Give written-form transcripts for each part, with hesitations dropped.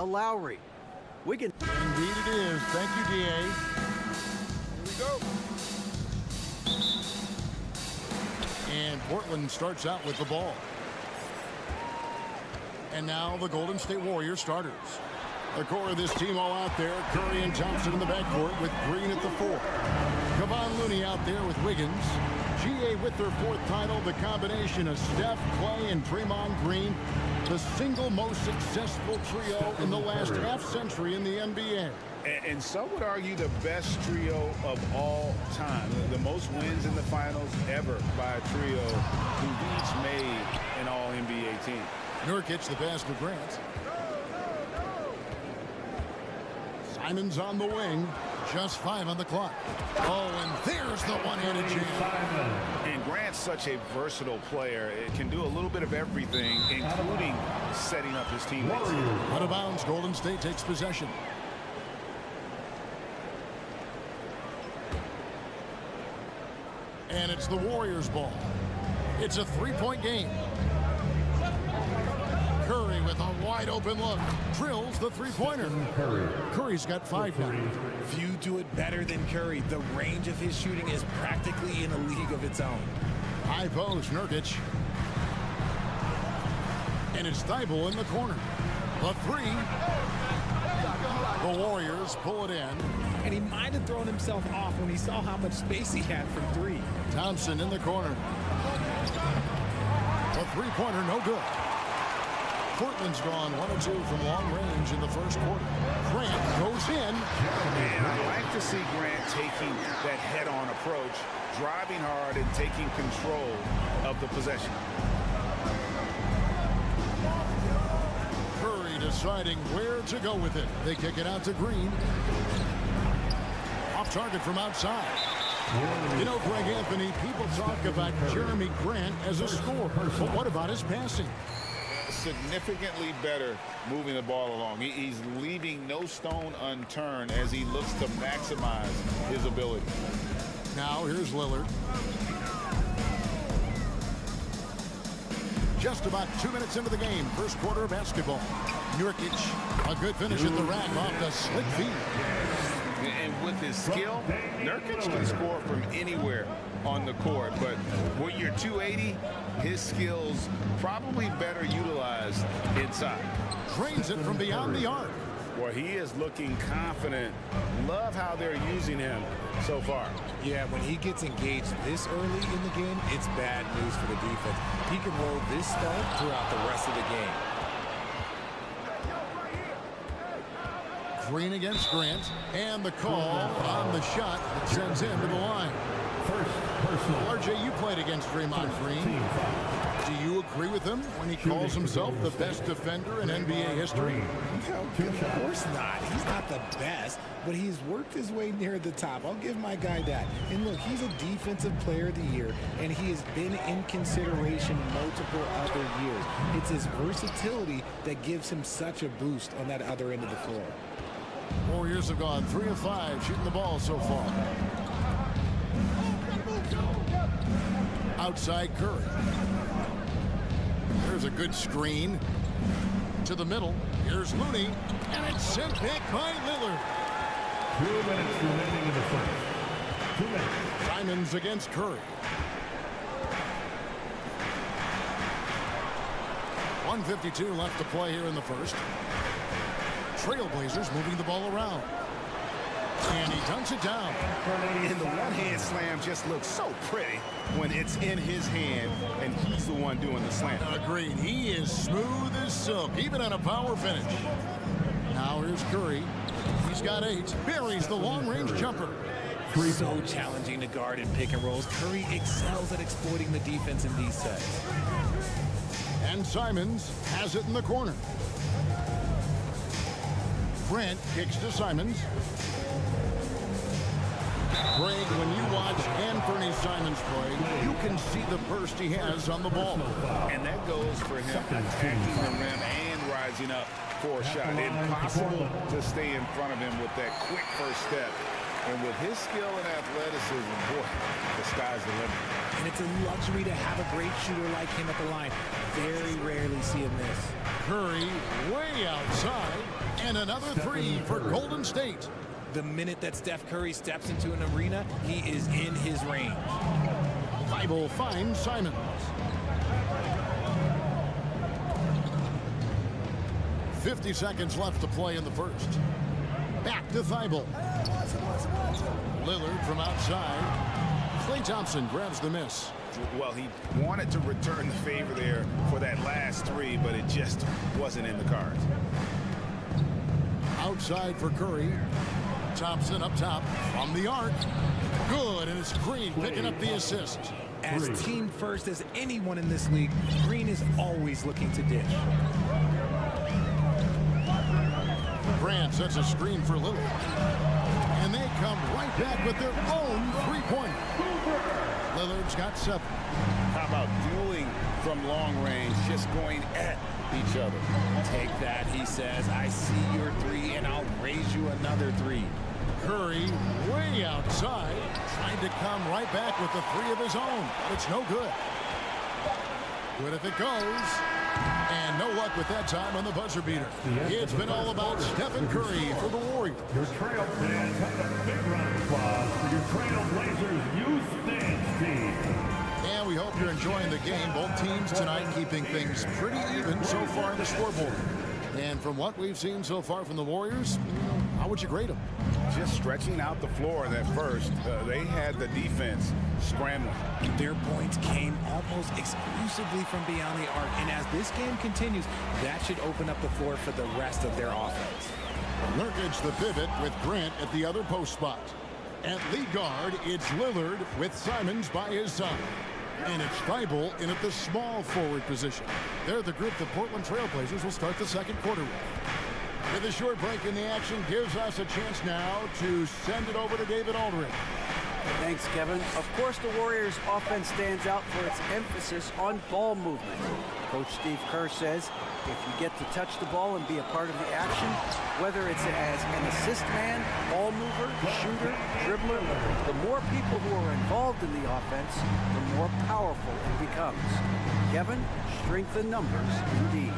Lowry. Wiggins. Indeed it is. Thank you, D.A. Here we go. And Portland starts out with the ball. And now the Golden State Warriors starters. The core of this team all out there. Curry and Thompson in the backcourt with Green at the 4. Kevon Looney out there with Wiggins. GA with their 4th title. The combination of Steph, Clay, and Draymond Green. The single most successful trio in the last half-century in the NBA. And some would argue the best trio of all time. The most wins in the finals ever by a trio who've each made an All-NBA team. Nurkic the pass to Grant. Simons on the wing. Just 5 on the clock. Oh, and there's the one-handed jam. And Grant's such a versatile player. It can do a little bit of everything, including setting up his teammates. Out of bounds, Golden State takes possession. And it's the Warriors' ball. It's a 3-point game. Curry with a wide-open look. Drills the three-pointer. Curry's got 5 now. Few do it better than Curry. The range of his shooting is practically in a league of its own. High post, Nurkic. And it's Thibault in the corner. The 3. The Warriors pull it in. And he might have thrown himself off when he saw how much space he had from 3. Thompson in the corner. The three-pointer, no good. Portland's gone 1 of 2 from long range in the first quarter. Grant goes in. And I like to see Grant taking that head-on approach, driving hard and taking control of the possession. Curry deciding where to go with it. They kick it out to Green. Off target from outside. You know, Greg Anthony, people talk about Jeremy Grant as a scorer, but what about his passing? Significantly better moving the ball along. He's leaving no stone unturned as he looks to maximize his ability. Now here's Lillard. Just about 2 minutes into the game, first quarter of basketball. Nurkic, a good finish at the rack off the slick feed. And with his skill, Nurkic can score from anywhere on the court. But when you're 280, his skills probably better utilized inside. Drains it from beyond the arc. Well, he is looking confident. Love how they're using him so far. Yeah, when he gets engaged this early in the game, it's bad news for the defense. He can roll this start throughout the rest of the game. Green against Grant, and the call on the shot that sends him to the line. RJ, you played against Draymond Green. Do you agree with him when he calls himself the best defender in NBA history? Of course not. He's not the best, but he's worked his way near the top. I'll give my guy that. And look, he's a defensive player of the year, and he has been in consideration multiple other years. It's his versatility that gives him such a boost on that other end of the floor. Warriors have gone 3 of 5 shooting the ball so far. Outside Curry. There's a good screen. To the middle. Here's Looney. And it's sent back by Lillard. 2 minutes remaining in the first. 2 minutes. Simons against Curry. 1:52 left to play here in the first. Trailblazers moving the ball around. And he dunks it down. And the one-hand slam just looks so pretty when it's in his hand and he's the one doing the slam. Agreed. He is smooth as silk, even on a power finish. Now here's Curry. He's got 8. Buries the long-range jumper. So challenging to guard in pick and rolls. Curry excels at exploiting the defense in these sets. And Simons has it in the corner. Grant kicks to Simons. Greg, when you watch Anthony Simons play, you can see the burst he has on the ball. And that goes for him attacking the rim and rising up for a shot. Impossible to stay in front of him with that quick first step. And with his skill and athleticism, boy, the sky's the limit. And it's a luxury to have a great shooter like him at the line. Very rarely see him miss. Curry way outside, and another three for Golden State. The minute that Steph Curry steps into an arena, he is in his range. Thibault finds Simons. "50 seconds left to play in the first. Back to Thibault. Lillard from outside. Klay Thompson grabs the miss. Well, he wanted to return the favor there for that last three, but it just wasn't in the cards. Outside for Curry. Thompson up top from the arc. Good, and it's Green picking up the assist. As team first as anyone in this league, Green is always looking to dish. Grant sets a screen for Lillard. And they come right back with their own three-pointer. Lillard's got 7. How about dueling from long range, just going at each other? Take that, he says. I see your 3, and I'll raise you another 3. Curry way outside, trying to come right back with the 3 of his own. It's no good. Good if it goes. And no luck with that time on the buzzer beater. It's been all about Stephen Curry for the Warriors. Your Trail fans have a big round of applause for your Trailblazers Youth Dance team. And we hope you're enjoying the game. Both teams tonight keeping things pretty even so far in the scoreboard. And from what we've seen so far from the Warriors, how would you grade them? Just stretching out the floor in that first. They had the defense scrambling. Their points came almost exclusively from beyond the arc, and as this game continues, that should open up the floor for the rest of their offense. Nurkic the pivot with Grant at the other post spot. At lead guard, it's Lillard with Simons by his side. And it's Thibault in at the small forward position. They're the group the Portland Trailblazers will start the second quarter with. With a short break in the action gives us a chance now to send it over to David Aldridge. Thanks, Kevin. Of course, the Warriors' offense stands out for its emphasis on ball movement. Coach Steve Kerr says if you get to touch the ball and be a part of the action, whether it's as an assist man, ball mover, shooter, dribbler, the more people who are involved in the offense, the more powerful it becomes. Kevin, strength in numbers indeed.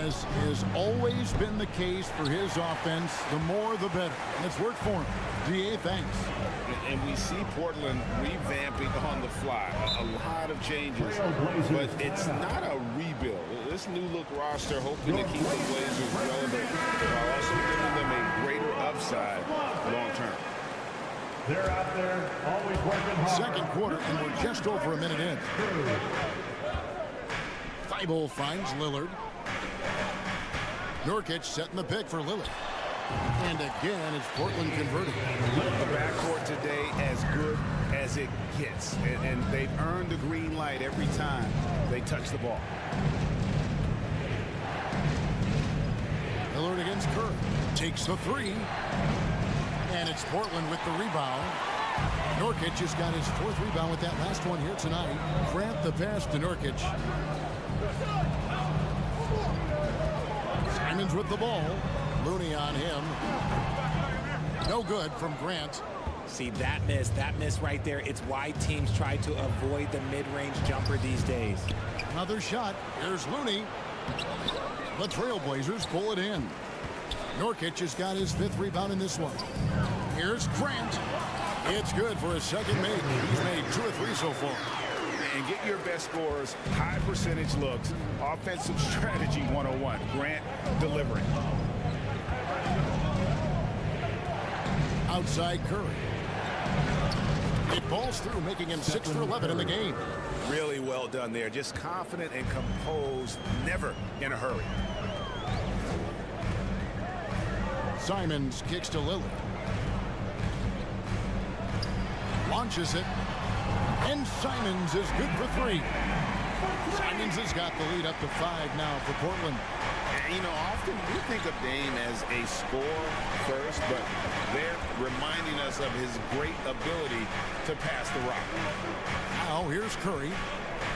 As has always been the case for his offense, the more the better. And it's worked for him. DA, thanks. And we see Portland revamping on the fly. A lot of changes, but it's not a rebuild. This new look roster hoping to keep the Blazers relevant while also giving them a greater upside long term. They're out there always working hard. Second quarter, and we're just over a minute in. Thibault finds Lillard. Nurkic setting the pick for Lillard. And again, it's Portland converting. The backcourt today as good as it gets. And they've earned the green light every time they touch the ball. Lillard against Curry. Takes the 3. And it's Portland with the rebound. Nurkic has got his 4th rebound with that last one here tonight. Grant the pass to Nurkic. Simons with the ball. Looney on him. No good from Grant. See, that miss right there, it's why teams try to avoid the mid-range jumper these days. Another shot. Here's Looney. The Trailblazers pull it in. Nurkic has got his 5th rebound in this one. Here's Grant. It's good for his second make. He's made 2 or 3 so far. And get your best scores, high percentage looks, offensive strategy 101. Grant delivering. Outside Curry. It falls through, making him 6 for 11 in the game. Really well done there. Just confident and composed, never in a hurry. Simons kicks to Lillard. Launches it. And Simons is good for 3. Simons has got the lead up to 5 now for Portland. You know, often we think of Dame as a scorer first, but they're reminding us of his great ability to pass the rock. Now here's Curry.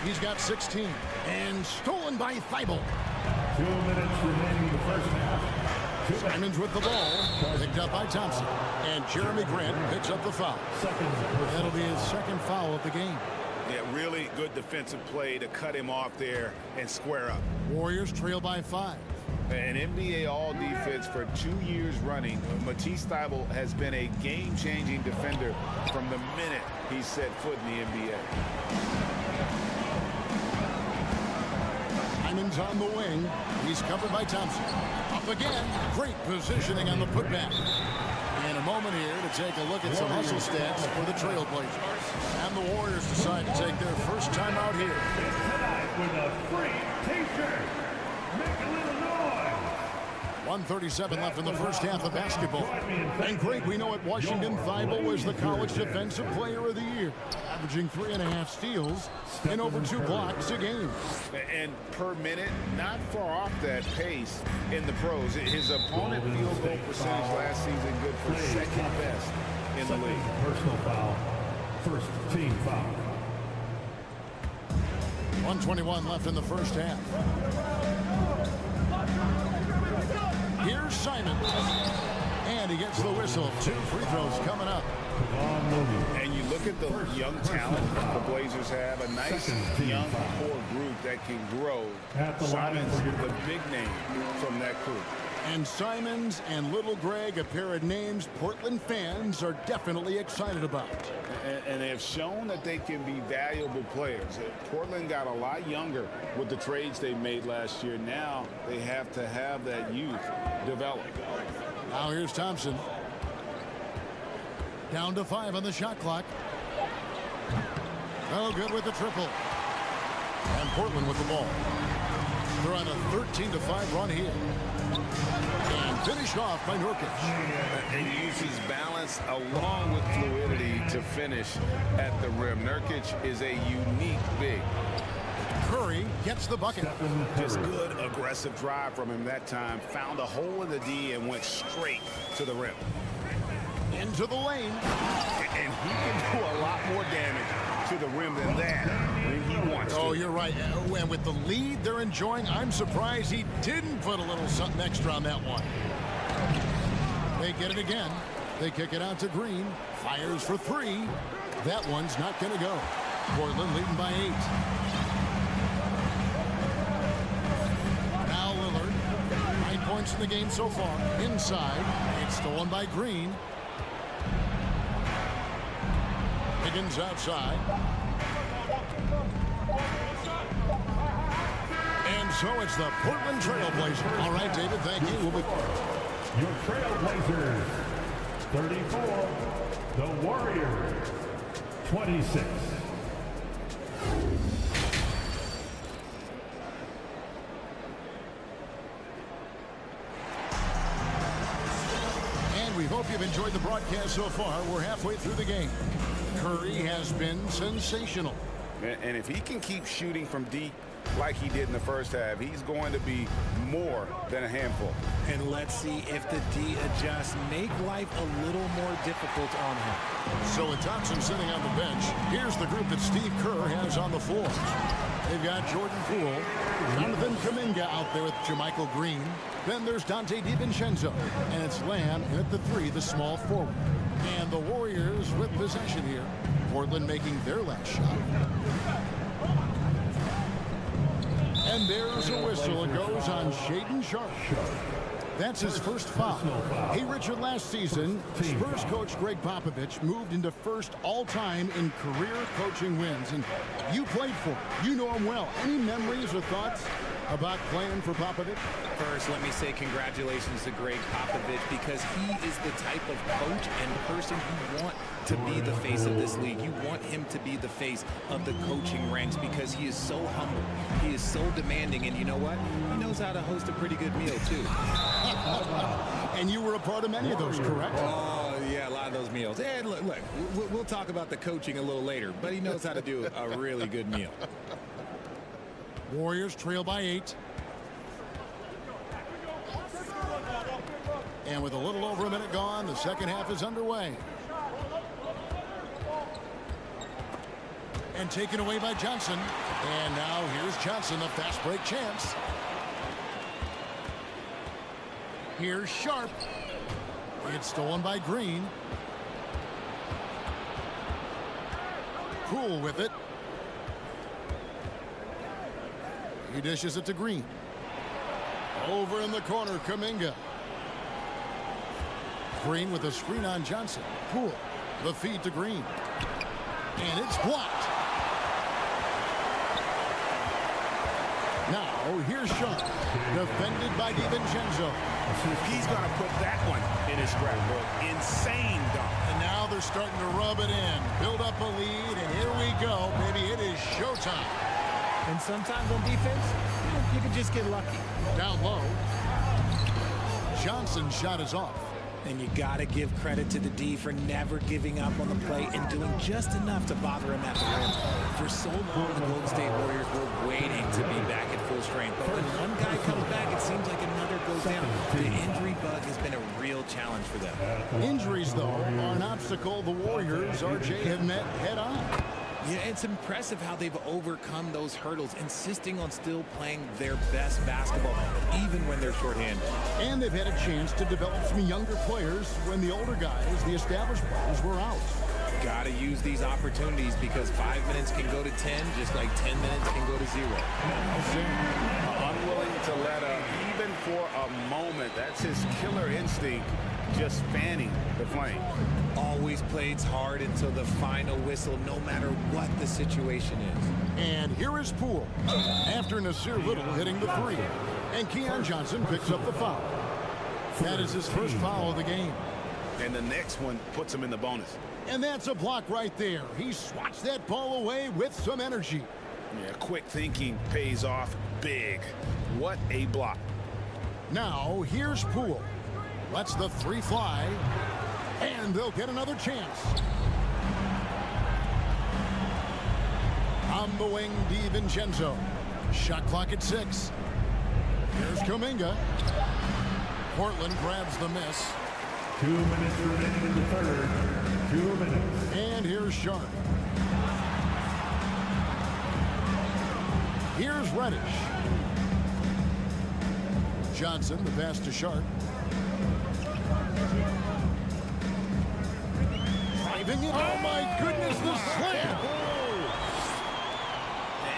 He's got 16. And stolen by Thibault. 2 minutes remaining in the first half. Simons with the ball. Picked up by Thompson. And Jeremy Grant picks up the foul. That'll be his 2nd foul of the game. Yeah, Really good defensive play to cut him off there and square up. Warriors trail by 5. An NBA All-Defense for 2 years running. Matisse Thybulle has been a game-changing defender from the minute he set foot in the NBA. Hyman's on the wing. He's covered by Thompson. Up again. Great positioning on the putback. In a moment here to take a look at some hustle stats for the Trailblazers. And the Warriors decide to take their first time out here. Tonight with a free t-shirt. Make a little noise. 1:37 left in the first half of basketball. And great, we know at Washington, Thybulle was the College Defensive Player of the Year, averaging 3.5 steals and over 2 blocks a game. And per minute, not far off that pace in the pros. His opponent field goal percentage last season good for second best in the league. Personal foul. First team foul. 1:21 left in the first half. Here's Simon. And he gets the whistle. 2 free throws coming up. And you look at the young talent the Blazers have, a nice young core group that can grow. Simon's the big name from that group. And Simons and Little Greg, a pair of names Portland fans are definitely excited about. And they have shown that they can be valuable players. Portland got a lot younger with the trades they made last year. Now they have to have that youth develop. Now here's Thompson. Down to 5 on the shot clock. Oh, good with the triple. And Portland with the ball. They're on a 13-5 run here. And finished off by Nurkic. And he uses balance along with fluidity to finish at the rim. Nurkic is a unique big. Curry gets the bucket. Just good aggressive drive from him that time. Found a hole in the D and went straight to the rim. Into the lane. And he can do a lot more damage to the rim than that when he wants to. Oh, you're right. And with the lead they're enjoying, I'm surprised he didn't put a little something extra on that one. They get it again. They kick it out to Green. Fires for 3. That one's not going to go. Portland leading by 8. Now Lillard. 9 points in the game so far. Inside. It's stolen by Green. Higgins outside. And so it's the Portland Trailblazers. All right, David, thank you. We'll be... Your Trailblazers, 34. The Warriors, 26. And we hope you've enjoyed the broadcast so far. We're halfway through the game. Curry has been sensational. And if he can keep shooting from deep like he did in the first half, he's going to be more than a handful. And let's see if the D adjusts, make life a little more difficult on him. So with Thompson sitting on the bench, here's the group that Steve Kerr has on the floor. They've got Jordan Poole, Jonathan Kuminga out there with Jermichael Green. Then there's Dante DiVincenzo, and it's Lamb, and at the 3, the small forward. And the Warriors with possession here. Portland making their last shot. And there's a whistle. It goes on Shaedon Sharpe. That's his first foul. Hey, Richard, last season, Spurs coach Greg Popovich moved into first all-time in career coaching wins. And you played for him. You know him well. Any memories or thoughts about playing for Popovich? First, let me say congratulations to Greg Popovich, because he is the type of coach and person you want to be the face of this league. You want him to be the face of the coaching ranks because he is so humble. He is so demanding, and you know what? He knows how to host a pretty good meal, too. And you were a part of many of those, correct? Oh, yeah, a lot of those meals. And look, we'll talk about the coaching a little later, but he knows how to do a really good meal. Warriors trail by 8. And with a little over a minute gone, the second half is underway. And taken away by Johnson. And now here's Johnson, the fast break chance. Here's Sharpe. It's stolen by Green. Poole with it. He dishes it to Green. Over in the corner, Kuminga. Green with a screen on Johnson. Poole. The feed to Green. And it's blocked. Now, here's Sean. Defended by DiVincenzo. He's going to put that one in his scrapbook. Insane dunk. And now they're starting to rub it in. Build up a lead, and here we go. Maybe it is showtime. And sometimes on defense, you can just get lucky. Down low. Johnson's shot is off. And you got to give credit to the D for never giving up on the play and doing just enough to bother him at the rim. For so long, the Golden State Warriors were waiting to be back at full strength. But when one guy comes back, it seems like another goes down. The injury bug has been a real challenge for them. Injuries, though, are an obstacle the Warriors, RJ, have met head-on. Yeah, it's impressive how they've overcome those hurdles, insisting on still playing their best basketball, even when they're shorthanded. And they've had a chance to develop some younger players when the older guys, the established players, were out. Got to use these opportunities because 5 minutes can go to 10, just like 10 minutes can go to 0. Unwilling to let up, even for a moment. That's his killer instinct, just fanning the flame. Always plays hard until the final whistle, no matter what the situation is. And here is Poole, after Nasir Little hitting the three. And Keon Johnson picks up the foul. That is his first foul of the game. And the next one puts him in the bonus. And that's a block right there. He swats that ball away with some energy. Yeah, quick thinking pays off big. What a block. Now, here's Poole. Lets the three fly. And they'll get another chance. On the wing, DiVincenzo. Shot clock at 6. Here's Kuminga. Portland grabs the miss. 2 minutes remaining in the third. 2 minutes. And here's Sharp. Here's Reddish. Johnson, the pass to Sharp. Driving it. Oh my goodness, the slam!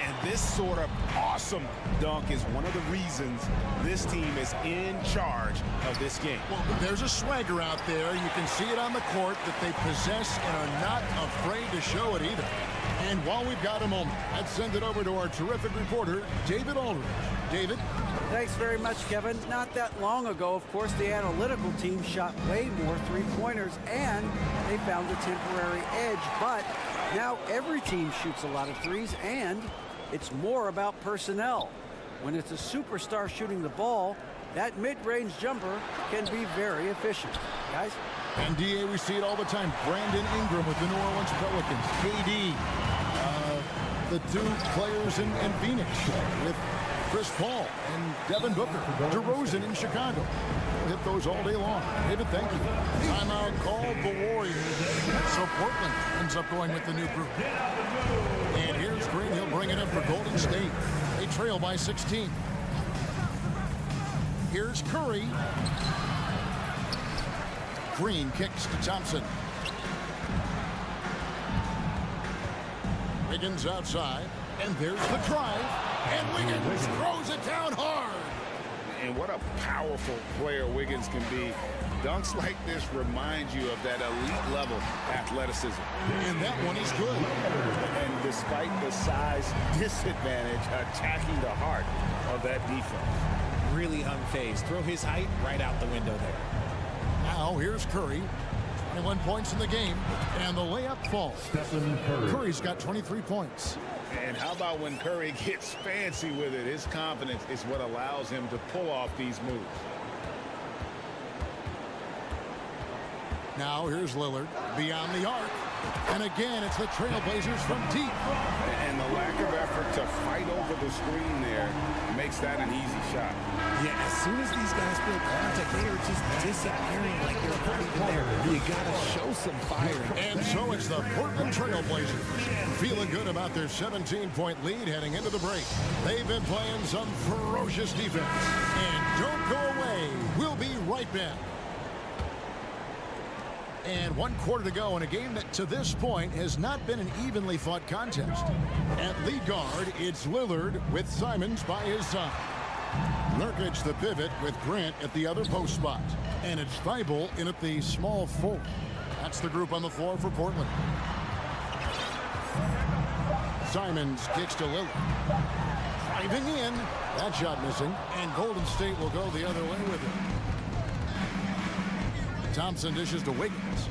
And this sort of awesome dunk is one of the reasons this team is in charge of this game. Well, there's a swagger out there. You can see it on the court that they possess and are not afraid to show it either. And while we've got a moment, let's send it over to our terrific reporter, David Aldridge. David? Thanks very much, Kevin. Not that long ago, of course, the analytical team shot way more three-pointers, and they found a temporary edge. But now every team shoots a lot of threes, and it's more about personnel. When it's a superstar shooting the ball, that mid-range jumper can be very efficient. Guys? And DA, we see it all the time. Brandon Ingram with the New Orleans Pelicans. KD, the two players in Phoenix with Chris Paul and Devin Booker. DeRozan in Chicago. We'll hit those all day long. David, thank you. Timeout called the Warriors. So Portland ends up going with the new group. And here's Green. He'll bring it in for Golden State. They trail by 16. Here's Curry. Green kicks to Thompson. Wiggins outside. And there's the drive. And Wiggins throws it down hard. And what a powerful player Wiggins can be. Dunks like this remind you of that elite level athleticism. And that one is good. And despite the size disadvantage, attacking the heart of that defense. Really unfazed. Throw his height right out the window there. Now here's Curry. 21 points in the game. And the layup falls. Curry's got 23 points. And how about when Curry gets fancy with it? His confidence is what allows him to pull off these moves. Now here's Lillard beyond the arc. And again, it's the Trailblazers from deep. And the lack of effort to fight over the screen there makes that an easy shot. Yeah, as soon as these guys feel contact, they are just disappearing like they're not even there. You got to show some fire. And so it's the Portland Trailblazers feeling good about their 17-point lead heading into the break. They've been playing some ferocious defense. And don't go away. We'll be right back. And 1 quarter to go in a game that to this point has not been an evenly fought contest. At lead guard, it's Lillard with Simons by his side. Nurkic the pivot with Grant at the other post spot. And it's Thibault in at the small forward. That's the group on the floor for Portland. Simons kicks to Lillard. Driving in. That shot missing. And Golden State will go the other way with it. Thompson dishes to Wiggins.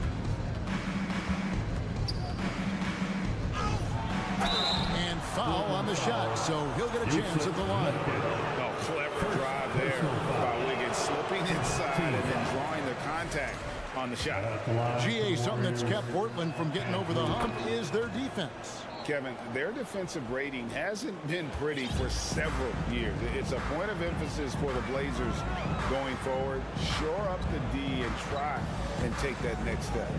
And foul on the shot, so he'll get a chance at the line. Oh, clever drive there by Wiggins, slipping inside and then drawing the contact on the shot. GA, something that's kept Portland from getting over the hump is their defense. Kevin, their defensive rating hasn't been pretty for several years. It's a point of emphasis for the Blazers going forward. Shore up the D and try and take that next step.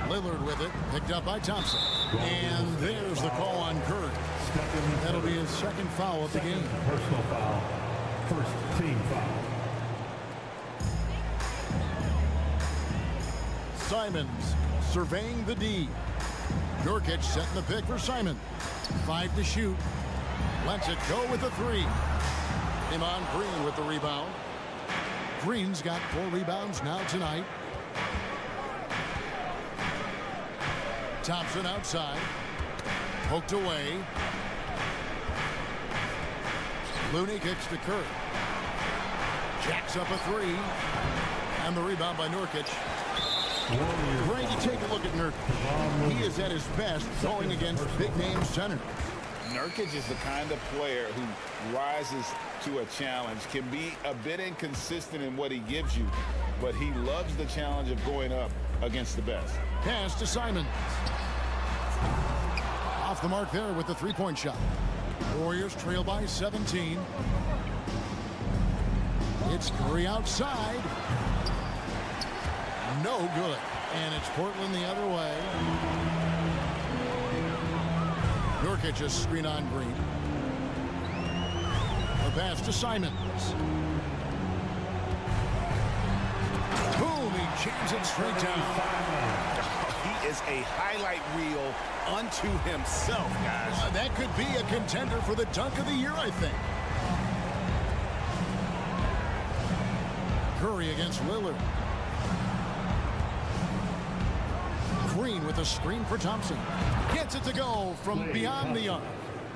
Lillard with it, picked up by Thompson. And there's the call on Curry. That'll be his second foul of the game. Personal foul. First team foul. Simons surveying the D. Nurkic setting the pick for Simon. 5 to shoot. Lets it go with the 3. Iman Green with the rebound. Green's got 4 rebounds now tonight. Thompson outside. Poked away. Looney kicks to Curry. Jacks up a 3. And the rebound by Nurkic. Great to take a look at Nurkic. He is at his best going against big-name centers. Nurkic is the kind of player who rises to a challenge, can be a bit inconsistent in what he gives you, but he loves the challenge of going up against the best. Pass to Simons. Off the mark there with the three-point shot. Warriors trail by 17. It's Curry outside. No good. And it's Portland the other way. Nurkic just screen on Green. The pass to Simons. Boom, he jams it straight down. He is a highlight reel unto himself, guys. That could be a contender for the dunk of the year, I think. Curry against Lillard. Green with a screen for Thompson. Gets it to go from beyond the arc.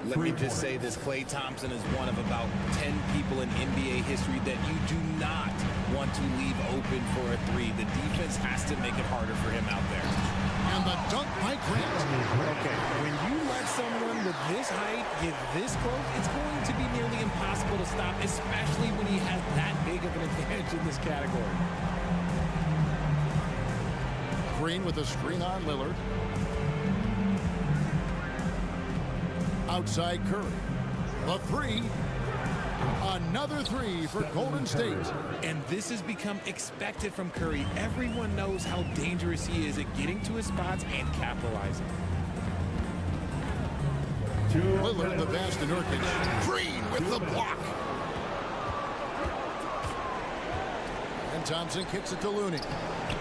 Let me just say this, Klay Thompson is one of about 10 people in NBA history that you do not want to leave open for a 3. The defense has to make it harder for him out there. And the dunk by Grant. Okay, when you let someone with this height get this close, it's going to be nearly impossible to stop, especially when he has that big of an advantage in this category. Green with a screen on Lillard. Outside Curry. The 3. Another 3 for Golden State. And this has become expected from Curry. Everyone knows how dangerous he is at getting to his spots and capitalizing. Lillard the pass to Nurkic. Green with the block. And Thompson kicks it to Looney.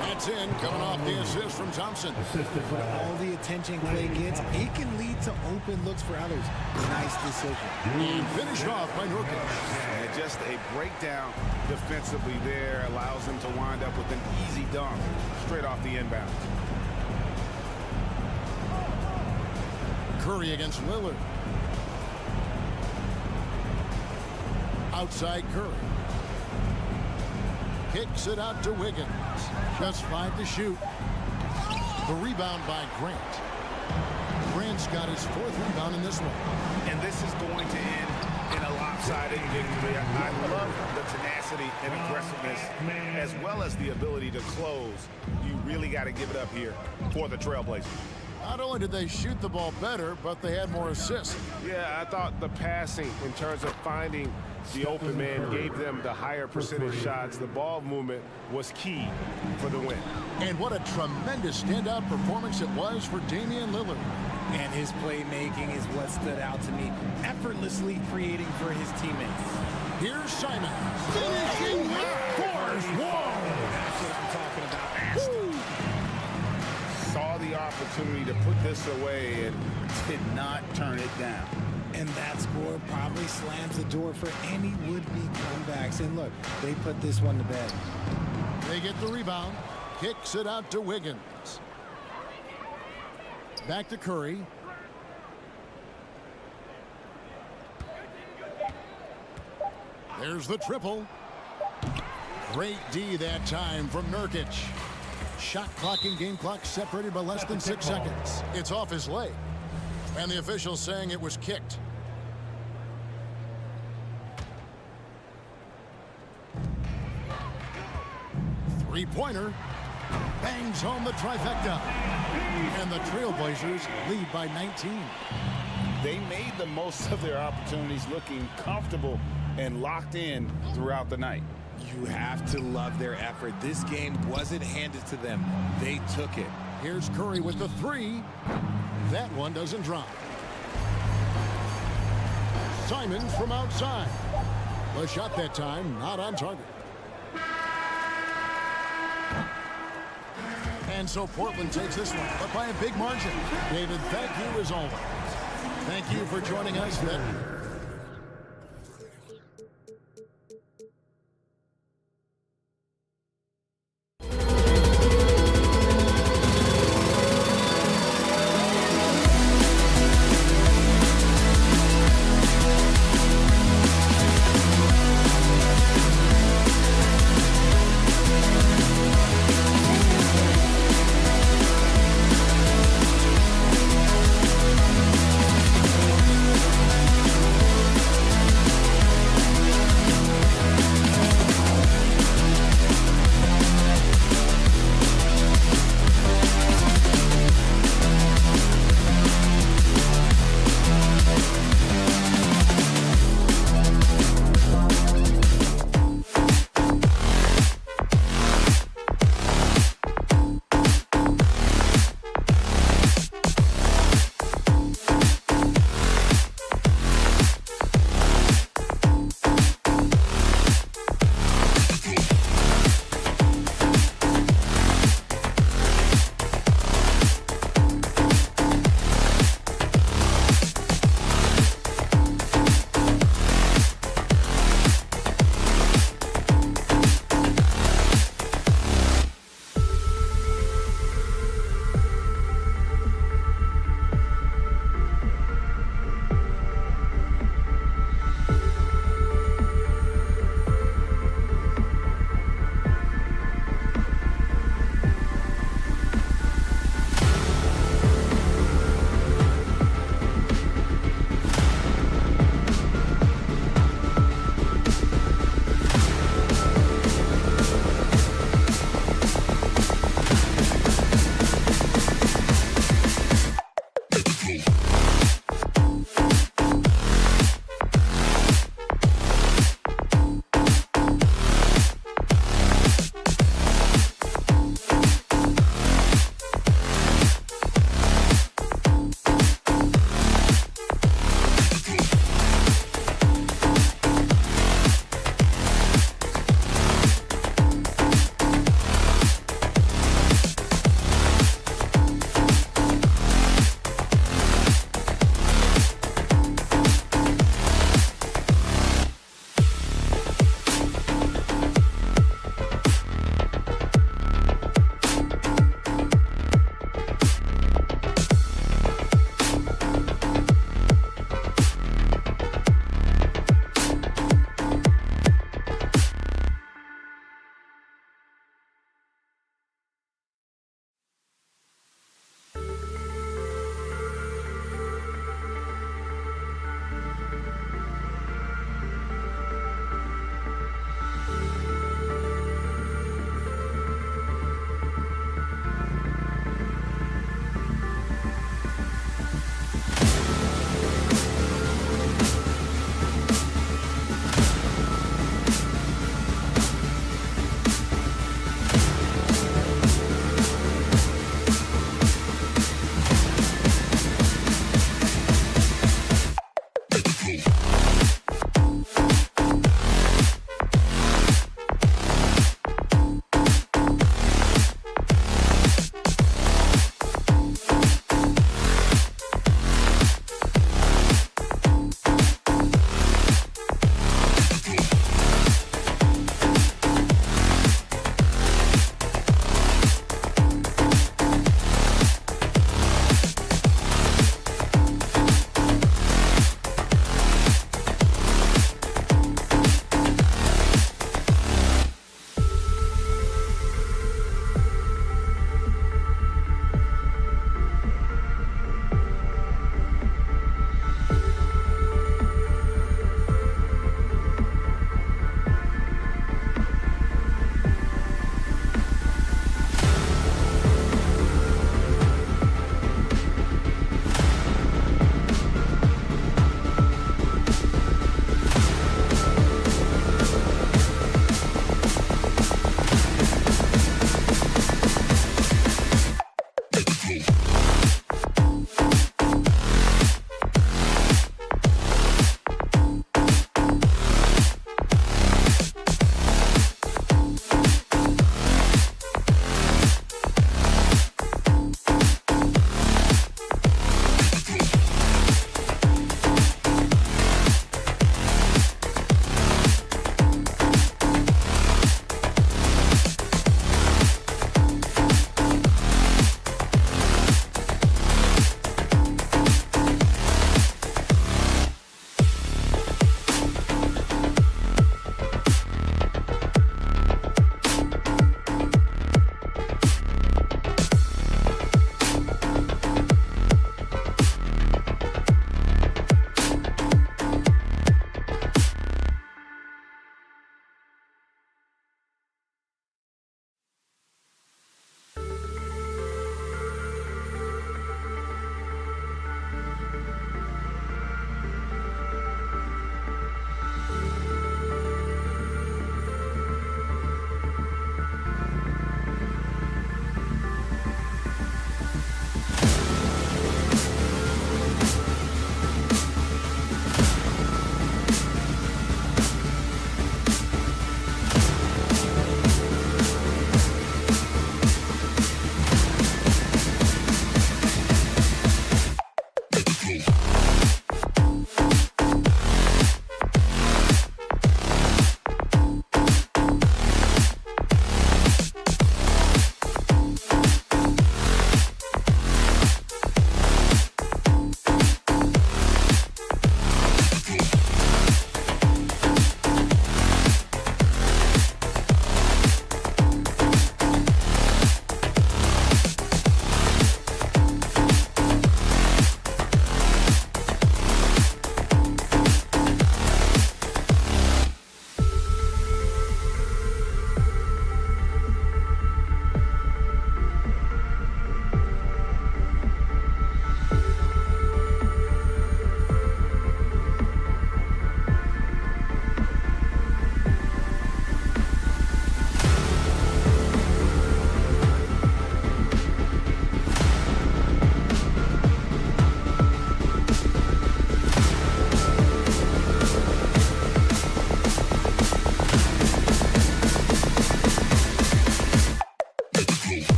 That's in, coming off the assist from Thompson. All the attention Klay gets, it can lead to open looks for others. Nice decision. And finished off by Nurkic. And just a breakdown defensively there allows him to wind up with an easy dunk straight off the inbound. Curry against Lillard. Outside Curry. Kicks it out to Wiggins. Just 5 to shoot. The rebound by Grant. Grant's got his 4th rebound in this one. And this is going to end in a lopsided victory. I love the tenacity and aggressiveness as well as the ability to close. You really got to give it up here for the Trailblazers. Not only did they shoot the ball better, but they had more assists. Yeah, I thought the passing in terms of finding the open man gave them the higher percentage shots. The ball movement was key for the win. And what a tremendous standout performance it was for Damian Lillard. And his playmaking is what stood out to me, effortlessly creating for his teammates. Here's Simon. Finishing with force. Whoa! opportunity to put this away and did not turn it down. And that score probably slams the door for any would-be comebacks. And look, they put this one to bed. They get the rebound. Kicks it out to Wiggins. Back to Curry. There's the triple. Great D that time from Nurkic. Shot clock and game clock separated by less than 6 seconds. It's off his leg. And the official saying it was kicked. Three-pointer. Bangs home the trifecta. And the Trailblazers lead by 19. They made the most of their opportunities, looking comfortable and locked in throughout the night. You have to love their effort. This game wasn't handed to them. They took it. Here's Curry with the three. That one doesn't drop. Simons from outside. The shot that time not on target. And so Portland takes this one, but by a big margin. David, thank you as always. Thank you for joining us.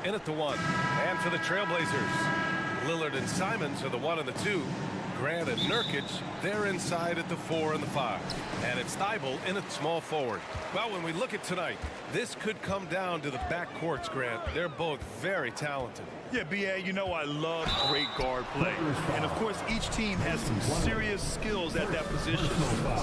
in at the 1. And for the Trailblazers, Lillard and Simons are the 1 and the 2. Grant and Nurkic, they're inside at the 4 and the 5. And it's Thibault in at small forward. Well, when we look at tonight, this could come down to the backcourts, Grant. They're both very talented. Yeah, B.A., you know I love great guard play. And, of course, each team has some serious skills at that position.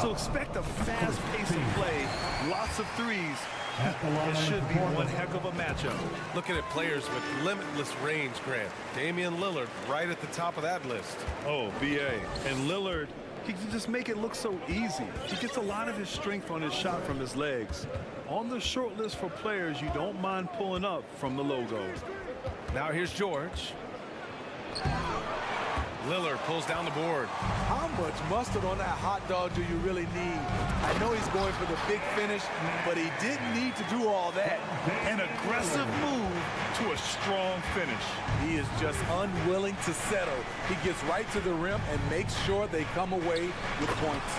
So expect a fast pace of play, lots of threes. It should be one heck of a matchup. Looking at players with limitless range, Grant. Damian Lillard right at the top of that list. Oh, B.A. And Lillard, he can just make it look so easy. He gets a lot of his strength on his shot from his legs. On the short list for players you don't mind pulling up from the logo. Now here's George. Lillard pulls down the board. How much mustard on that hot dog do you really need? I know he's going for the big finish, but he didn't need to do all that. An aggressive move to a strong finish. He is just unwilling to settle. He gets right to the rim and makes sure they come away with points.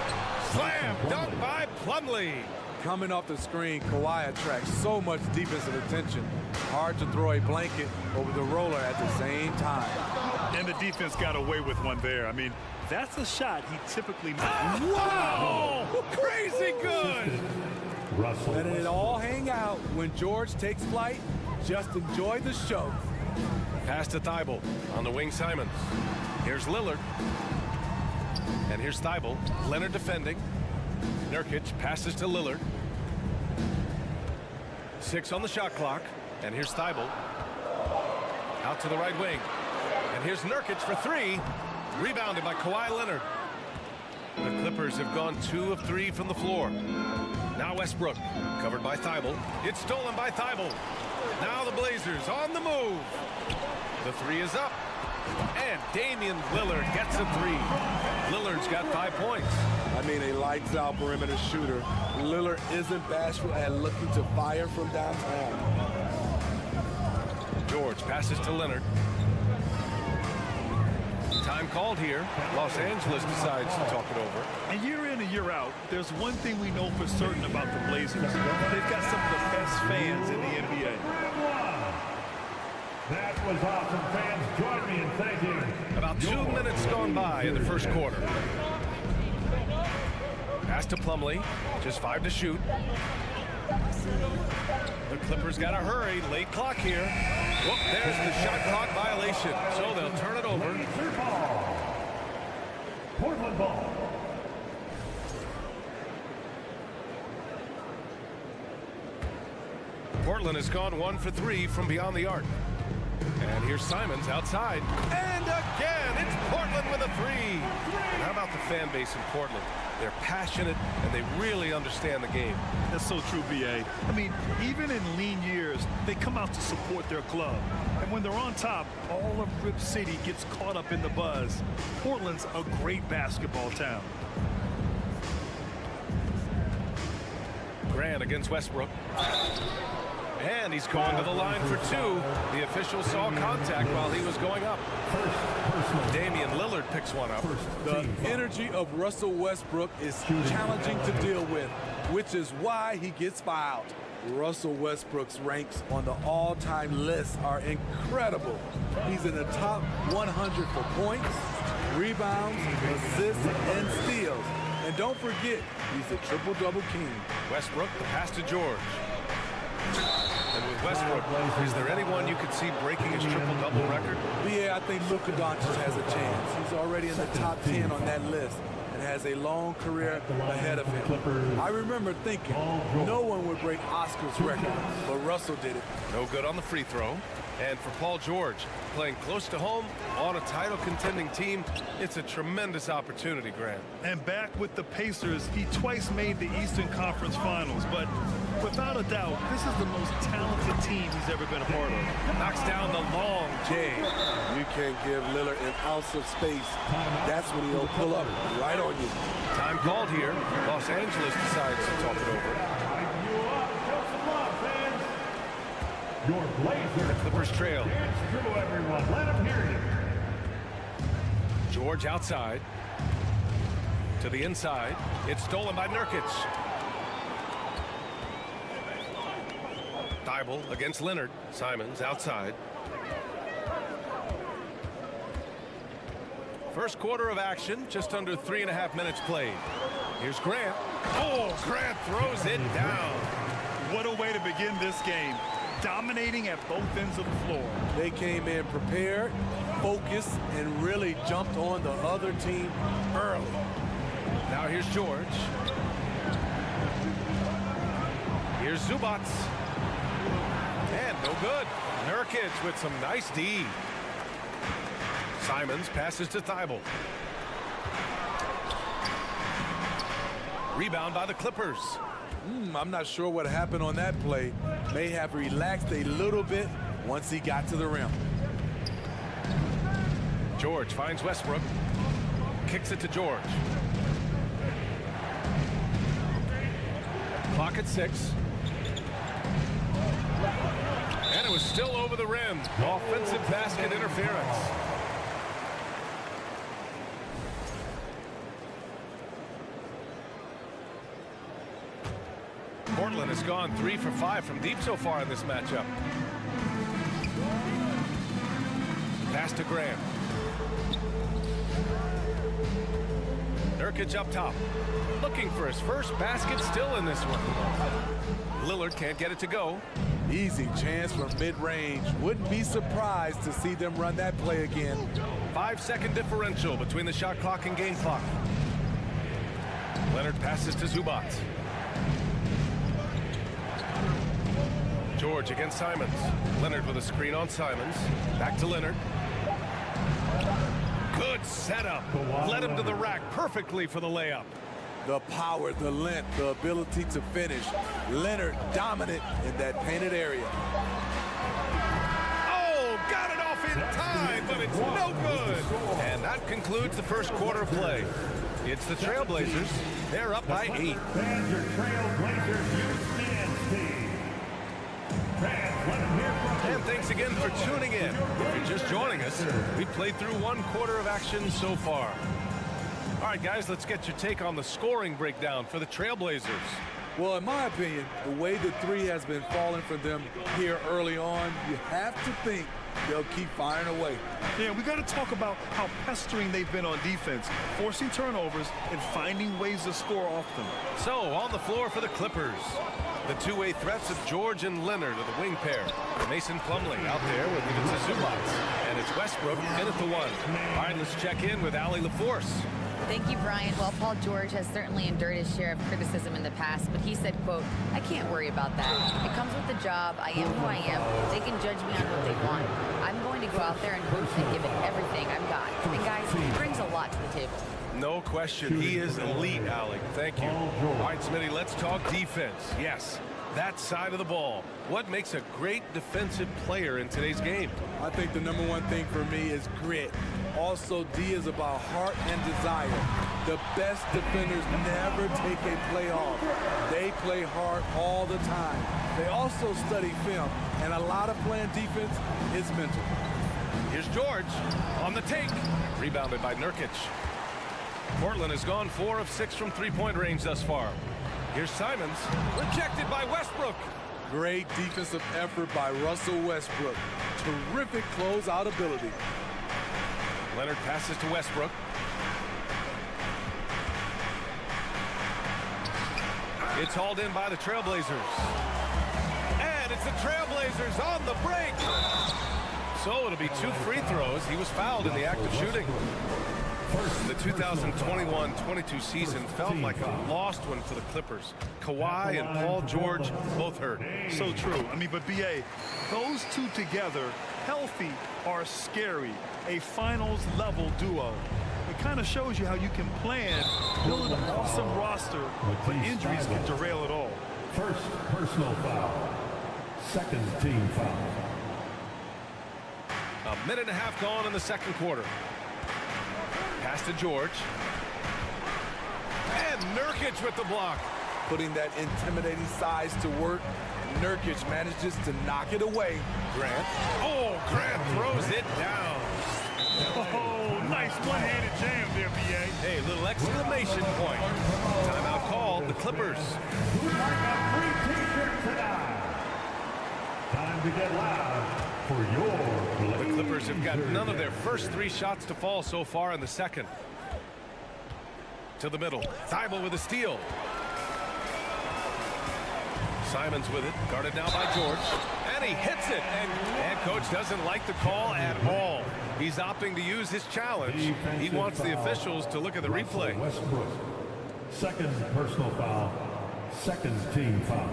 Slam dunk by Plumlee. Coming off the screen, Kawhi attracts so much defensive attention. Hard to throw a blanket over the roller at the same time. And the defense got away with one there. I mean, that's a shot he typically makes. Wow! Crazy good! Letting it all hang out when George takes flight. Just enjoy the show. Pass to Thibault. On the wing, Simons. Here's Lillard. And here's Thibault. Leonard defending. Nurkic passes to Lillard. 6 on the shot clock. And here's Thibault. Out to the right wing. And here's Nurkic for 3. Rebounded by Kawhi Leonard. The Clippers have gone 2 of 3 from the floor. Now Westbrook, covered by Thibault. It's stolen by Thibault. Now the Blazers on the move. The 3 is up. And Damian Lillard gets a 3. Lillard's got 5 points. I mean, a lights-out perimeter shooter. Lillard isn't bashful at looking to fire from downtown. George passes to Leonard. Time called here. Los Angeles decides to talk it over. And year in and year out, there's one thing we know for certain about the Blazers. They've got some of the best fans in the NBA. That was awesome, fans. Join me in thanking. About 2 minutes gone by in the first quarter. Pass to Plumlee. Just 5 to shoot. The Clippers got to hurry. Late clock here. Whoop, there's the shot clock violation. So they'll turn it over. Portland ball. Portland has gone 1 for 3 from beyond the arc. And here's Simons outside. And again, it's Portland with a 3. And how about the fan base in Portland? They're passionate, and they really understand the game. That's so true, B.A. I mean, even in lean years, they come out to support their club. And when they're on top, all of Rip City gets caught up in the buzz. Portland's a great basketball town. Grant against Westbrook. And he's going to the line for 2. The official saw contact while he was going up. Damian Lillard picks one up. The energy of Russell Westbrook is challenging to deal with, which is why he gets fouled. Russell Westbrook's ranks on the all-time list are incredible. He's in the top 100 for points, rebounds, assists, and steals. And don't forget, he's a triple-double king. Westbrook, the pass to George. And with Westbrook, is there anyone you could see breaking his triple-double record? Yeah, I think Luka Doncic has a chance. He's already in the top 10 on that list and has a long career ahead of him. I remember thinking no one would break Oscar's record, but Russell did it. No good on the free throw. And for Paul George, playing close to home on a title-contending team, it's a tremendous opportunity, Grant. And back with the Pacers, he twice made the Eastern Conference Finals, but without a doubt, this is the most talented team he's ever been a part of. Knocks down the long J. You can't give Lillard an ounce of space. That's when he'll pull up right on you. Time called here. Los Angeles decides to talk it over. Your Blazers. Clippers trail. Dance through, everyone. Let them hear you. George outside. To the inside. It's stolen by Nurkic. Thibault against Leonard. Simons outside. First quarter of action, just under 3.5 minutes played. Here's Grant. Oh, Grant throws it down. What a way to begin this game. Dominating at both ends of the floor. They came in prepared, focused, and really jumped on the other team early. Now here's George. Here's Zubats. And no good. Nurkic with some nice D. Simons passes to Thibault. Rebound by the Clippers. I'm not sure what happened on that play. May have relaxed a little bit once he got to the rim. George finds Westbrook. Kicks it to George. Clock at 6. And it was still over the rim. Offensive basket interference. Portland has gone 3 for 5 from deep so far in this matchup. Pass to Graham. Nurkic up top. Looking for his first basket still in this one. Lillard can't get it to go. Easy chance from mid-range. Wouldn't be surprised to see them run that play again. 5-second differential between the shot clock and game clock. Leonard passes to Zubats. George against Simons. Leonard with a screen on Simons. Back to Leonard. Good setup. Led him to the rack perfectly for the layup. The power, the length, the ability to finish. Leonard dominant in that painted area. Oh, got it off in time, but it's no good. And that concludes the first quarter of play. It's the Trailblazers. They're up by 8. Fans your Trailblazers youth dance team. Fans, let them hear from you. And thanks again for tuning in. If you're just joining us, we've played through 1 quarter of action so far. All right, guys, let's get your take on the scoring breakdown for the Trailblazers. Well, in my opinion, the way the three has been falling for them here early on, you have to think they'll keep firing away. Yeah, we got to talk about how pestering they've been on defense, forcing turnovers and finding ways to score off them. So, on the floor for the Clippers, the two-way threats of George and Leonard are the wing pair. Mason Plumlee out there with even Zubats. And it's Westbrook in at the 1. All right, let's check in with Allie LaForce. Thank you, Brian. Well, Paul George has certainly endured his share of criticism in the past, but he said, quote, "I can't worry about that. It comes with the job. I am who I am. They can judge me on what they want. I'm going to go out there and hopefully give it everything I've got." And guys, he brings a lot to the table. No question. He is elite, Allie. Thank you. All right, Smitty, let's talk defense. Yes, that side of the ball. What makes a great defensive player in today's game? I think the number one thing for me is grit. Also, D is about heart and desire. The best defenders never take a play off. They play hard all the time. They also study film, and a lot of playing defense is mental. Here's George on the take. Rebounded by Nurkic. Portland has gone 4 of 6 from three-point range thus far. Here's Simons, rejected by Westbrook. Great defensive effort by Russell Westbrook. Terrific closeout ability. Leonard passes to Westbrook. It's hauled in by the Trailblazers. And it's the Trailblazers on the break. So it'll be 2 free throws. He was fouled in the act of shooting. The 2021-22 season felt like a lost one for the Clippers. Kawhi and Paul George both hurt. So true. I mean, but B.A., those two together, healthy, are scary. A finals-level duo. It kind of shows you how you can plan, build an awesome roster, but injuries can derail it all. First personal foul. Second team foul. A minute and a half gone in the second quarter. Pass to George. And Nurkic with the block. Putting that intimidating size to work, Nurkic manages to knock it away. Grant. Oh, Grant throws it down. Oh, nice one-handed jam there, B.A. Hey, little exclamation point. Timeout called, the Clippers. to get loud for your The Clippers have got none of their first 3 shots to fall so far in the second. To the middle. Thibault with a steal. Simons with it. Guarded now by George. And he hits it. And coach doesn't like the call at all. He's opting to use his challenge. He wants the officials to look at the replay. Westbrook. Second personal foul. Second team foul.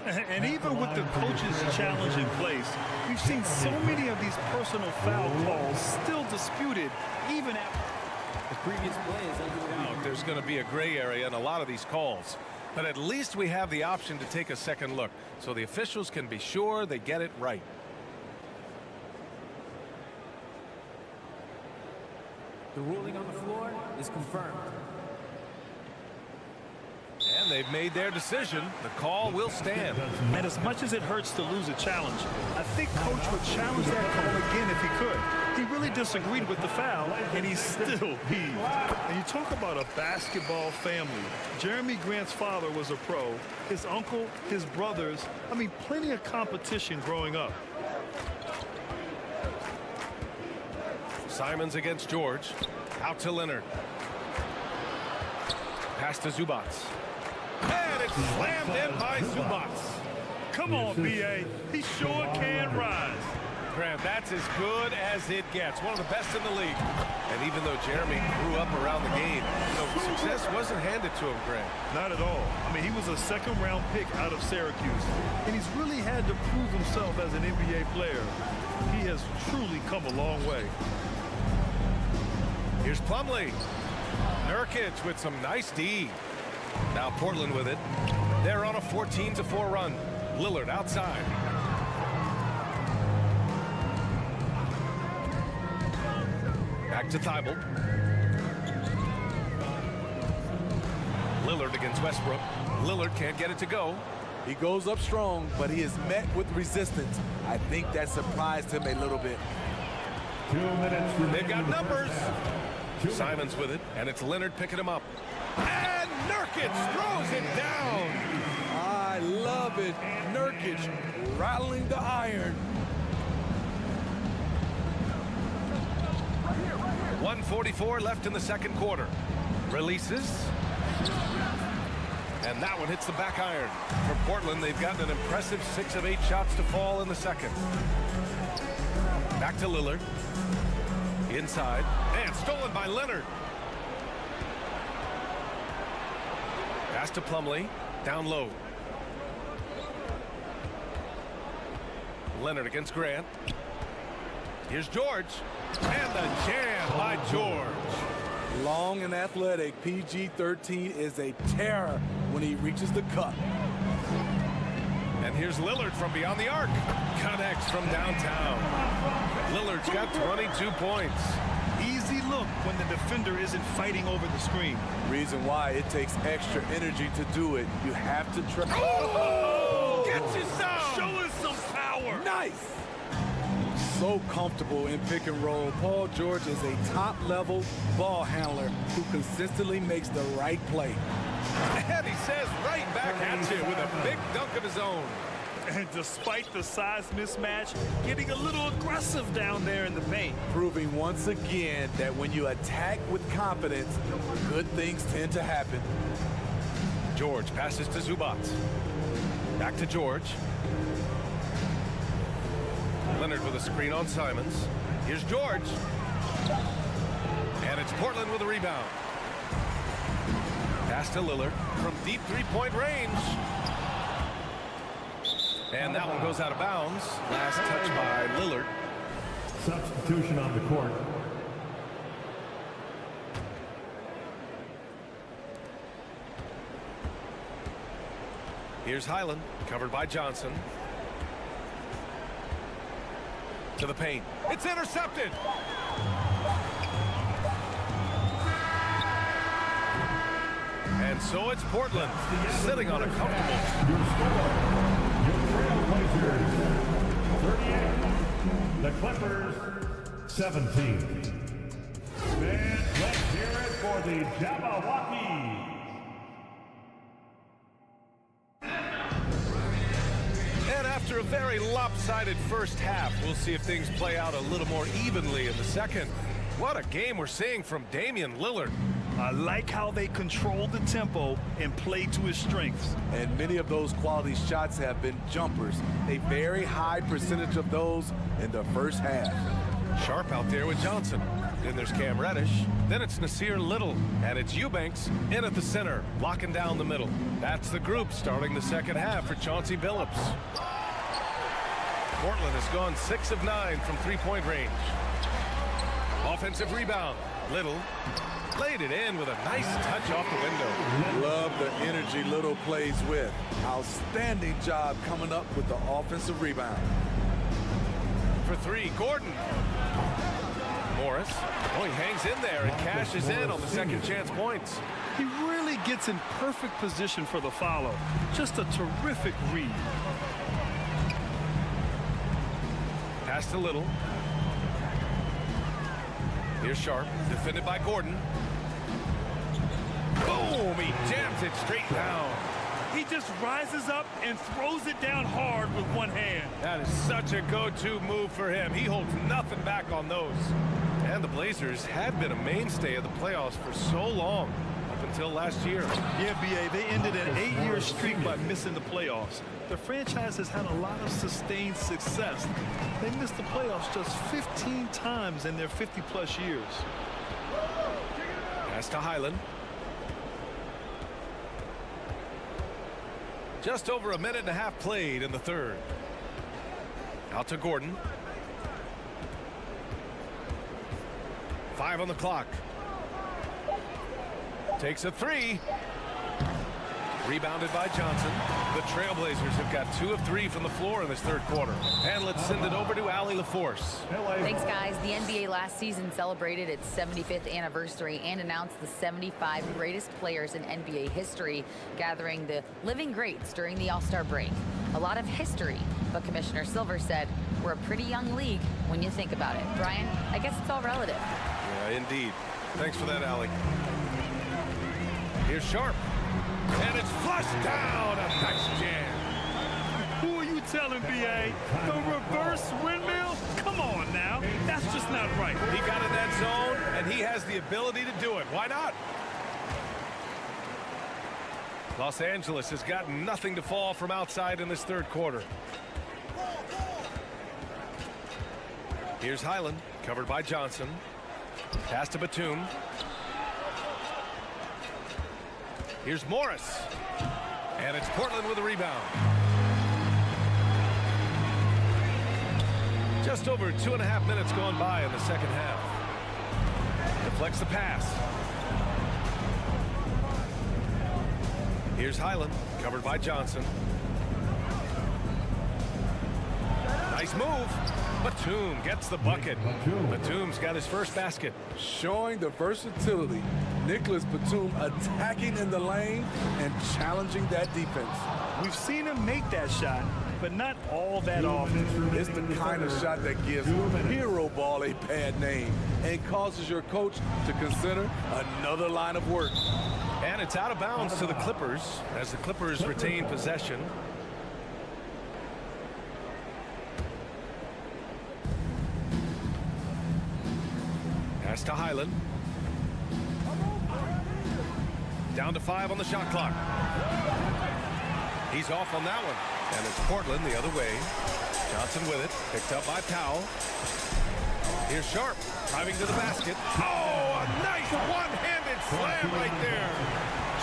And even with the coach's challenge in place, we've seen so many of these personal foul calls still disputed even after the previous play is underway. There's going to be a gray area in a lot of these calls. But at least we have the option to take a second look so the officials can be sure they get it right. The ruling on the floor is confirmed. And they've made their decision. The call will stand. And as much as it hurts to lose a challenge, I think coach would challenge that call again if he could. He really disagreed with the foul, and he's still peeved. And you talk about a basketball family. Jeremy Grant's father was a pro. His uncle, his brothers. I mean, plenty of competition growing up. Simons against George. Out to Leonard. Pass to Zubats. And it's slammed in by Zubats. Come on, B.A. He sure can rise. Graham, that's as good as it gets. One of the best in the league. And even though Jeremy grew up around the game, success wasn't handed to him, Graham. Not at all. I mean, he was a second-round pick out of Syracuse. And he's really had to prove himself as an NBA player. He has truly come a long way. Here's Plumlee. Nurkic with some nice D. Now Portland with it. They're on a 14-4 run. Lillard outside. Back to Thibault. Lillard against Westbrook. Lillard can't get it to go. He goes up strong, but he is met with resistance. I think that surprised him a little bit. 2 minutes remaining. They've got numbers. Simons with it, and it's Leonard picking him up. And Nurkic throws it down. I love it. Nurkic rattling the iron. 1:44 left in the second quarter. Releases. And that one hits the back iron. For Portland, they've gotten an impressive 6 of 8 shots to fall in the second. Back to Lillard. Inside. And stolen by Leonard. Pass to Plumlee. Down low. Leonard against Grant. Here's George. And the jam by George. Long and athletic, PG-13 is a terror when he reaches the cup. And here's Lillard from beyond the arc. Connects from downtown. Lillard's got 22 points. Easy look when the defender isn't fighting over the screen. Reason why it takes extra energy to do it. You have to try. Oh! Get you some! Show us some power! Nice! So comfortable in pick and roll. Paul George is a top-level ball handler who consistently makes the right play. And he says right back at you with a big dunk of his own. And despite the size mismatch, getting a little aggressive down there in the paint. Proving once again that when you attack with confidence, good things tend to happen. George passes to Zubats. Back to George. Leonard with a screen on Simons. Here's George. And it's Portland with a rebound. Pass to Lillard from deep three-point range. And that one goes out of bounds. Last touch by Lillard. Substitution on the court. Here's Highland, covered by Johnson. To the paint. It's intercepted. And so it's Portland sitting on a comfortable. Your Trailblazers 38. The Clippers 17. And let's hear it for the Jabberwockies. After a very lopsided first half, we'll see if things play out a little more evenly in the second. What a game we're seeing from Damian Lillard. I like how they control the tempo and play to his strengths. And many of those quality shots have been jumpers. A very high percentage of those in the first half. Sharp out there with Johnson. Then there's Cam Reddish. Then it's Nasir Little. And it's Eubanks in at the center, locking down the middle. That's the group starting the second half for Chauncey Billups. Portland has gone 6 of 9 from three-point range. Offensive rebound. Little laid it in with a nice touch off the window. Love the energy Little plays with. Outstanding job coming up with the offensive rebound. For three, Gordon. Morris. Oh, he hangs in there and cashes in on the second chance points. He really gets in perfect position for the follow. Just a terrific read. Pass to Little. Here's Sharp, defended by Gordon. Boom! He jams it straight down. He just rises up and throws it down hard with one hand. That is such a go-to move for him. He holds nothing back on those. And the Blazers have been a mainstay of the playoffs for so long, up until last year. Yeah, B.A., they ended an 8-year streak by missing the playoffs. The franchise has had a lot of sustained success. They missed the playoffs just 15 times in their 50-plus years. Pass to Highland. Just over a minute and a half played in the third. Out to Gordon. 5 on the clock. Takes a three. Rebounded by Johnson. The Trailblazers have got 2 of 3 from the floor in this third quarter. And let's send it over to Allie LaForce. Thanks, guys. The NBA last season celebrated its 75th anniversary and announced the 75 greatest players in NBA history, gathering the living greats during the All-Star break. A lot of history, but Commissioner Silver said, we're a pretty young league when you think about it. Brian, I guess it's all relative. Yeah, indeed. Thanks for that, Allie. Here's Sharp. And it's flushed down. A nice jam. Who are you telling, B.A.? The reverse windmill? Come on now. That's just not right. He got in that zone, and he has the ability to do it. Why not? Los Angeles has got nothing to fall from outside in this third quarter. Here's Highland, covered by Johnson. Pass to Batum. Here's Morris. And it's Portland with a rebound. Just over 2.5 minutes gone by in the second half. Deflects the pass. Here's Highland, covered by Johnson. Nice move. Batum gets the bucket. Batum's got his first basket. Showing the versatility. Nicholas Batum attacking in the lane and challenging that defense. We've seen him make that shot, but not all that often. It's the kind of shot that gives hero ball a bad name and causes your coach to consider another line of work. And it's out of bounds to the Clippers as the Clippers retain possession. Pass to Highland. Down to 5 on the shot clock. He's off on that one. And it's Portland the other way. Johnson with it. Picked up by Powell. Here's Sharp driving to the basket. Oh, a nice one-handed slam right there.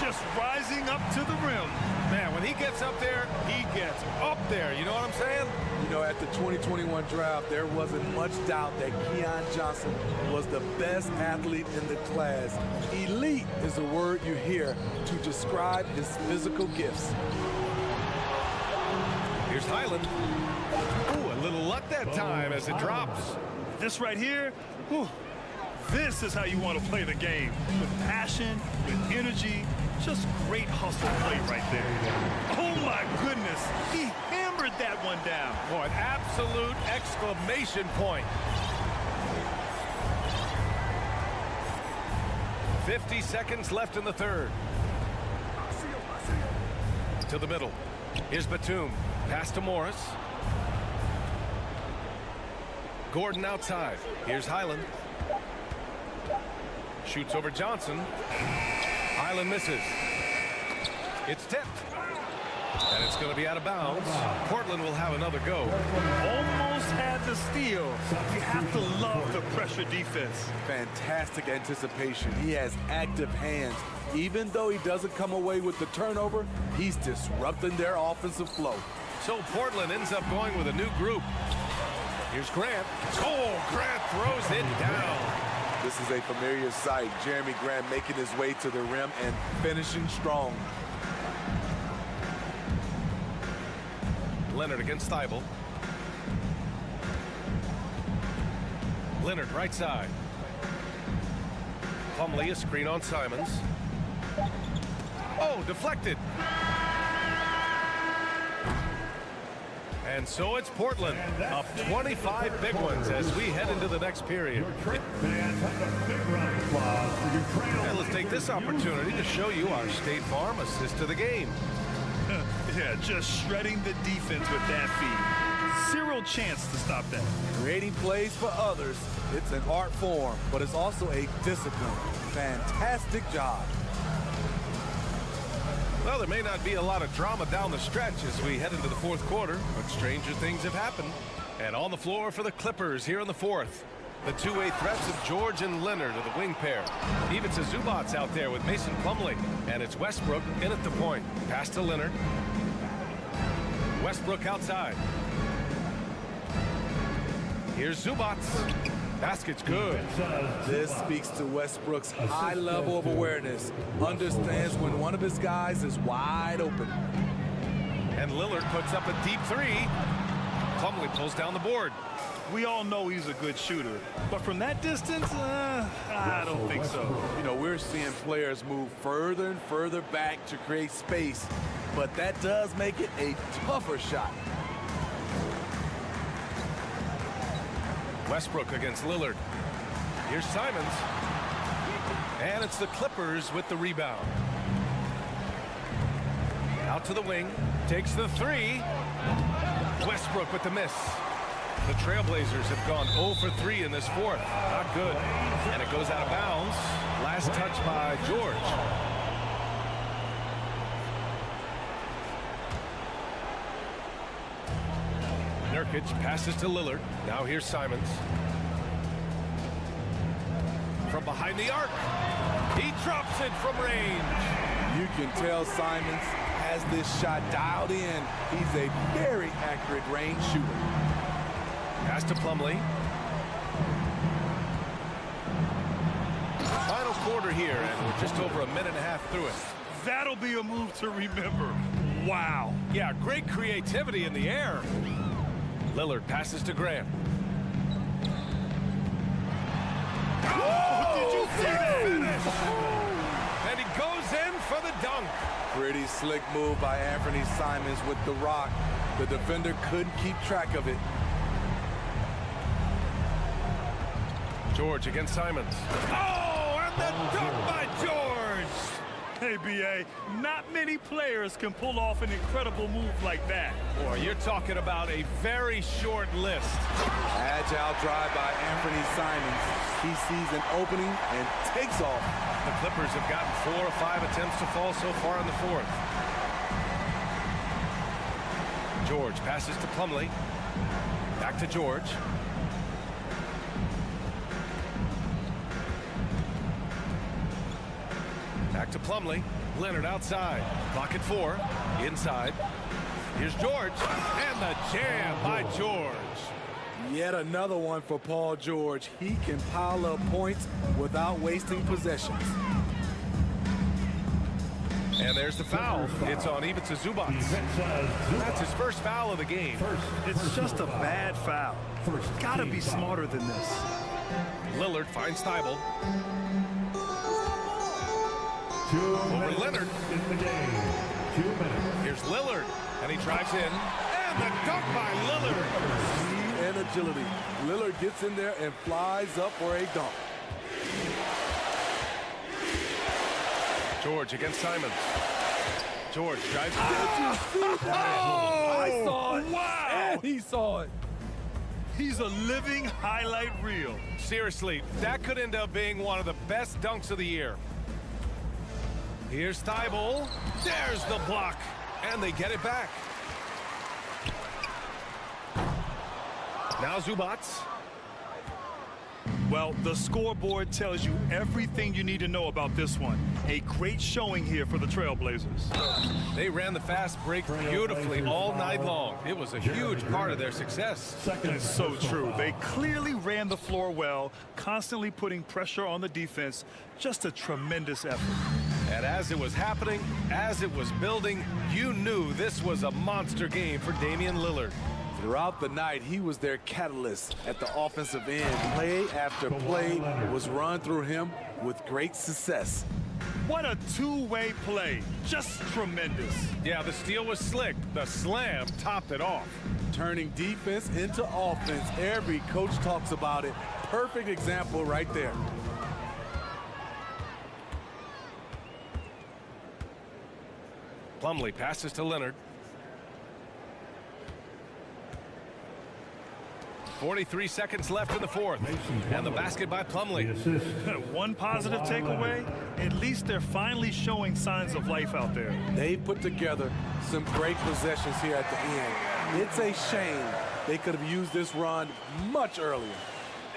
Just rising up to the rim. Man, when he gets up there, he gets up there. You know what I'm saying? You know, at the 2021 draft, there wasn't much doubt that Keon Johnson was the best athlete in the class. Elite is the word you hear to describe his physical gifts. Here's Highland. Ooh, a little luck that time as it drops. This right here, whew, this is how you want to play the game. With passion, with energy, just great hustle play right there. Oh my goodness, he hammered that one down. Oh, an absolute exclamation point. 50 seconds left in the third. To the middle. Here's Batum. Pass to Morris. Gordon outside. Here's Highland. Shoots over Johnson. Highland misses. It's tipped. And it's going to be out of bounds. Portland will have another go. Almost had the steal. You have to love the pressure defense. Fantastic anticipation. He has active hands. Even though he doesn't come away with the turnover, he's disrupting their offensive flow. So Portland ends up going with a new group. Here's Grant. Oh, Grant throws it down. This is a familiar sight. Jeremy Grant making his way to the rim and finishing strong. Leonard against Thibault. Leonard right side. Plumlee a screen on Simons. Oh, deflected. And so it's Portland up 25 big ones as we head into the next period. And let's take this opportunity to show you our State Farm assist to the game. Yeah, just shredding the defense with that feed. Zero chance to stop that. Creating plays for others, it's an art form, but it's also a discipline. Fantastic job. Well, there may not be a lot of drama down the stretch as we head into the fourth quarter, but stranger things have happened. And on the floor for the Clippers here in the fourth, the two-way threats of George and Leonard are the wing pair. Ivica Zubac's out there with Mason Plumlee, and it's Westbrook in at the point. Pass to Leonard. Westbrook outside. Here's Zubac. Basket's good. This speaks to Westbrook's high level of awareness. Understands when one of his guys is wide open. And Lillard puts up a deep three. Plumlee pulls down the board. We all know he's a good shooter, but from that distance, I don't think so. You know, we're seeing players move further and further back to create space, but that does make it a tougher shot. Westbrook against Lillard. Here's Simons. And it's the Clippers with the rebound. Out to the wing. Takes the three. Westbrook with the miss. The Trailblazers have gone 0 for 3 in this fourth. Not good. And it goes out of bounds. Last touch by George. Nurkic passes to Lillard. Now here's Simons. From behind the arc. He drops it from range. You can tell Simons has this shot dialed in. He's a very accurate range shooter. Pass to Plumlee. Final quarter here, and we're just over a minute and a half through it. That'll be a move to remember. Wow. Yeah, great creativity in the air. Lillard passes to Grant. Oh, did you see that? And he goes in for the dunk. Pretty slick move by Anthony Simons with the rock. The defender couldn't keep track of it. George against Simons. Oh, and the dunk by George. Hey, B.A., not many players can pull off an incredible move like that. Boy, you're talking about a very short list. Agile drive by Anthony Simons. He sees an opening and takes off. The Clippers have gotten 4 or 5 attempts to fall so far in the fourth. George passes to Plumlee. Back to George. Back to Plumlee. Leonard outside. Clock at 4. Inside. Here's George. And the jam by George. Yet another one for Paul George. He can pile up points without wasting possessions. And there's the foul. It's on Ivica Zubac. That's his first foul of the game. It's just a bad foul. Gotta be smarter than this. Lillard finds Thibault. Over Leonard. Here's Lillard. And he drives in. And the dunk by Lillard. Speed and agility. Lillard gets in there and flies up for a dunk. George against Simons. George drives. I saw it. Wow. And he saw it. He's a living highlight reel. Seriously, that could end up being one of the best dunks of the year. Here's Thibault. There's the block. And they get it back. Now Zubac. Well, the scoreboard tells you everything you need to know about this one. A great showing here for the Trailblazers. They ran the fast break beautifully all night long. It was a huge part of their success. That's so true. They clearly ran the floor well, constantly putting pressure on the defense. Just a tremendous effort. And as it was happening, as it was building, you knew this was a monster game for Damian Lillard. Throughout the night, he was their catalyst at the offensive end. Play after play was run through him with great success. What a two-way play. Just tremendous. Yeah, the steal was slick. The slam topped it off. Turning defense into offense. Every coach talks about it. Perfect example right there. Plumlee passes to Leonard. 43 seconds left in the fourth. And the basket by Plumlee. One positive takeaway, at least they're finally showing signs of life out there. They put together some great possessions here at the end. It's a shame they could have used this run much earlier.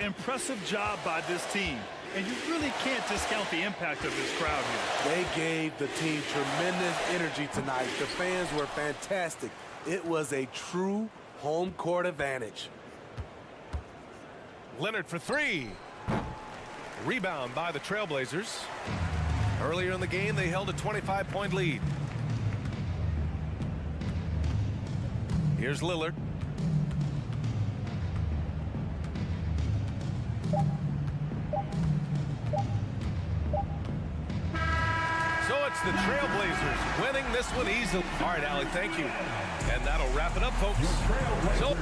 Impressive job by this team. And you really can't discount the impact of this crowd here. They gave the team tremendous energy tonight. The fans were fantastic. It was a true home court advantage. Leonard for three. Rebound by the Trailblazers. Earlier in the game, they held a 25-point lead. Here's Lillard. So it's the Trailblazers winning this one easily. All right, Allie, thank you. And that'll wrap it up, folks. So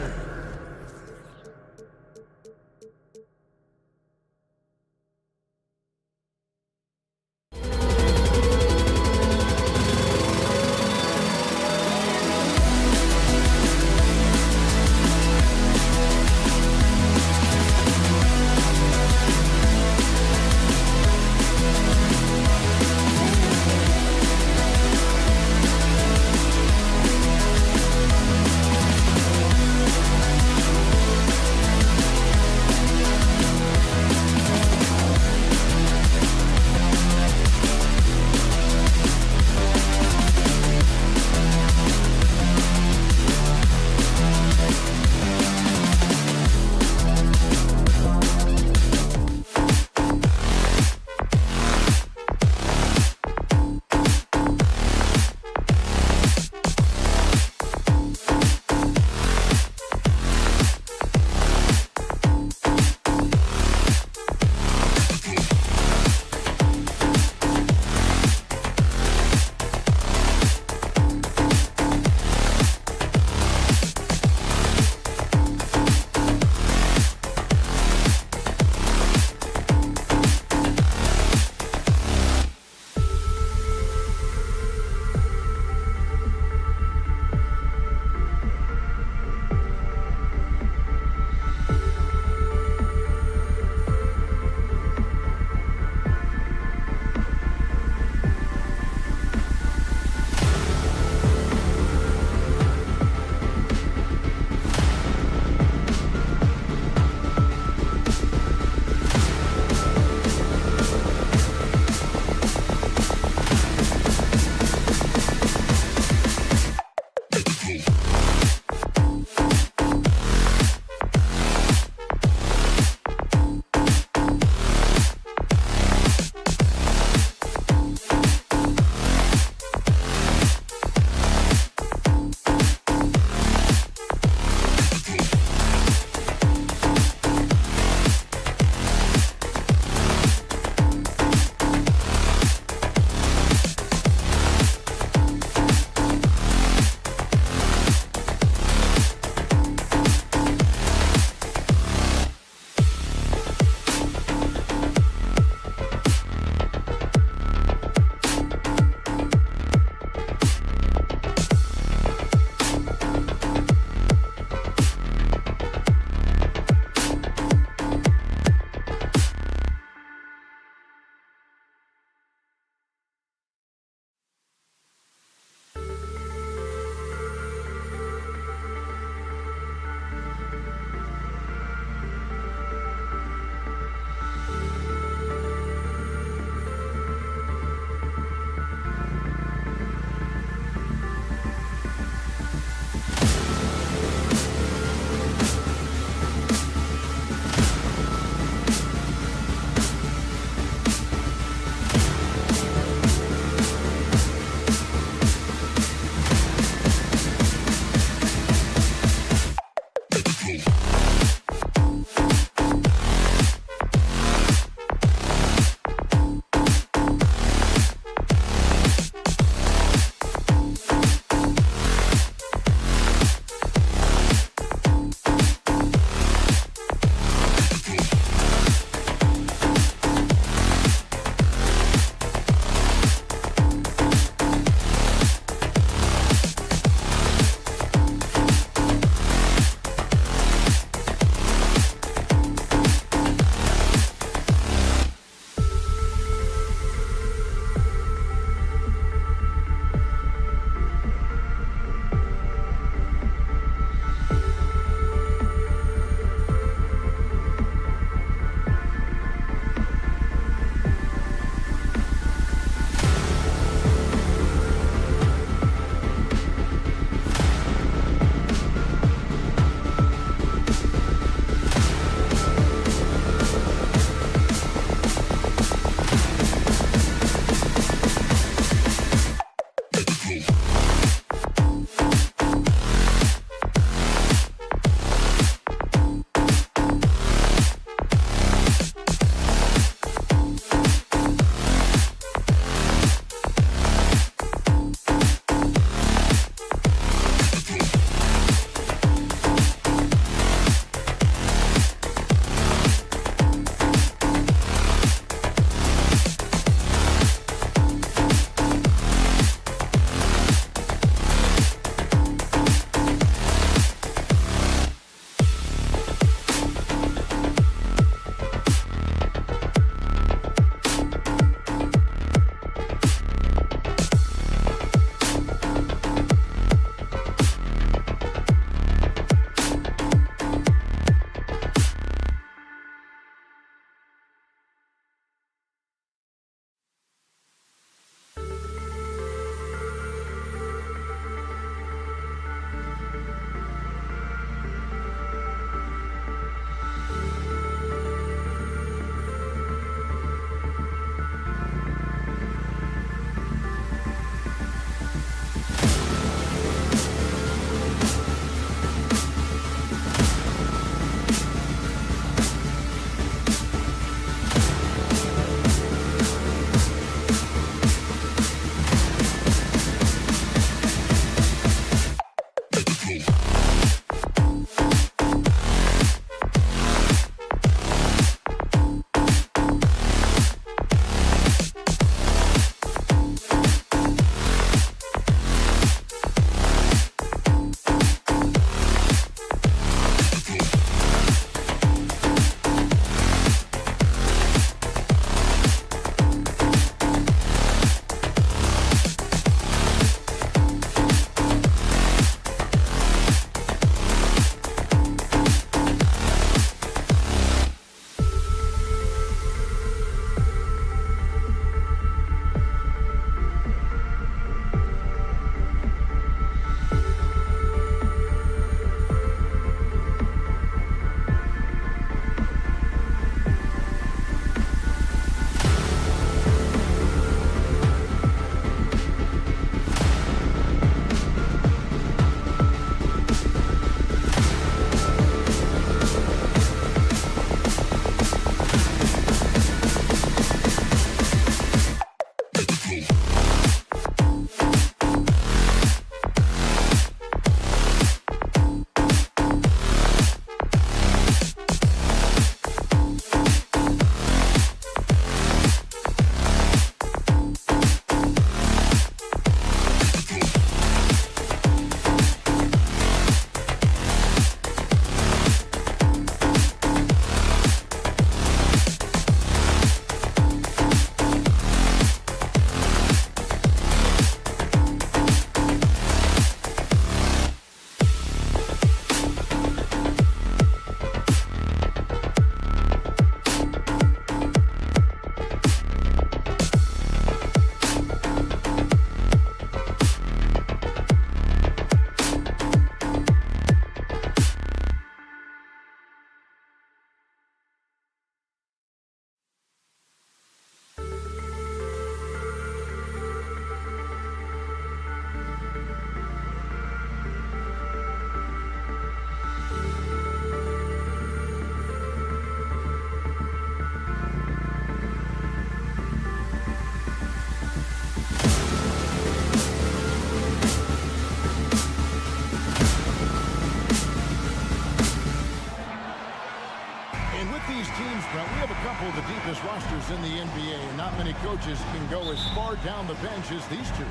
couple of the deepest rosters in the NBA, and not many coaches can go as far down the bench as these two.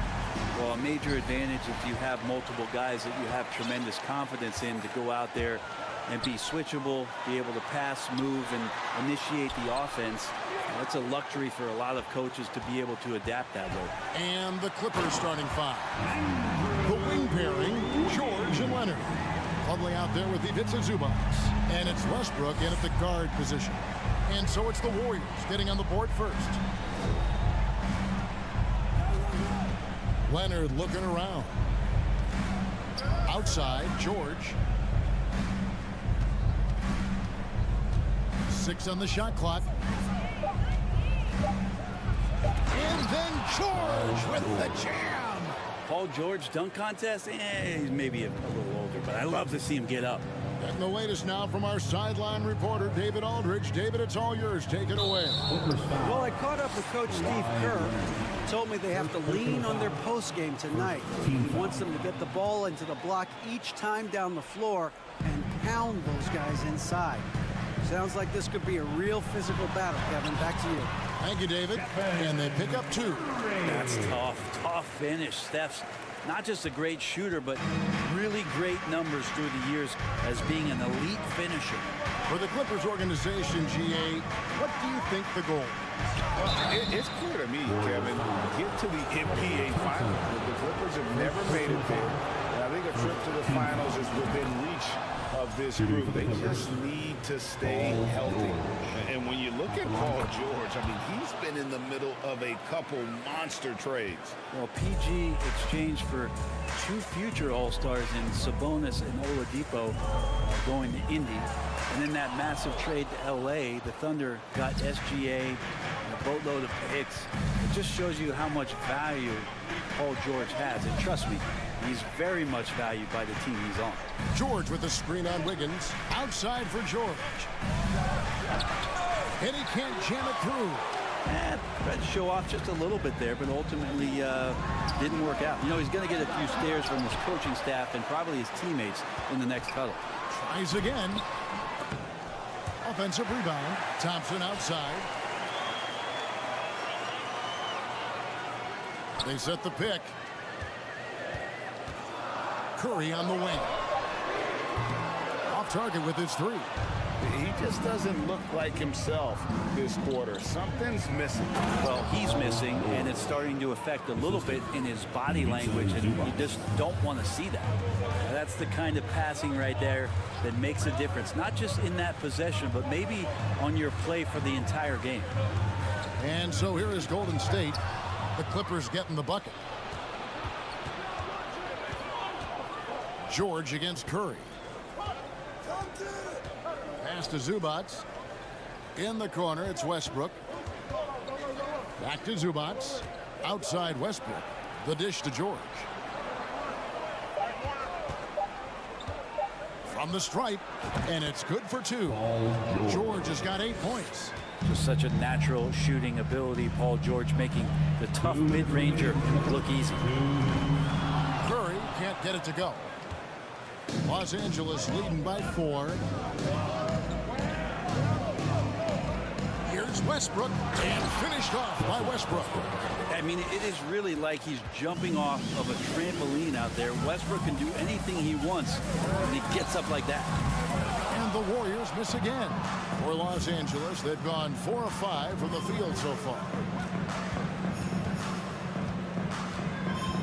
Well, a major advantage if you have multiple guys that you have tremendous confidence in to go out there and be switchable, be able to pass, move, and initiate the offense. That's a luxury for a lot of coaches to be able to adapt that way. And the Clippers starting five. The wing pairing, George and Leonard. Huddling out there with Ivica Zubac. And it's Westbrook in at the guard position. And so it's the Warriors getting on the board first. Leonard looking around. Outside, George. 6 on the shot clock. And then George with the jam. Paul George dunk contest? He's maybe a little older, but I love to see him get up. Getting the latest now from our sideline reporter, David Aldridge. David, it's all yours. Take it away. Well, I caught up with Coach Steve Kerr. He told me they have to lean on their post game tonight. He wants them to get the ball into the block each time down the floor and pound those guys inside. Sounds like this could be a real physical battle, Kevin. Back to you. Thank you, David. And they pick up 2. That's tough finish. Steph's not just a great shooter, but really great numbers through the years as being an elite finisher. For the Clippers organization, GA, what do you think the goal is? It's clear to me, Kevin, get to the NBA Finals. The Clippers have never made it there. And I think a trip to the Finals is within reach of this group. They just need to stay healthy. And when you look at Paul George, I mean, he's been in the middle of a couple monster trades. Well, PG exchanged for 2 future All-Stars in Sabonis and Oladipo going to Indy. And in that massive trade to LA, the Thunder got SGA and a boatload of picks. It just shows you how much value Paul George has. And trust me, he's very much valued by the team he's on. George with the screen on Wiggins. Outside for George. And he can't jam it through. Tried to show off just a little bit there, but ultimately didn't work out. You know, he's going to get a few stares from his coaching staff and probably his teammates in the next huddle. Tries again. Offensive rebound. Thompson outside. They set the pick. Curry on the wing. Off target with his 3. He just doesn't look like himself this quarter. Something's missing. Well, he's missing, and it's starting to affect a little bit in his body language, and you just don't want to see that. That's the kind of passing right there that makes a difference, not just in that possession, but maybe on your play for the entire game. And so here is Golden State. The Clippers getting the bucket. George against Curry. Pass to Zubac. In the corner, it's Westbrook. Back to Zubac. Outside Westbrook. The dish to George. From the stripe, and it's good for 2. George has got 8 points. Just such a natural shooting ability. Paul George making the tough mid-ranger look easy. Curry can't get it to go. Los Angeles leading by 4. Here's Westbrook, and finished off by Westbrook. I mean, it is really like he's jumping off of a trampoline out there. Westbrook can do anything he wants, and he gets up like that. And the Warriors miss again. For Los Angeles, they've gone 4 of 5 from the field so far.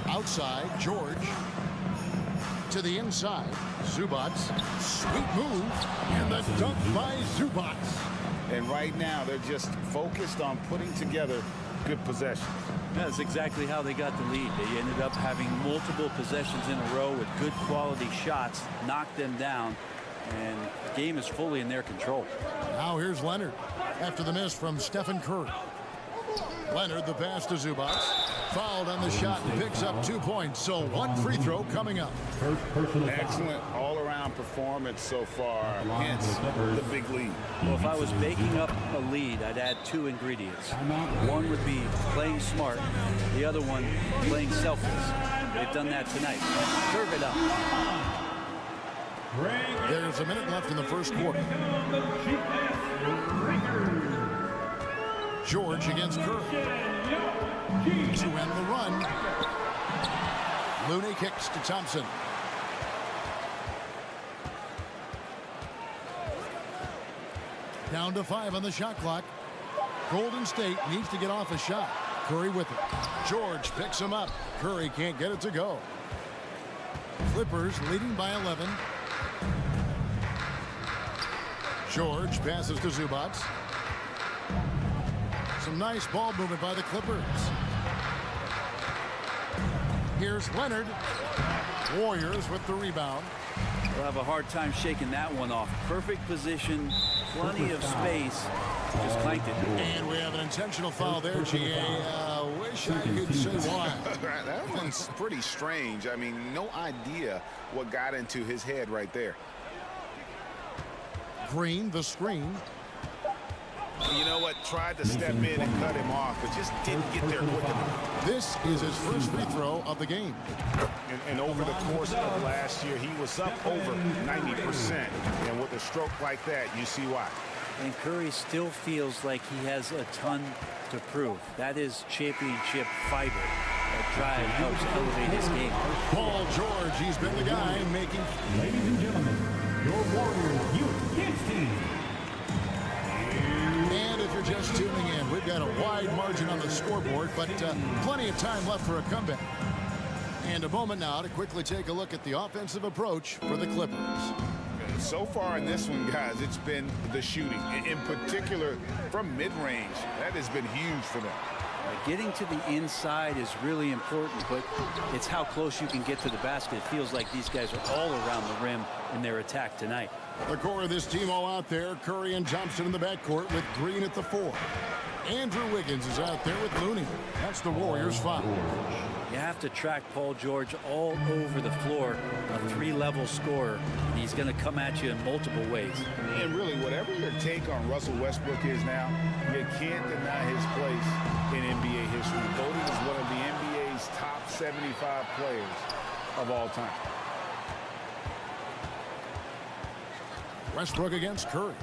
Outside, George. To the inside, Zubac. Sweet move, and the dunk by Zubac. And right now, they're just focused on putting together good possessions. That's exactly how they got the lead. They ended up having multiple possessions in a row with good quality shots, knocked them down, and the game is fully in their control. Now here's Leonard after the miss from Stephen Curry. Leonard, the pass to Zubac. Fouled on the shot and picks up 2 points. So 1 free throw coming up. Excellent all-around performance so far. Hence the big lead. Well, if I was baking up a lead, I'd add 2 ingredients. One would be playing smart. The other one, playing selfless. They've done that tonight. Serve it up. There's a minute left in the first quarter. George against Curry. To end the run. Looney kicks to Thompson. Down to 5 on the shot clock. Golden State needs to get off a shot. Curry with it. George picks him up. Curry can't get it to go. Clippers leading by 11. George passes to Zubac. Some nice ball movement by the Clippers. Here's Leonard. Warriors with the rebound. We'll have a hard time shaking that one off. Perfect position, plenty of space. Just clanked it. And we have an intentional foul there, GA. Wish I could say why. That one's pretty strange. I mean, no idea what got into his head right there. Green, the screen. You know what? Tried to step in and cut him off, but just didn't get there quick enough. This is his first free throw of the game. And over the course of last year, he was up over 90%. And with a stroke like that, you see why. And Curry still feels like he has a ton to prove. That is championship fiber. That drive helps elevate his game. Paul George, he's been the guy making... Ladies and gentlemen, your Warriors Youth Kids team. And if you're just tuning in, we've got a wide margin on the scoreboard, but plenty of time left for a comeback. And a moment now to quickly take a look at the offensive approach for the Clippers. So far in this one, guys, it's been the shooting. In particular, from mid-range, that has been huge for them. Getting to the inside is really important, but it's how close you can get to the basket. It feels like these guys are all around the rim in their attack tonight. The core of this team all out there. Curry and Thompson in the backcourt with Green at the 4. Andrew Wiggins is out there with Looney. That's the Warriors' foul. You have to track Paul George all over the floor, a 3-level scorer. He's going to come at you in multiple ways. And really, whatever your take on Russell Westbrook is now, you can't deny his place in NBA history. Voted as one of the NBA's top 75 players of all time. Westbrook against Curry.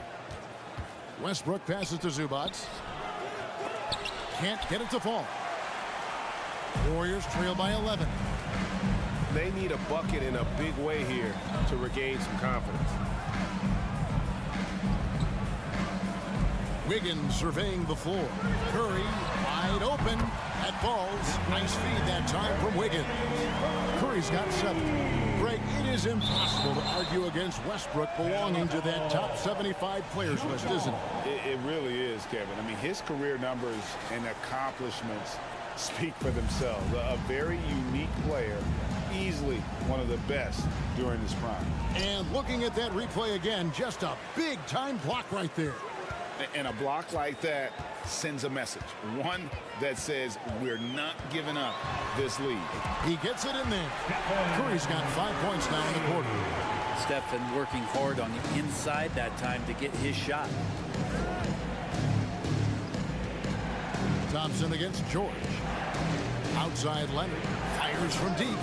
Westbrook passes to Zubac. Can't get it to fall. Warriors trail by 11. They need a bucket in a big way here to regain some confidence. Wiggins surveying the floor. Curry wide open. That falls. Nice feed that time from Wiggins. Curry's got 7. Greg, it is impossible to argue against Westbrook belonging to that top 75 players list, isn't it? It really is, Kevin. I mean, his career numbers and accomplishments speak for themselves. A very unique player, easily one of the best during his prime. And looking at that replay again, just a big time block right there. And a block like that sends a message. One that says we're not giving up this lead. He gets it in there. Curry's got 5 points now in the quarter. Stephen working hard on the inside that time to get his shot. Thompson against George. Outside Leonard. Fires from deep.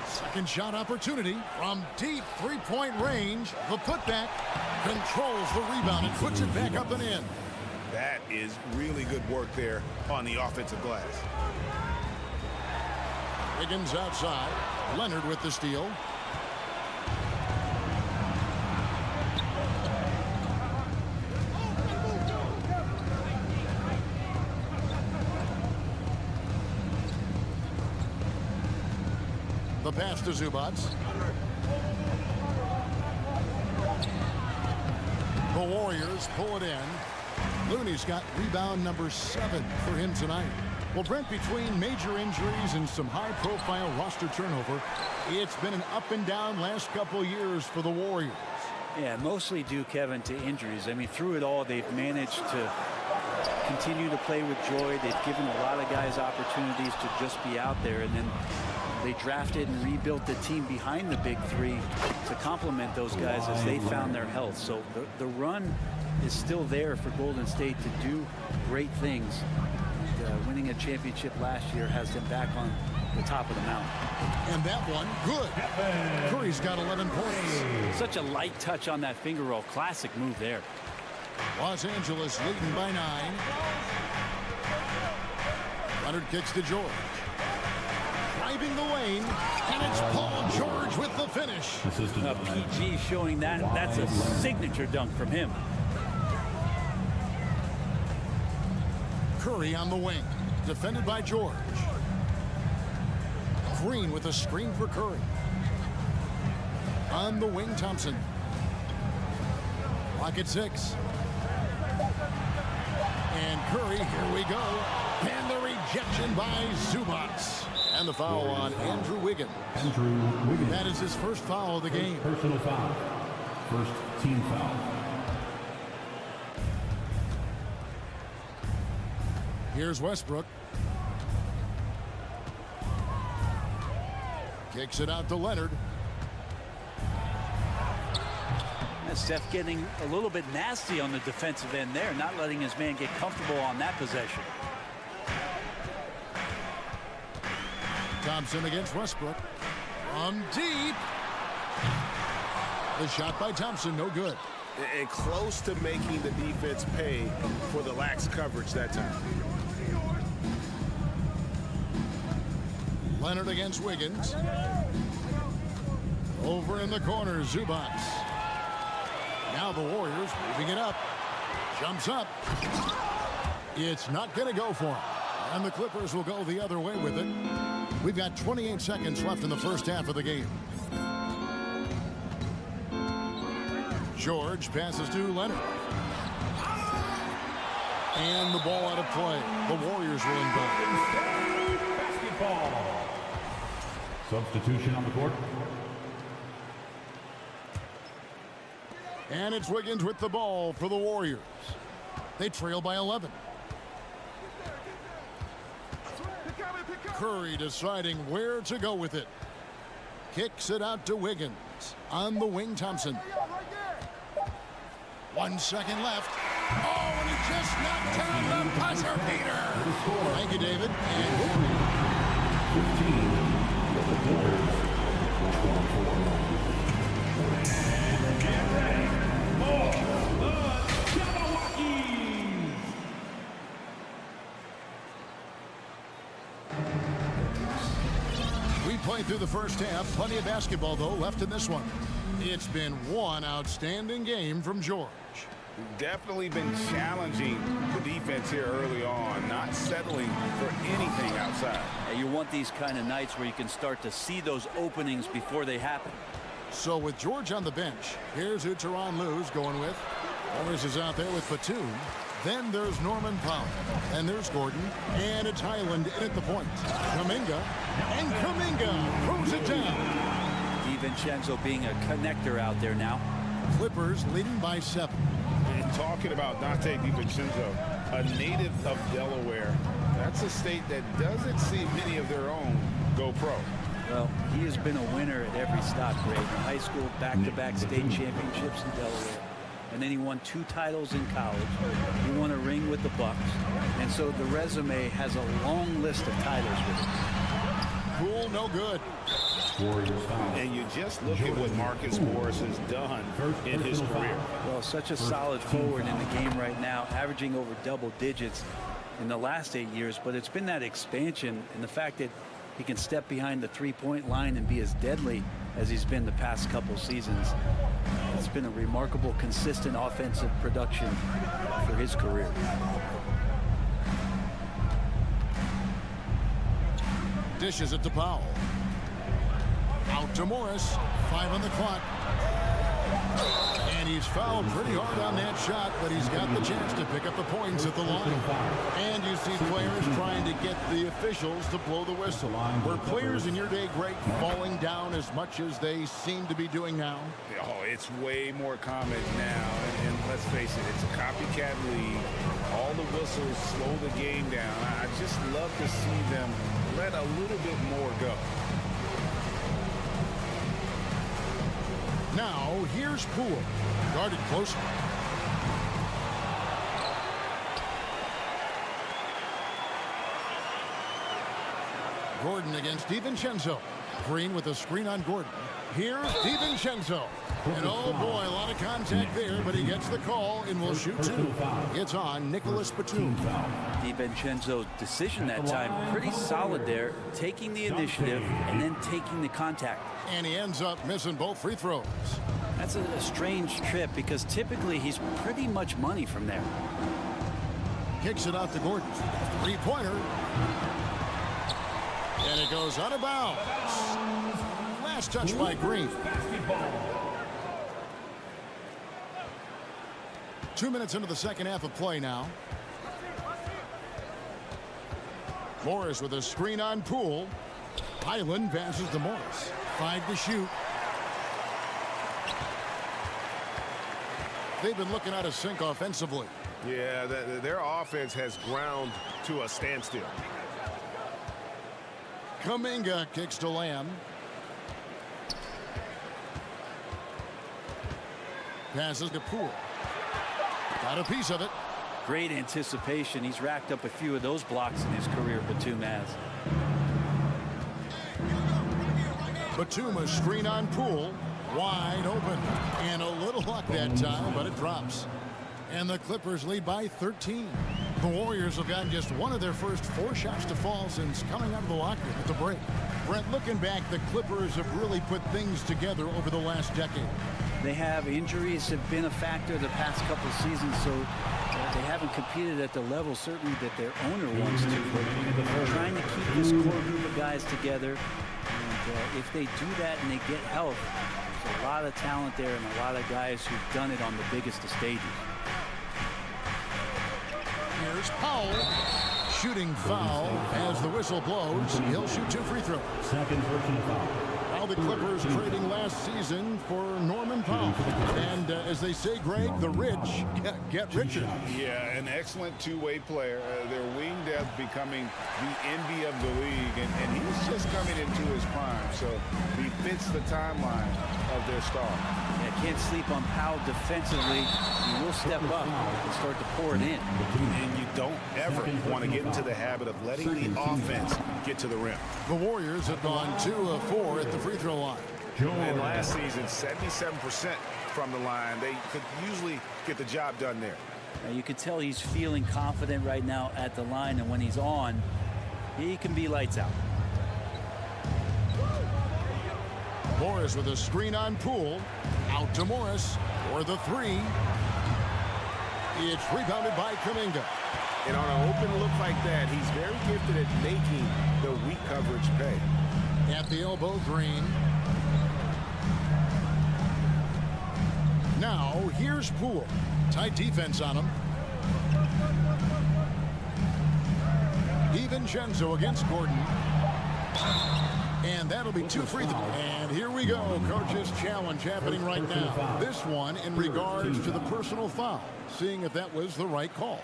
Second shot opportunity from deep 3-point range. The putback controls the rebound and puts it back up and in. That is really good work there on the offensive glass. Wiggins outside. Leonard with the steal. The pass to Zubac. The Warriors pull it in. Looney's got rebound number 7 for him tonight. Well, Brent, between major injuries and some high-profile roster turnover, it's been an up and down last couple of years for the Warriors. Yeah, mostly due, Kevin, to injuries. I mean, through it all, they've managed to continue to play with joy. They've given a lot of guys opportunities to just be out there, and then they drafted and rebuilt the team behind the big 3 to complement those guys as they found their health. So the run is still there for Golden State to do great things. And, winning a championship last year has them back on the top of the mountain. And that one, good. Curry's got 11 points. Such a light touch on that finger roll. Classic move there. Los Angeles leading by 9. Leonard kicks to George. Driving the lane, and it's Paul George with the finish. PG showing that's a signature dunk from him. Curry on the wing, defended by George. Green with a screen for Curry. On the wing, Thompson. Clock at 6. And Curry, here we go. And the rejection by Zubats. And the foul on Andrew Wiggins. That is his first foul of the game. Personal foul. First team foul. Here's Westbrook. Kicks it out to Leonard. And Steph getting a little bit nasty on the defensive end there, not letting his man get comfortable on that possession. Thompson against Westbrook. From deep. The shot by Thompson, no good. And close to making the defense pay for the lax coverage that time. Leonard against Wiggins. Over in the corner, Zubats. Now the Warriors moving it up. Jumps up. It's not going to go for him. And the Clippers will go the other way with it. We've got 28 seconds left in the first half of the game. George passes to Leonard. And the ball out of play. The Warriors will inbound. Basketball. Substitution on the court. And it's Wiggins with the ball for the Warriors. They trail by 11. Curry deciding where to go with it. Kicks it out to Wiggins. On the wing, Thompson. 1 second left. Oh, and he just knocked down the buzzer beater. Thank you, David. And 15. Get ready for the Jabberwockies. We played through the first half. Plenty of basketball, though, left in this one. It's been one outstanding game from George. Definitely been challenging the defense here early on, not settling for anything outside. You want these kind of nights where you can start to see those openings before they happen. So with George on the bench, here's who Tyronn Lue's going with. Morris is out there with Batum. Then there's Norman Powell. And there's Gordon. And it's Highland in at the point. Kuminga. And Kuminga throws it down. DiVincenzo being a connector out there now. Clippers leading by 7. And talking about Dante DiVincenzo, a native of Delaware, that's a state that doesn't see many of their own go pro. Well, he has been a winner at every stop grade. In high school, back-to-back state championships in Delaware. And then he won 2 titles in college. He won a ring with the Bucks. And so the resume has a long list of titles with him. Cool, no good. And you just look at what Marcus Morris has done in his career. Well, such a solid forward in the game right now, averaging over double digits in the last 8 years. But it's been that expansion and the fact that he can step behind the three-point line and be as deadly as he's been the past couple seasons. It's been a remarkable, consistent offensive production for his career. Dishes it to Powell. Out to Morris. 5 on the clock. And he's fouled pretty hard on that shot, but he's got the chance to pick up the points at the line. And you see players trying to get the officials to blow the whistle. Were players in your day, Greg, falling down as much as they seem to be doing now? Oh, it's way more common now. And let's face it, it's a copycat league. All the whistles slow the game down. I just love to see them let a little bit more go. Now, here's Poole. Guarded closely. Gordon against DiVincenzo. Green with a screen on Gordon. Here's DiVincenzo. And oh boy, a lot of contact there, but he gets the call and will shoot two. It's on Nicholas Batum. DiVincenzo's decision that time, pretty solid there, taking the initiative and then taking the contact. And he ends up missing both free throws. That's a strange trip because typically he's pretty much money from there. Kicks it out to Gordon. Three-pointer. And it goes out of bounds. Last touch by Green. 2 minutes into the second half of play now. Morris with a screen on Poole. Highland passes to Morris. 5 to shoot. They've been looking out of sync offensively. Yeah, their offense has ground to a standstill. Kuminga kicks to Lamb. Passes to Poole. Got a piece of it. Great anticipation. He's racked up a few of those blocks in his career, Batum has. Batum a screen on Poole. Wide open. And a little luck that time, but it drops. And the Clippers lead by 13. The Warriors have gotten just one of their first 4 shots to fall since coming out of the locker room at the break. Brent, looking back, the Clippers have really put things together over the last decade. They have injuries have been a factor the past couple of seasons, so they haven't competed at the level certainly that their owner wants to. But they're trying to keep this core group of guys together. And if they do that and they get health, there's a lot of talent there and a lot of guys who've done it on the biggest of stages. Here's Powell. Shooting foul as the whistle blows. He'll shoot 2 free throws. Second personal foul. Now the Clippers trading last season for Norman Powell. And as they say, Greg, the rich get richer. Yeah, an excellent two-way player. Their wing depth becoming the envy of the league. And he's just coming into his prime. So he fits the timeline of their star. Yeah, can't sleep on Powell defensively. He will step up and start to pour it in. And you don't ever want to get into the habit of letting the offense get to the rim. The Warriors have gone 2 of 4 at the free throw line. And last season, 77% from the line. They could usually get the job done there. Now you can tell he's feeling confident right now at the line, and when he's on, he can be lights out. Morris with a screen on Poole. Out to Morris for the 3. It's rebounded by Kuminga. And on an open look like that, he's very gifted at making the weak coverage pay. At the elbow, Green. Now, here's Poole. Tight defense on him. DiVincenzo against Gordon. And that'll be 2 free throws. And here we go. Coach's challenge happening right now. This one in regards to the personal foul. Seeing if that was the right call.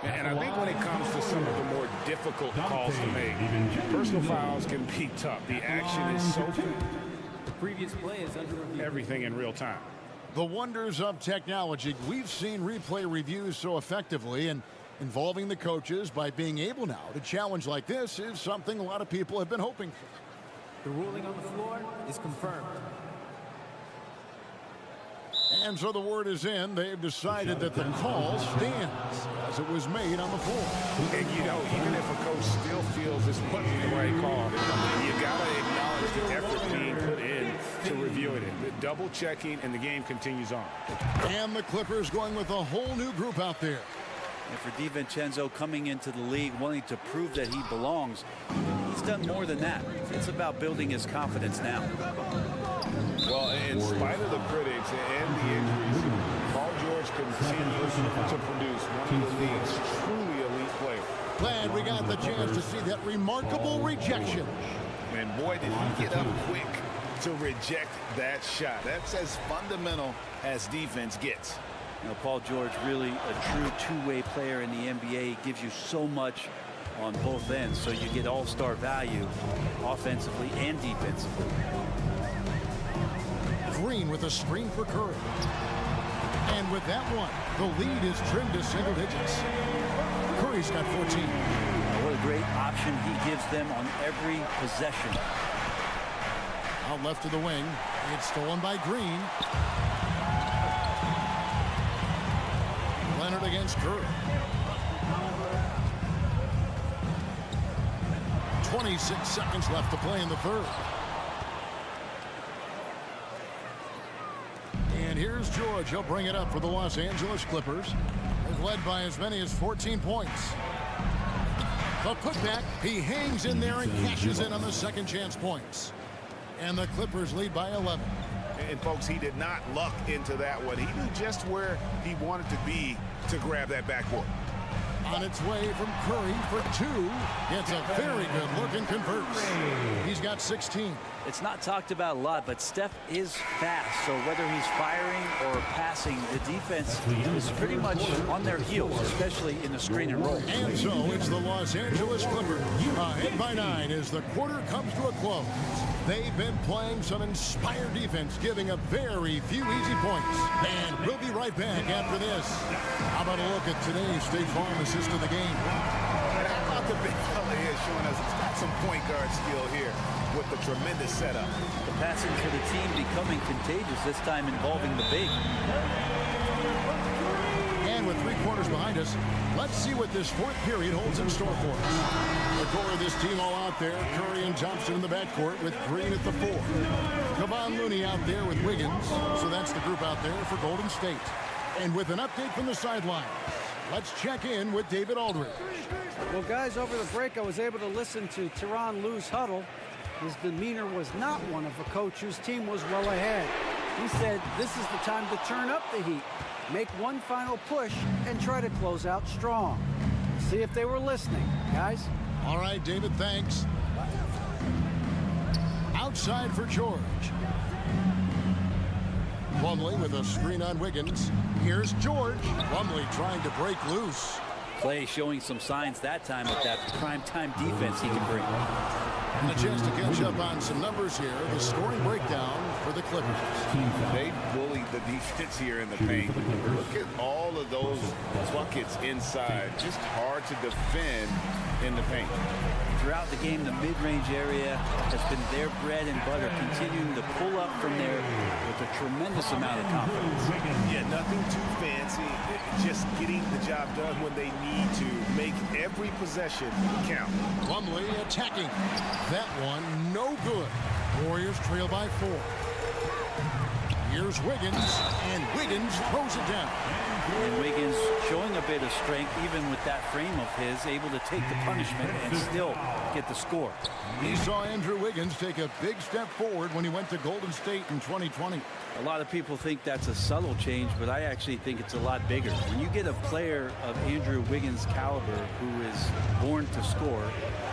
And I think when it comes to some of the more difficult calls to make, personal fouls can be tough. The action is so quick. The previous play is under review. Everything in real time. The wonders of technology. We've seen replay reviews so effectively, and involving the coaches by being able now to challenge like this is something a lot of people have been hoping for. The ruling on the floor is confirmed. And so the word is in. They've decided that the call stands as it was made on the floor. And you know, even if a coach still feels this wasn't the right call, you got to acknowledge the effort being put in to reviewing it. The double checking, and the game continues on. And the Clippers going with a whole new group out there. And for DiVincenzo coming into the league wanting to prove that he belongs, he's done more than that. It's about building his confidence now. Well, in spite of the critics and the injuries, Paul George continues to produce one of the league's truly elite players. Glad we got the chance to see that remarkable rejection. And boy, did he get up quick to reject that shot. That's as fundamental as defense gets. You know, Paul George, really a true two-way player in the NBA. He gives you so much on both ends, so you get all-star value offensively and defensively. Green with a screen for Curry. And with that one, the lead is trimmed to single digits. Curry's got 14. What a great option he gives them on every possession. Out left to the wing. It's stolen by Green. Leonard against Curry. 26 seconds left to play in the third. And here's George. He'll bring it up for the Los Angeles Clippers. They've led by as many as 14 points. The putback. He hangs in there and cashes in on the second chance points. And the Clippers lead by 11. And folks, he did not luck into that one. He knew just where he wanted to be to grab that backboard. On its way from Curry for two. Gets a very good look and converts. He's got 16. It's not talked about a lot, but Steph is fast. So whether he's firing or passing, the defense is pretty much on their heels, especially in the screen and roll. And so it's the Los Angeles Clippers ahead by 9 as the quarter comes to a close. They've been playing some inspired defense, giving up very few easy points. And we'll be right back after this. How about a look at today's State Farm assist of the game? And how about the big fella here showing us he's got some point guard skill here with the tremendous setup. The passing for the team becoming contagious, this time involving the big. And with 3 quarters behind us, let's see what this fourth period holds in store for us. The core of this team all out there. Curry and Thompson in the backcourt with Green at the 4. Kevon Looney out there with Wiggins. So that's the group out there for Golden State. And with an update from the sideline, let's check in with David Aldridge. Well, guys, over the break, I was able to listen to Tyronn Lue's huddle. His demeanor was not one of a coach whose team was well ahead. He said this is the time to turn up the heat, make one final push, and try to close out strong. See if they were listening, guys. All right, David, thanks. Outside for George. Plumlee with a screen on Wiggins. Here's George. Plumlee trying to break loose. Clay showing some signs that time with that prime-time defense he can bring. And a chance to catch up on some numbers here. The scoring breakdown for the Clippers. They bullied the defense here in the paint. Look at all of those buckets inside. Just hard to defend in the paint. Throughout the game, the mid-range area has been their bread and butter, continuing to pull up from there with a tremendous amount of confidence. Yeah, nothing too fancy. Just getting the job done when they need to. Make every possession count. Plumlee attacking. That one, no good. Warriors trail by 4. Here's Wiggins, and Wiggins throws it down. And Wiggins showing a bit of strength, even with that frame of his, able to take the punishment and still get the score. He saw Andrew Wiggins take a big step forward when he went to Golden State in 2020. A lot of people think that's a subtle change, but I actually think it's a lot bigger. When you get a player of Andrew Wiggins' caliber who is born to score,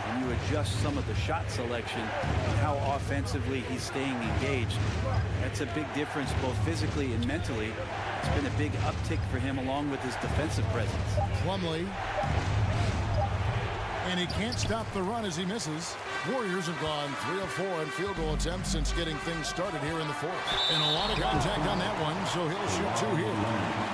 and you adjust some of the shot selection and how offensively he's staying engaged, that's a big difference both physically and mentally. It's been a big uptick for him along with his defensive presence. Plumlee. And he can't stop the run as he misses. Warriors have gone 3 of 4 in field goal attempts since getting things started here in the fourth. And a lot of contact on that one, so he'll shoot 2 here.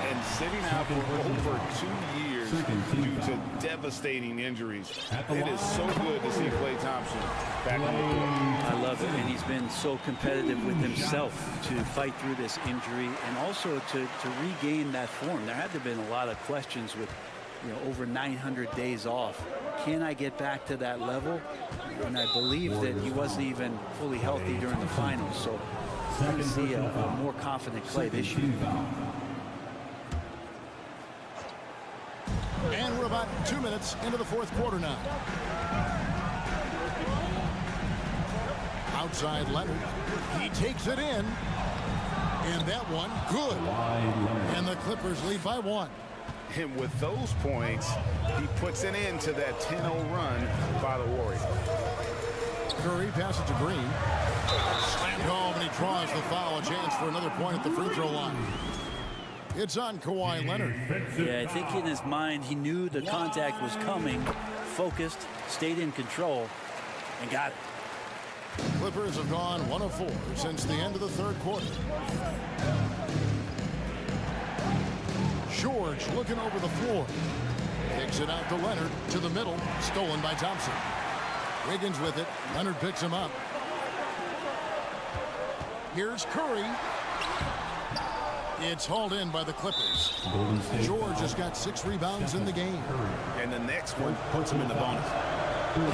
And sitting out for over 2 years due to devastating injuries. It is so good to see Klay Thompson back on the court. I love it, and he's been so competitive with himself to fight through this injury and also to regain that form. There had to have been a lot of questions with over 900 days off. Can I get back to that level? And I believe that he wasn't even fully healthy during the finals, so we're going to see a more confident Klay this year. And we're about 2 minutes into the fourth quarter now. Outside Leonard. He takes it in. And that one, good. And the Clippers lead by 1. And with those points, he puts an end to that 10-0 run by the Warriors. Curry passes to Green. Slammed home, and he draws the foul. A chance for another point at the free throw line. It's on Kawhi Leonard. Yeah, I think in his mind, he knew the contact was coming, focused, stayed in control, and got it. Clippers have gone 1 of 4 since the end of the third quarter. George looking over the floor. Kicks it out to Leonard, to the middle, stolen by Thompson. Wiggins with it. Leonard picks him up. Here's Curry. It's hauled in by the Clippers. George has got 6 rebounds in the game. And the next one puts him in the bonus.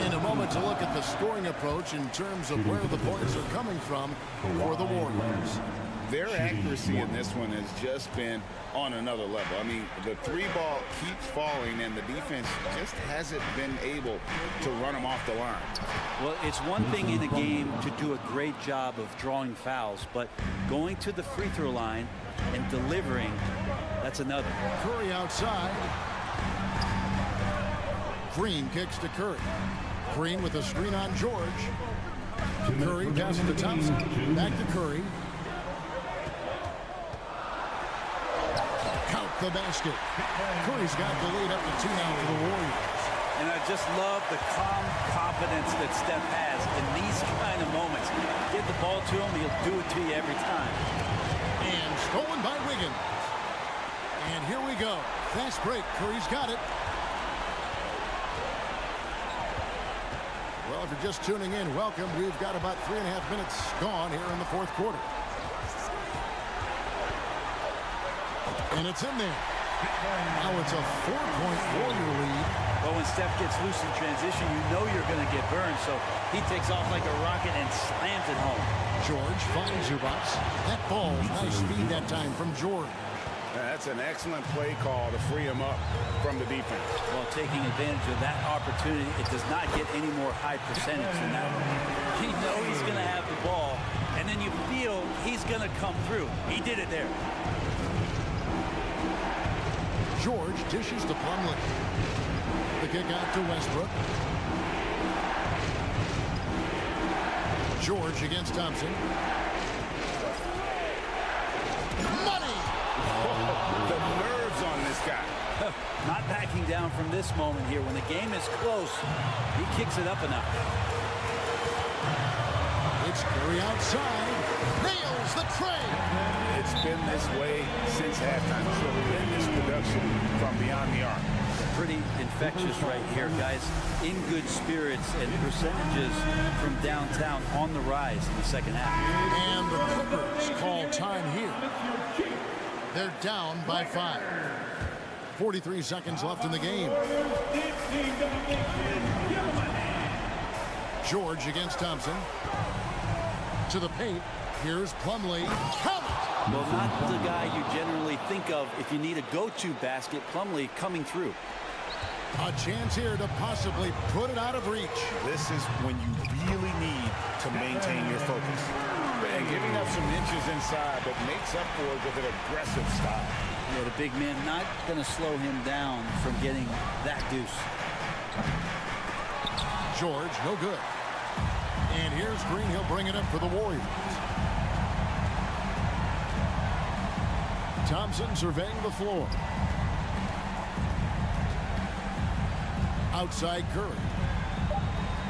In a moment to look at the scoring approach in terms of where the points are coming from for the Warriors. Their accuracy in this one has just been on another level. I mean, the 3-ball keeps falling, and the defense just hasn't been able to run them off the line. Well, it's one thing in a game to do a great job of drawing fouls, but going to the free throw line and delivering, that's another. Curry outside. Green kicks to Curry. Green with a screen on George. Curry passes to Thompson. Back to Curry. Count the basket. Curry's got the lead up to 2 now for the Warriors. And I just love the calm confidence that Steph has in these kind of moments. Give the ball to him, he'll do it to you every time. And stolen by Wiggins. And here we go. Fast break. Curry's got it. Well, if you're just tuning in, welcome. We've got about 3.5 minutes gone here in the 4th quarter. And it's in there. Now it's a 4-point Warrior lead. But when Steph gets loose in transition, you know you're going to get burned. So he takes off like a rocket and slams it home. George finds Zubac. That ball, nice speed that time from George. That's an excellent play call to free him up from the defense. Well, taking advantage of that opportunity, it does not get any more high percentage than that. You know he's going to have the ball, and then you feel he's going to come through. He did it there. George dishes to Plumlee. The kick out to Westbrook. George against Thompson. Money! The nerves on this guy. Not backing down from this moment here. When the game is close, he kicks it up enough. It's Curry outside. Nails the tray. It's been this way since halftime. Tremendous production from beyond the arc. Pretty infectious right here, guys. In good spirits and percentages from downtown on the rise in the second half. And the Clippers call time here. They're down by 5. 43 seconds left in the game. George against Thompson. To the paint. Here's Plumlee. Count it! Well, not the guy you generally think of if you need a go-to basket. Plumlee coming through. A chance here to possibly put it out of reach. This is when you really need to maintain your focus. And giving up some inches inside, but makes up for it with an aggressive style. Yeah, the big man not going to slow him down from getting that deuce. George, no good. And here's Green. He'll bring it up for the Warriors. Thompson surveying the floor. Outside Curry.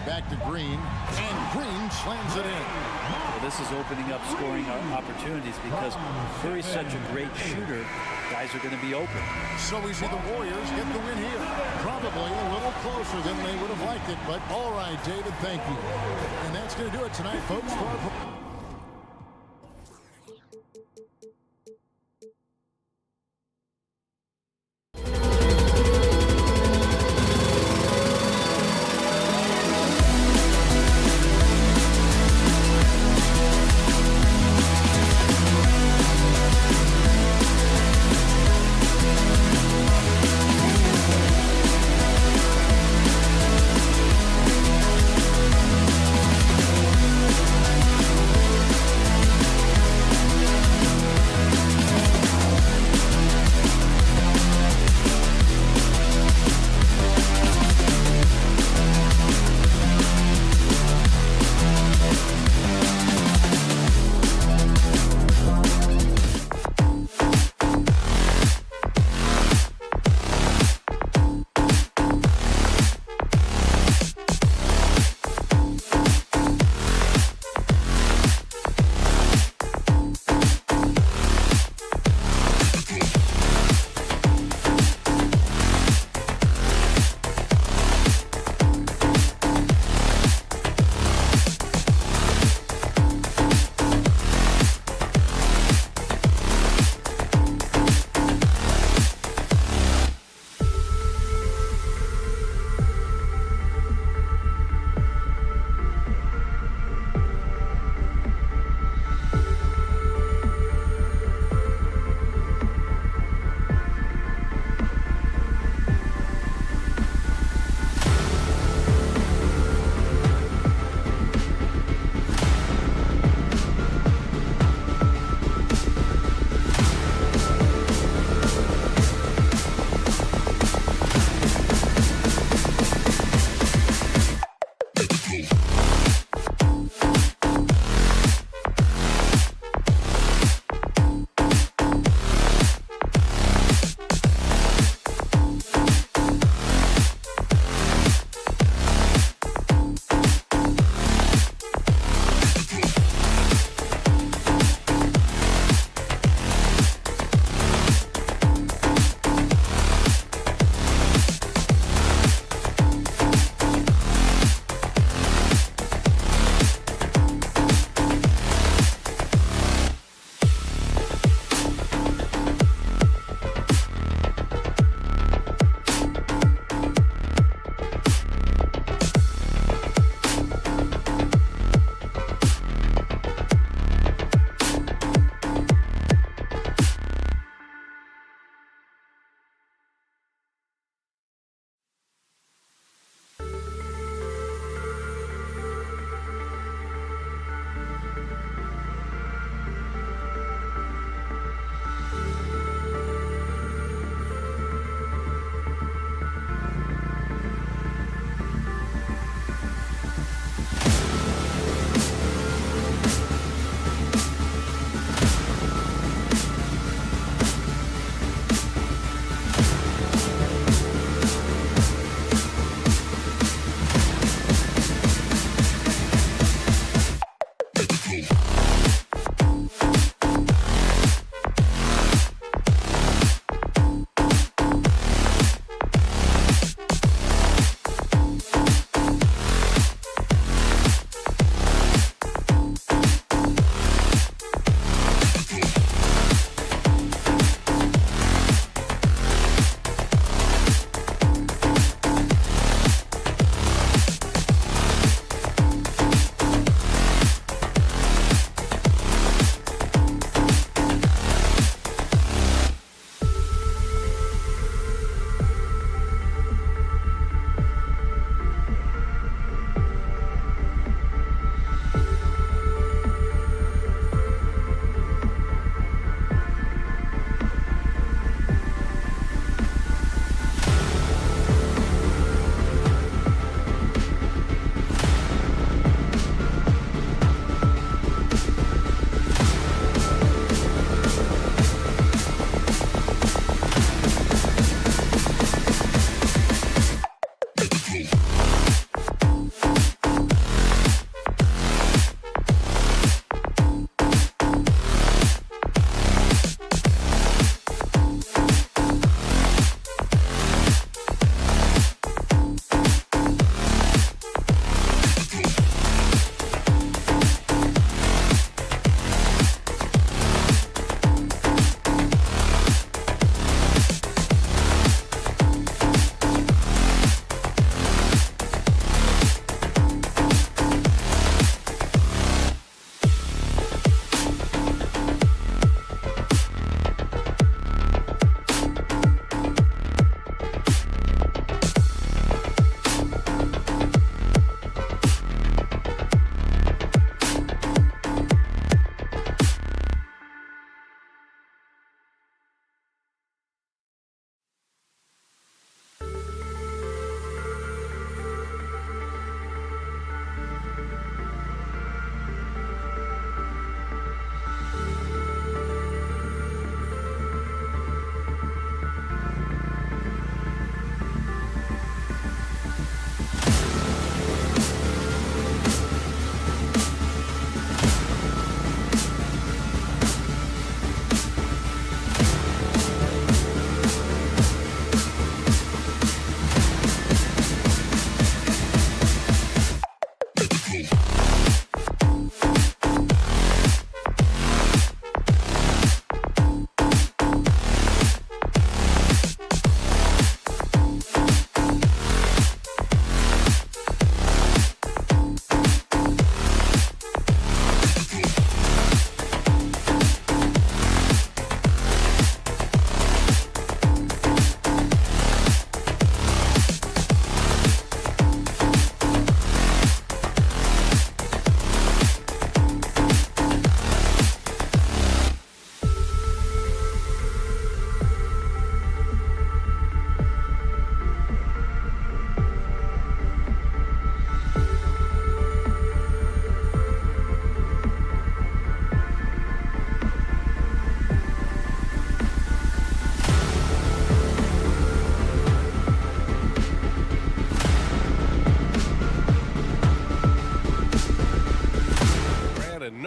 Back to Green. And Green slams it in. Well, this is opening up scoring opportunities because Curry's such a great shooter. Guys are going to be open. So we see the Warriors get the win here. Probably a little closer than they would have liked it. But all right, David, thank you. And that's going to do it tonight, folks. For our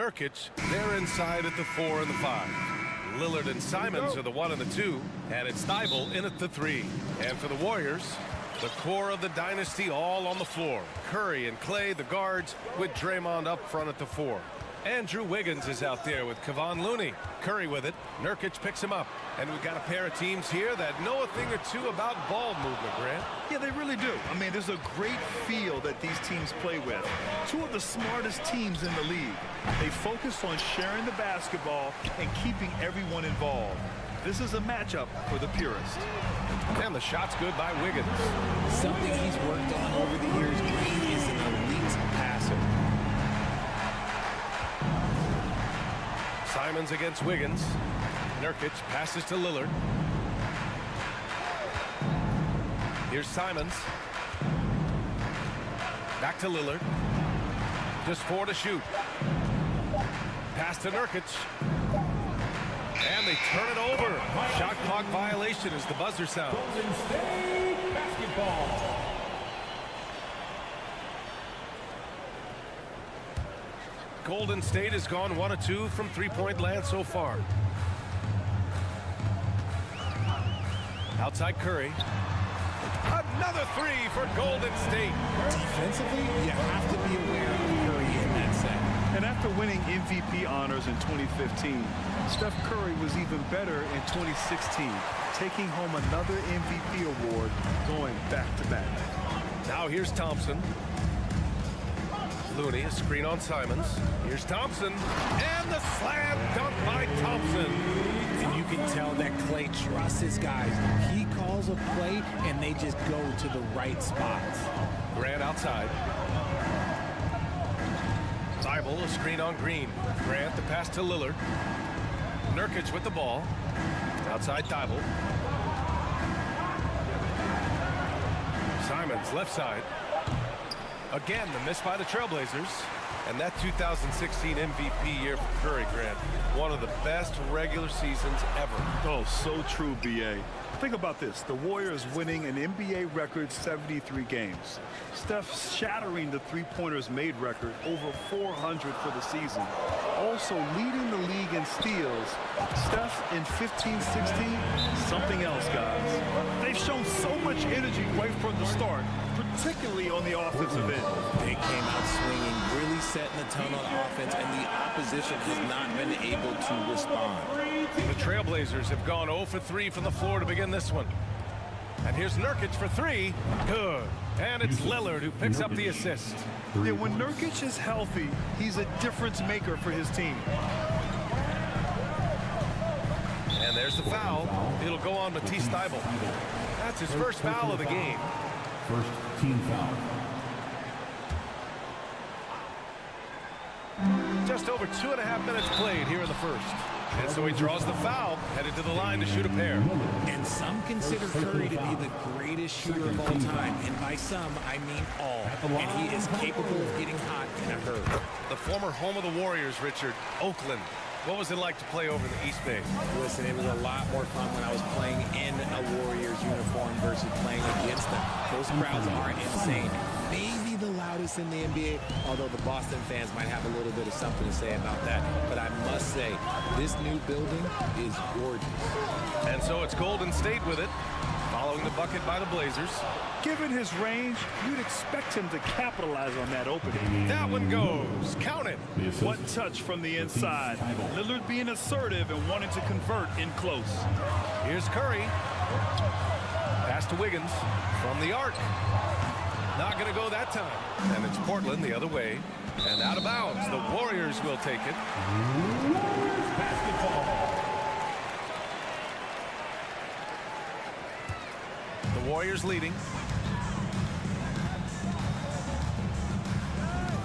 Nurkic, they're inside at the 4 and the 5. Lillard and Simons are the 1 and the 2, and it's Thibault in at the 3. And for the Warriors, the core of the dynasty all on the floor. Curry and Clay, the guards, with Draymond up front at the 4. Andrew Wiggins is out there with Kevon Looney. Curry with it. Nurkic picks him up. And we've got a pair of teams here that know a thing or two about ball movement, Grant. Yeah, they really do. I mean, there's a great feel that these teams play with. Two of the smartest teams in the league. They focus on sharing the basketball and keeping everyone involved. This is a matchup for the purist. And the shot's good by Wiggins. Something he's worked on over the years. Green is an elite passer. Simons against Wiggins. Nurkic passes to Lillard. Here's Simons. Back to Lillard. Just 4 to shoot. Pass to Nurkic. And they turn it over. Shot clock violation as the buzzer sounds. Golden State basketball. Golden State has gone 1 of 2 from three-point land so far. Outside Curry. Another 3 for Golden State. Defensively, you have to be aware of Curry in that set. And after winning MVP honors in 2015, Steph Curry was even better in 2016, taking home another MVP award, going back-to-back. Now here's Thompson. Looney, a screen on Simons. Here's Thompson, and the slam dunk by Thompson. And you can tell that Clay trusts his guys. He calls a play, and they just go to the right spots. Grant outside. Thibault, a screen on Green. Grant, the pass to Lillard. Nurkic with the ball. Outside Thibault. Simons, left side. Again, the miss by the Trailblazers. And that 2016 MVP year for Curry, Grant. One of the best regular seasons ever. Oh, so true, B.A. Think about this. The Warriors winning an NBA record 73 games. Steph shattering the three-pointers made record, over 400 for the season. Also leading the league in steals. Steph in 15-16, something else, guys. They've shown so much energy right from the start, particularly on the offensive end. They came out swinging, really setting the tone on offense, and the opposition has not been able to respond. The Trailblazers have gone 0 for 3 from the floor to begin this one. And here's Nurkic for 3. Good. And it's Lillard who picks up the assist. Yeah, when Nurkic is healthy, he's a difference maker for his team. And there's the foul. It'll go on Matisse Thibault. That's his first foul of the game. First team foul. Just over 2.5 minutes played here in the first. And so he draws the foul, headed to the line to shoot a pair. And some consider Curry to be the greatest shooter of all time. And by some, I mean all. And he is capable of getting hot in a hurry. The former home of the Warriors, Richard, Oakland. What was it like to play over in the East Bay? Listen, it was a lot more fun when I was playing in a Warriors uniform versus playing against them. Those crowds are insane. Maybe the loudest in the NBA, although the Boston fans might have a little bit of something to say about that. But I must say, this new building is gorgeous. And so it's Golden State with it, following the bucket by the Blazers. Given his range, you'd expect him to capitalize on that opening. That one goes. Count it. What touch from the inside. Lillard being assertive and wanting to convert in close. Here's Curry. Pass to Wiggins from the arc. Not going to go that time. And it's Portland the other way. And out of bounds. The Warriors will take it. Warriors basketball. The Warriors leading.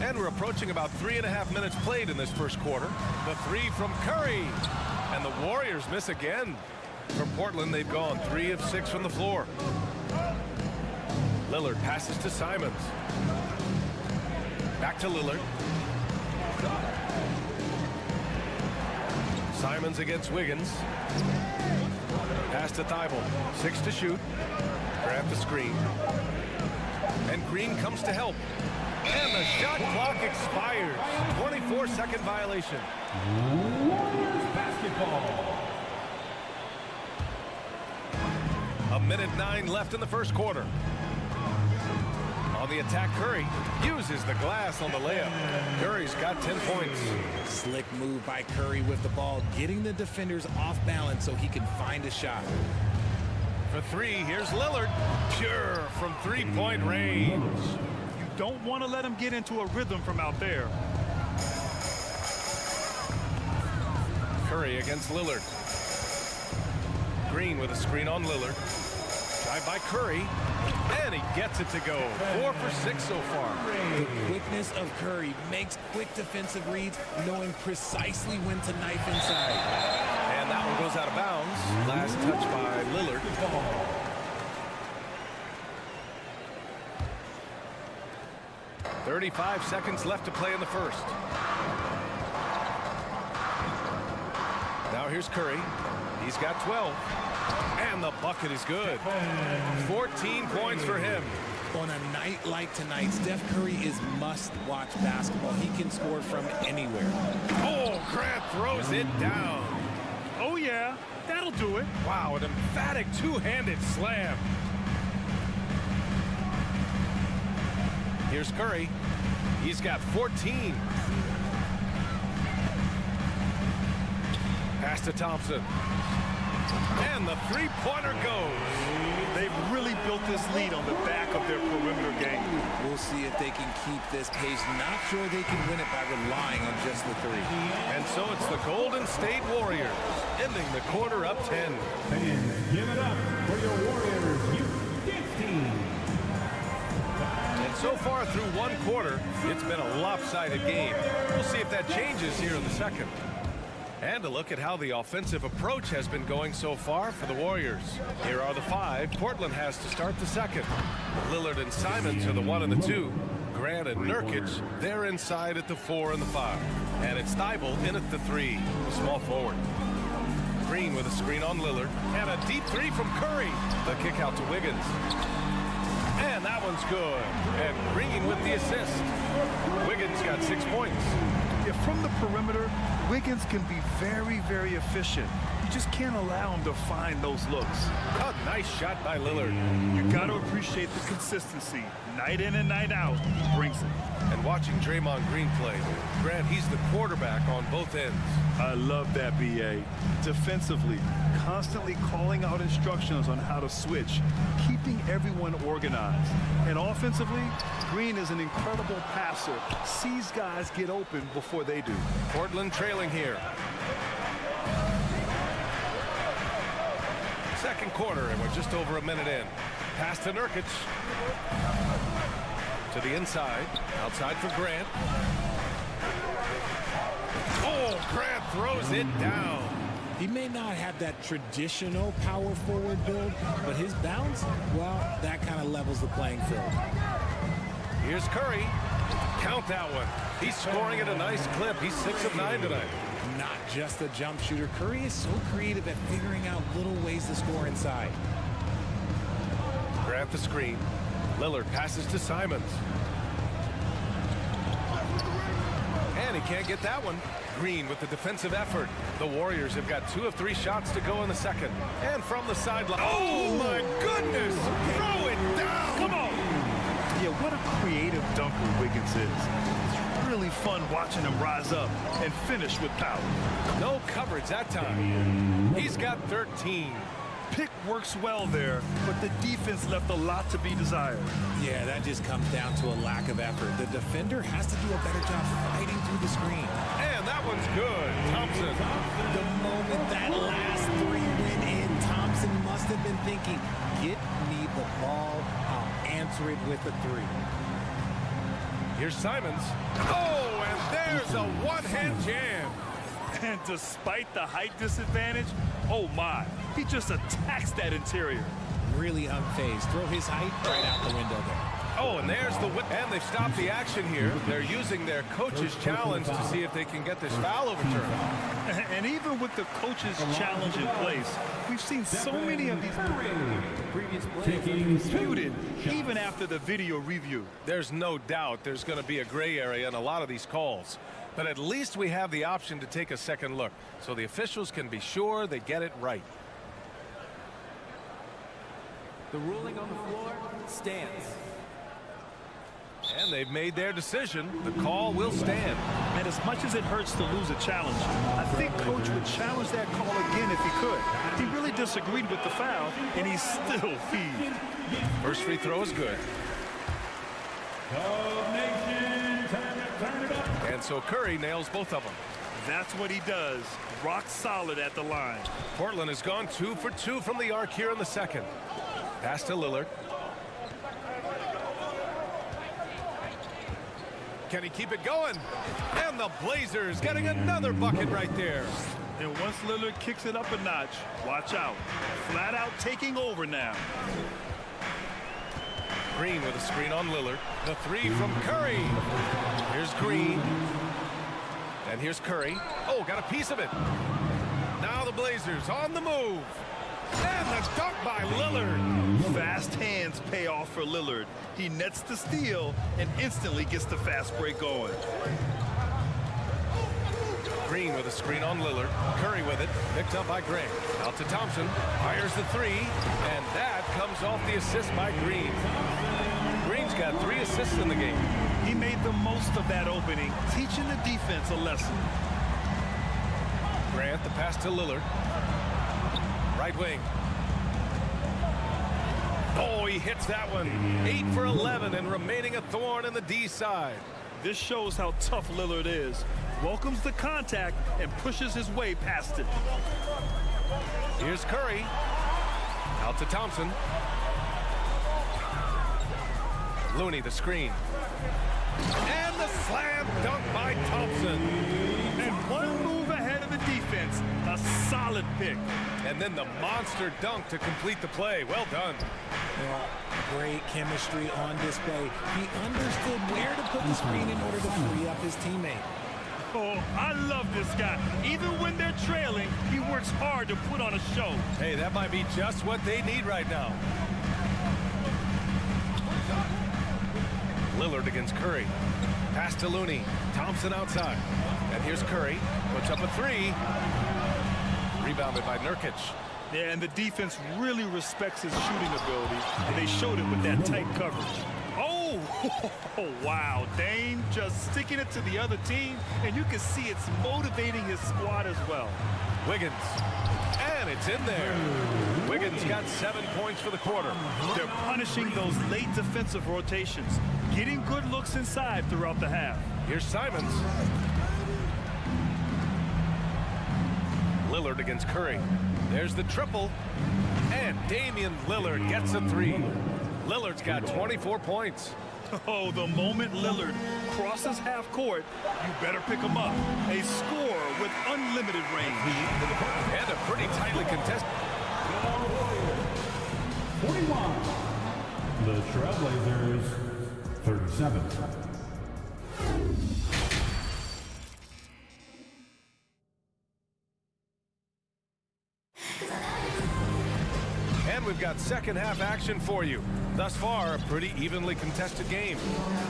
And we're approaching about 3.5 minutes played in this first quarter. The 3 from Curry. And the Warriors miss again. For Portland, they've gone 3 of 6 from the floor. Lillard passes to Simons. Back to Lillard. Simons against Wiggins. Pass to Thibault. 6 to shoot. Grab the screen. And Green comes to help. And the the shot clock expires. 24-second violation. Basketball. A minute 9 left in the first quarter. On the attack, Curry uses the glass on the layup. Curry's got 10 points. Slick move by Curry with the ball, getting the defenders off balance so he can find a shot. For three, here's Lillard. Pure from three-point range. You don't want to let him get into a rhythm from out there. Curry against Lillard. Green with a screen on Lillard. Drive by Curry. And he gets it to go. 4 for 6 so far. The quickness of Curry makes quick defensive reads, knowing precisely when to knife inside. And that one goes out of bounds. Last touch by Lillard. 35 seconds left to play in the first. Now here's Curry. He's got 12. And the bucket is good. 14 points for him. On a night like tonight, Steph Curry is must-watch basketball. He can score from anywhere. Oh, Grant throws it down. Oh, yeah, that'll do it. Wow, an emphatic two-handed slam. Here's Curry. He's got 14. Pass to Thompson. And the three-pointer goes. They've really built this lead on the back of their perimeter game. We'll see if they can keep this pace. Not sure they can win it by relying on just the three. And so it's the Golden State Warriors ending the quarter up 10. Fans, give it up for your Warriors youth team. And so far through one quarter, it's been a lopsided game. We'll see if that changes here in the second. And a look at how the offensive approach has been going so far for the Warriors. Here are the five. Portland has to start the second. Lillard and Simons are the 1 and the 2. Grant and Nurkic, they're inside at the 4 and the 5. And it's Thibault in at the 3, the small forward. Green with a screen on Lillard. And a deep 3 from Curry. The kick out to Wiggins. And that one's good. And Green with the assist. Wiggins got 6 points. Yeah, from the perimeter, Wiggins can be very, very efficient. You just can't allow him to find those looks. A nice shot by Lillard. You got to appreciate the consistency. Night in and night out, he brings it. And watching Draymond Green play, Grant, he's the quarterback on both ends. I love that, B.A. Defensively, constantly calling out instructions on how to switch, keeping everyone organized. And offensively, Green is an incredible passer, sees guys get open before they do. Portland trailing here. Second quarter, and we're just over a minute in. Pass to Nurkic. To the inside. Outside for Grant. Oh, Grant throws it down. He may not have that traditional power forward build, but his bounce, well, that kind of levels the playing field. Here's Curry. Count that one. He's scoring at a nice clip. He's 6 of 9 tonight. Not just a jump shooter. Curry is so creative at figuring out little ways to score inside. Grant the screen. Lillard passes to Simons. And he can't get that one. Green with the defensive effort. The Warriors have got 2 of 3 shots to go in the second. And from the sideline. Oh, my goodness! Throw it down! Come on! Yeah, what a creative dunker Wiggins is. It's really fun watching him rise up and finish with power. No coverage that time. He's got 13. Pick works well there, but the defense left a lot to be desired. Yeah, that just comes down to a lack of effort. The defender has to do a better job fighting through the screen. And that one's good. Thompson. The moment that last 3 went in, Thompson must have been thinking, get me the ball, I'll answer it with a 3. Here's Simons. Oh, and there's a one-hand jam. And despite the height disadvantage, oh my, he just attacks that interior. Really unfazed. Throw his height right out the window there. Oh, and there's the whip. And they've stopped the action here. They're using their coach's challenge to see if they can get this foul overturned. And even with the coach's challenge in place, we've seen so many of these Previous play disputed even after the video review. There's no doubt there's going to be a gray area in a lot of these calls. But at least we have the option to take a second look, so the officials can be sure they get it right. The ruling on the floor stands. And they've made their decision. The call will stand. And as much as it hurts to lose a challenge, I think Coach would challenge that call again if he could. He really disagreed with the foul, and he still heaved. First free throw is good. And so Curry nails both of them. That's what he does. Rock solid at the line. Portland has gone 2 for 2 from the arc here in the second. Pass to Lillard. Can he keep it going? And the Blazers getting another bucket right there. And once Lillard kicks it up a notch, watch out. Flat out taking over now. Green with a screen on Lillard. The three from Curry. Here's Green. And here's Curry. Oh, got a piece of it. Now the Blazers on the move. And the dunk by Lillard. Fast hands pay off for Lillard. He nets the steal and instantly gets the fast break going. Green with a screen on Lillard. Curry with it. Picked up by Gray. Out to Thompson. Fires the three. And that comes off the assist by Green. Green's got 3 assists in the game. He made the most of that opening, teaching the defense a lesson. Grant, the pass to Lillard. Right wing. Oh, he hits that one. 8 for 11 and remaining a thorn in the D side. This shows how tough Lillard is. Welcomes the contact and pushes his way past it. Here's Curry. Out to Thompson. Looney, the screen. And the slam dunk by Thompson. And one move ahead of the defense. A solid pick. And then the monster dunk to complete the play. Well done. Well, great chemistry on display. He understood where to put the screen in order to free up his teammate. Oh, I love this guy. Even when they're trailing, he works hard to put on a show. Hey, that might be just what they need right now. Lillard against Curry. Pass to Looney. Thompson outside. And here's Curry. Puts up a three. Rebounded by Nurkic. Yeah, and the defense really respects his shooting ability. And they showed it with that tight coverage. Oh, wow. Dame just sticking it to the other team. And you can see it's motivating his squad as well. Wiggins. And it's in there. Wiggins got 7 points for the quarter. They're punishing those late defensive rotations, getting good looks inside throughout the half. Here's Simons. Lillard against Curry. There's the triple. And Damian Lillard gets a three. Lillard's got 24 points. Oh, the moment Lillard crosses half court, you better pick him up. A score with unlimited range. And a pretty tightly contested. 41. The Trailblazers, 37. And we've got second half action for you. Thus far, a pretty evenly contested game.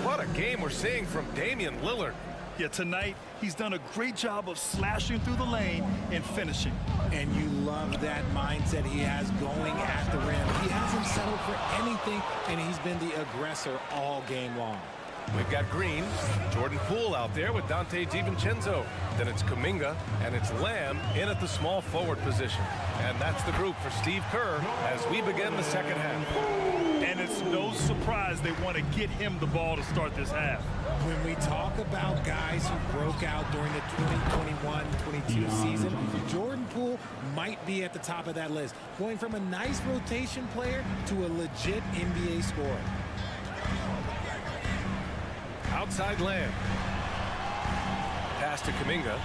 What a game we're seeing from Damian Lillard. Yeah, tonight, he's done a great job of slashing through the lane and finishing. And you love that mindset he has going at the rim. He hasn't settled for anything, and he's been the aggressor all game long. We've got Green, Jordan Poole out there with Dante DiVincenzo. Then it's Kuminga, and it's Lamb in at the small forward position. And that's the group for Steve Kerr as we begin the second half. And it's no surprise they want to get him the ball to start this half. When we talk about guys who broke out during the 2021-22 season, Jordan Poole might be at the top of that list, going from a nice rotation player to a legit NBA scorer. Outside Lamb. Pass to Kuminga.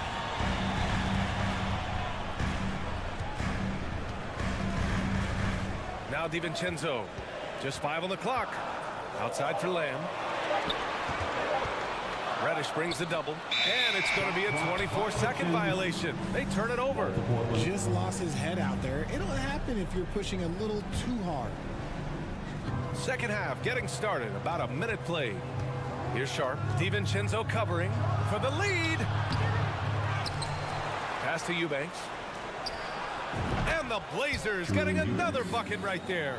Now DiVincenzo. Just 5 on the clock. Outside for Lamb. Reddish brings the double, and it's going to be a 24-second violation. They turn it over. Just lost his head out there. It'll happen if you're pushing a little too hard. Second half getting started. About a minute played. Here's Sharp. DiVincenzo covering for the lead. Pass to Eubanks. And the Blazers getting another bucket right there.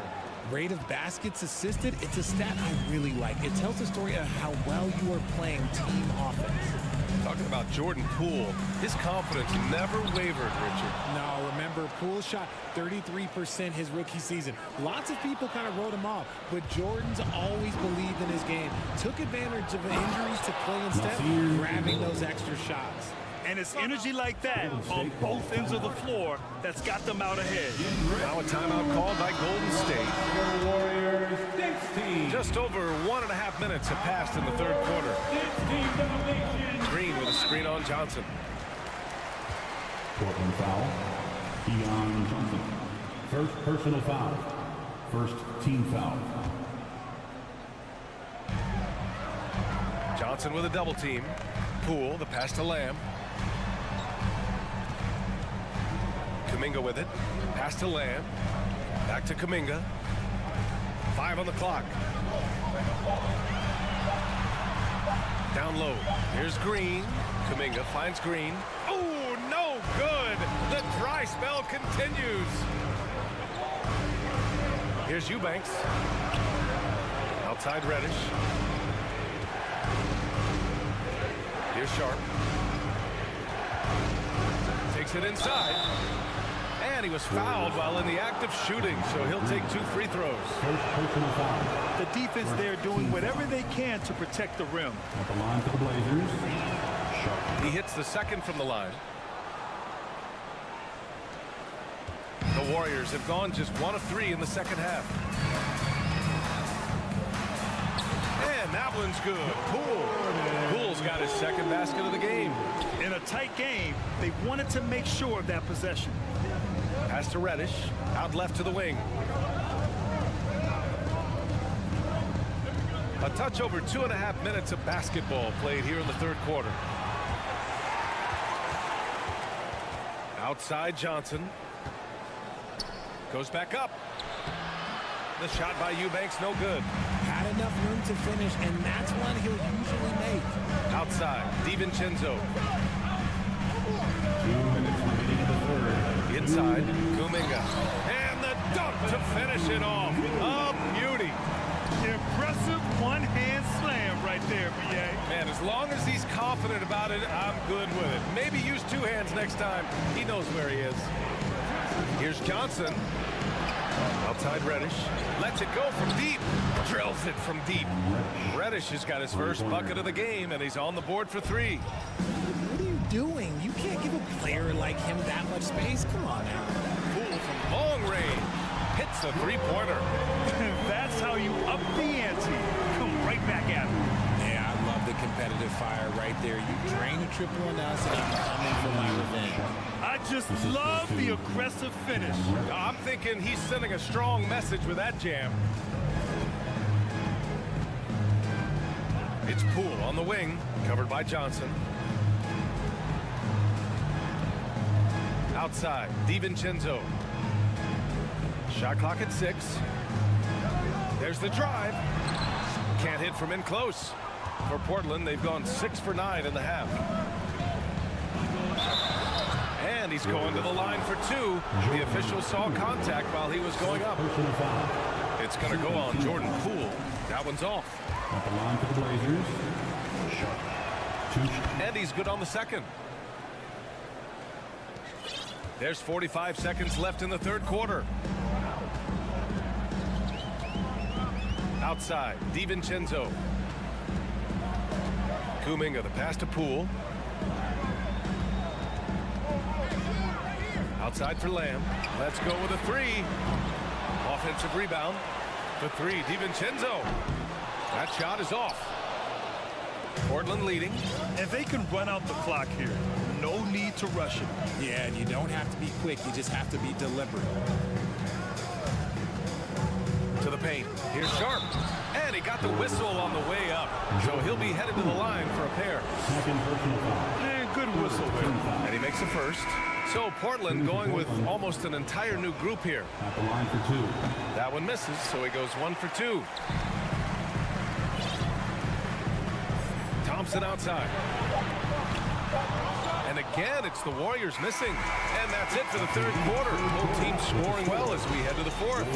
Rate of baskets assisted, it's a stat I really like. It tells the story of how well you are playing team offense. Talking about Jordan Poole, his confidence never wavered, Richard. No, remember, Poole shot 33% his rookie season. Lots of people kind of wrote him off, but Jordan's always believed in his game. Took advantage of the injuries to play instead, grabbing those extra shots. And it's energy like that on both ends of the floor that's got them out ahead. Now a timeout called by Golden State. Warriors 16. Just over 1.5 minutes have passed in the third quarter. 16 domination. Green with a screen on Johnson. Portland foul. Keon Johnson. First personal foul. First team foul. Johnson with a double team. Poole, the pass to Lamb. Kuminga with it. Pass to Lamb. Back to Kuminga. 5 on the clock. Down low. Here's Green. Kuminga finds Green. Oh, no good. The dry spell continues. Here's Eubanks. Outside Reddish. Here's Sharp. Takes it inside. And he was fouled while in the act of shooting, so he'll take 2 free throws. First personal foul. The defense there doing whatever they can to protect the rim. At the line for the Blazers. Sharp. He hits the second from the line. The Warriors have gone just 1 of 3 in the second half. And that one's good. Poole's got his second basket of the game. In a tight game, they wanted to make sure of that possession. Pass to Reddish. Out left to the wing. A touch over 2.5 minutes of basketball played here in the third quarter. Outside Johnson. Goes back up. The shot by Eubanks, no good. Had enough room to finish, and that's one he'll usually make. Outside, DiVincenzo. 2 minutes remaining in the third. Inside, Kuminga. And the dunk to finish it off. A beauty. Impressive one-hand slam right there, B.A. Man, as long as he's confident about it, I'm good with it. Maybe use 2 hands next time. He knows where he is. Here's Johnson. Outside Reddish. Lets it go from deep. Drills it from deep. Reddish has got his first bucket of the game, and he's on the board for 3. What are you doing? You can't give a player like him that much space. Come on now. Poole from long range. Hits a 3-pointer. That's how you up the ante. Come right back at him. Yeah, I love the competitive fire right there. You drain a triple on us, and I'm coming for my revenge. I just love the aggressive finish. I'm thinking he's sending a strong message with that jam. It's Poole on the wing, covered by Johnson. Outside, DiVincenzo. Shot clock at 6. There's the drive. Can't hit from in close. For Portland, they've gone 6 for 9 in the half. And he's going to the line for 2. The official saw contact while he was going up. It's going to go on Jordan Poole. That one's off. At the line for the Blazers. Sharp. And he's good on the second. There's 45 seconds left in the third quarter. Outside, DiVincenzo. Kuminga, the pass to Poole. Outside for Lamb. Let's go with a 3. Offensive rebound. The 3, DiVincenzo. That shot is off. Portland leading. And they can run out the clock here. No need to rush it. Yeah, and you don't have to be quick. You just have to be deliberate. To the paint. Here's Sharp. And he got the whistle on the way up. So he'll be headed to the line for a pair. And good whistle there. And he makes the first. So Portland going with almost an entire new group here. At the line for 2. That one misses, so he goes 1 for 2. Thompson outside. And again, it's the Warriors missing. And that's it for the third quarter. Both teams scoring well as we head to the fourth.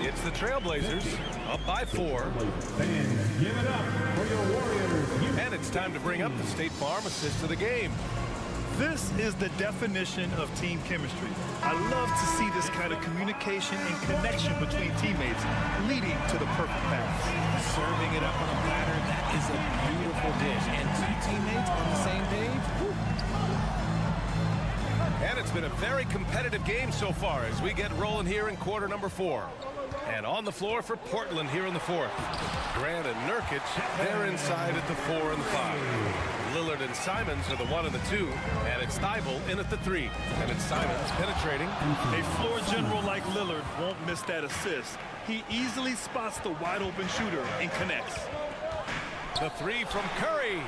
It's the Trailblazers up by 4. Fans, give it up for your Warriors. And it's time to bring up the State Farm assist of the game. This is the definition of team chemistry. I love to see this kind of communication and connection between teammates leading to the perfect pass. Serving it up on a platter, that is a beautiful dish. And 2 teammates on the same page. Woo. And it's been a very competitive game so far as we get rolling here in quarter number 4. And on the floor for Portland here in the fourth. Grant and Nurkic, they're inside at the 4 and the 5. Lillard and Simons are the 1 and the 2. And it's Thibault in at the 3. And it's Simons penetrating. A floor general like Lillard won't miss that assist. He easily spots the wide open shooter and connects. The 3 from Curry.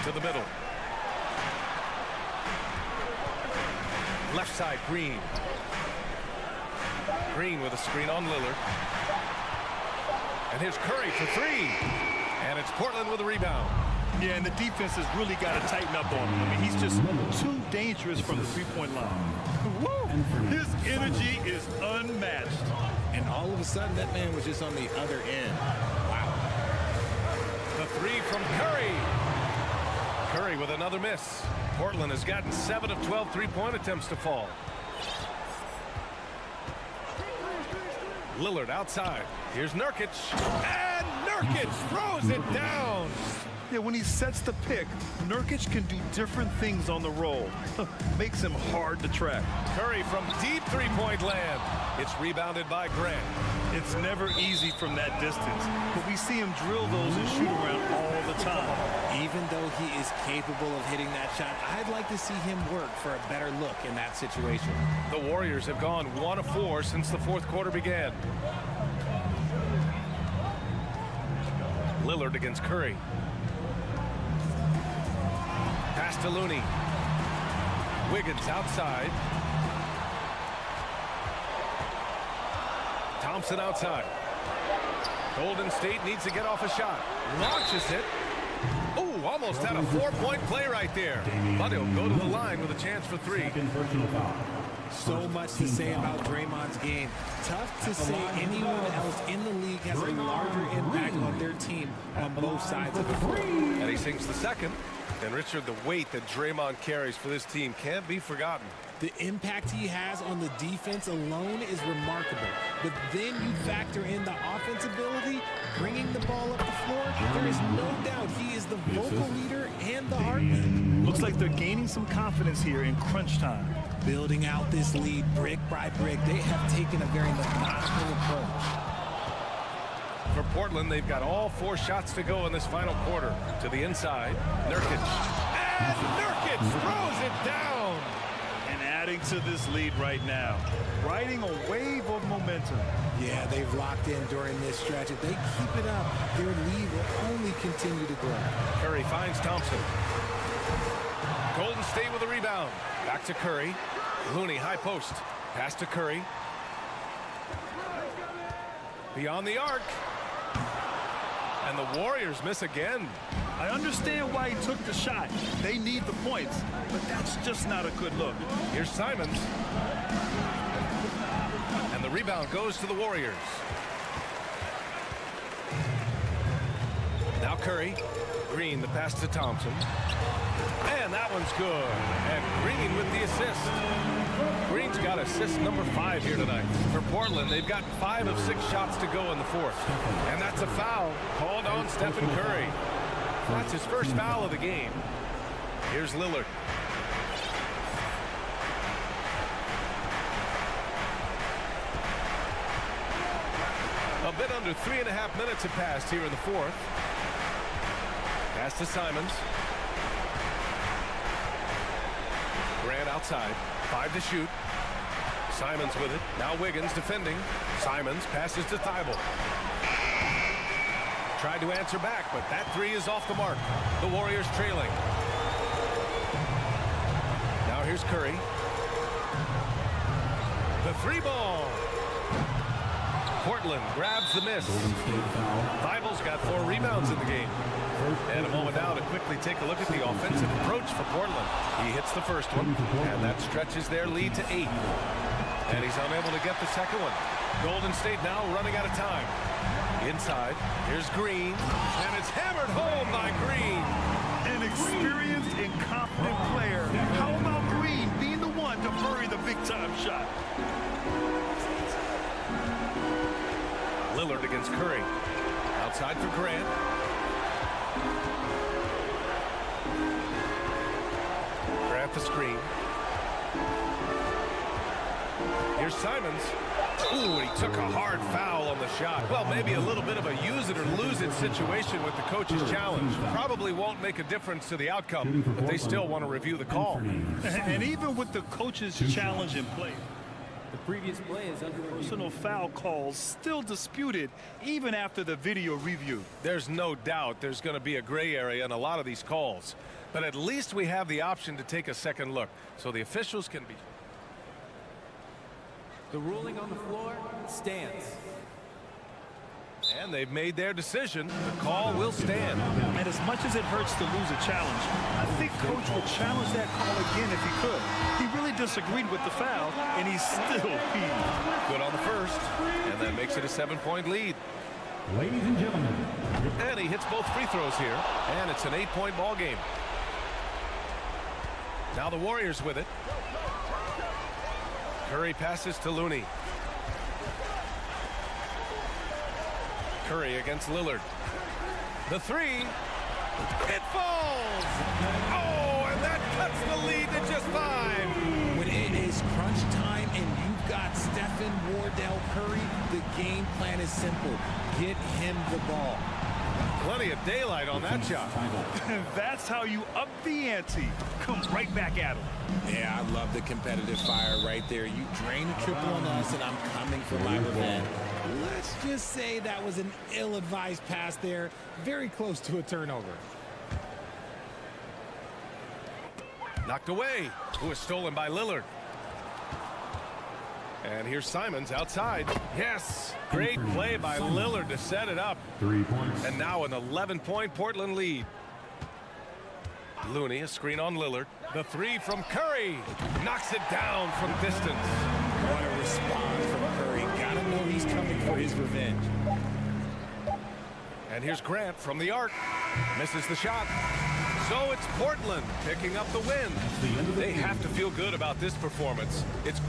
To the middle. Left side, Green. Green with a screen on Lillard. And here's Curry for 3. And it's Portland with a rebound. Yeah, and the defense has really got to tighten up on him. I mean, he's just too dangerous from the three-point line. Woo! His energy is unmatched. And all of a sudden, that man was just on the other end. Wow. The 3 from Curry. Curry with another miss. Portland has gotten 7 of 12 three-point attempts to fall. Lillard outside. Here's Nurkic. And Nurkic throws it down. Yeah, when he sets the pick, Nurkic can do different things on the roll. Makes him hard to track. Curry from deep three-point land. It's rebounded by Grant. It's never easy from that distance, but we see him drill those and shoot around all the time. Even though he is capable of hitting that shot, I'd like to see him work for a better look in that situation. The Warriors have gone 1 of 4 since the fourth quarter began. Lillard against Curry. Pass to Looney. Wiggins outside. Thompson outside. Golden State needs to get off a shot. Launches it. Oh, almost had a 4-point play right there. But he'll go to the line with a chance for 3. So much to say about Draymond's game. Tough to say anyone else in the league has a larger impact on their team on both sides of the floor. And he sinks the second. And Richard, the weight that Draymond carries for this team can't be forgotten. The impact he has on the defense alone is remarkable. But then you factor in the offense ability, bringing the ball up the floor. There is no doubt he is the vocal leader and the heartbeat. Looks like they're gaining some confidence here in crunch time. Building out this lead brick by brick, they have taken a very methodical approach. For Portland, they've got all 4 shots to go in this final quarter. To the inside, Nurkic. And Nurkic throws it down. And adding to this lead right now, riding a wave of momentum. Yeah, they've locked in during this stretch. If they keep it up, their lead will only continue to grow. Curry finds Thompson. Golden State with a rebound. Back to Curry. Looney, high post. Pass to Curry. Beyond the arc. And the Warriors miss again. I understand why he took the shot. They need the points, but that's just not a good look. Here's Simons. And the rebound goes to the Warriors. Now Curry. Green, the pass to Thompson. And that one's good. And Green with the assist. Green's got assist number 5 here tonight. For Portland, they've got 5 of 6 shots to go in the fourth. And that's a foul called on Stephen Curry. That's his first foul of the game. Here's Lillard. A bit under 3.5 minutes have passed here in the fourth. Pass to Simons. Grant outside. 5 to shoot. Simons with it. Now Wiggins defending. Simons passes to Thibault. Tried to answer back, but that three is off the mark. The Warriors trailing. Now here's Curry. The three ball. Portland grabs the miss. Thibault's got 4 rebounds in the game. And a moment now to quickly take a look at the offensive approach for Portland. He hits the first one, and that stretches their lead to 8. And he's unable to get the second one. Golden State now running out of time. Inside, here's Green, and it's hammered home by Green. An experienced and confident player. How about Green being the one to bury the big-time shot? Lillard against Curry. Outside for Grant. Grant the screen. Here's Simons. Ooh, he took a hard foul on the shot. Well, maybe a little bit of a use it or lose it situation with the coach's challenge. Probably won't make a difference to the outcome, but they still want to review the call. And even with the coach's challenge in play, The previous play is under personal foul calls still disputed even after the video review. There's no doubt there's going to be a gray area in a lot of these calls, but at least we have the option to take a second look so the officials can be. The ruling on the floor stands. And they've made their decision. The call will stand. And as much as it hurts to lose a challenge, I think Coach would challenge that call again if he could. He really disagreed with the foul, and he's still peeved. Good on the first, and that makes it a 7-point lead. Ladies and gentlemen. And he hits both free throws here, and it's an 8-point ball game. Now the Warriors with it. Curry passes to Looney. Curry against Lillard. The three. It falls! Oh, and that cuts the lead to just 5. When it is crunch time and you've got Stephen Wardell Curry, the game plan is simple. Get him the ball. Plenty of daylight on that shot. That's how you up the ante. Come right back at him. Yeah, I love the competitive fire right there. You drain a triple on us, and I'm coming for my revenge. Let's just say that was an ill-advised pass there. Very close to a turnover. Knocked away. It was stolen by Lillard. And here's Simons outside. Yes, great play by Lillard to set it up. 3 points. And now an 11-point Portland lead. Looney, a screen on Lillard. The three from Curry. Knocks it down from distance. What a response from Curry. Gotta know he's coming for his revenge. And here's Grant from the arc. Misses the shot. So it's Portland picking up the win. They have to feel good about this performance. It's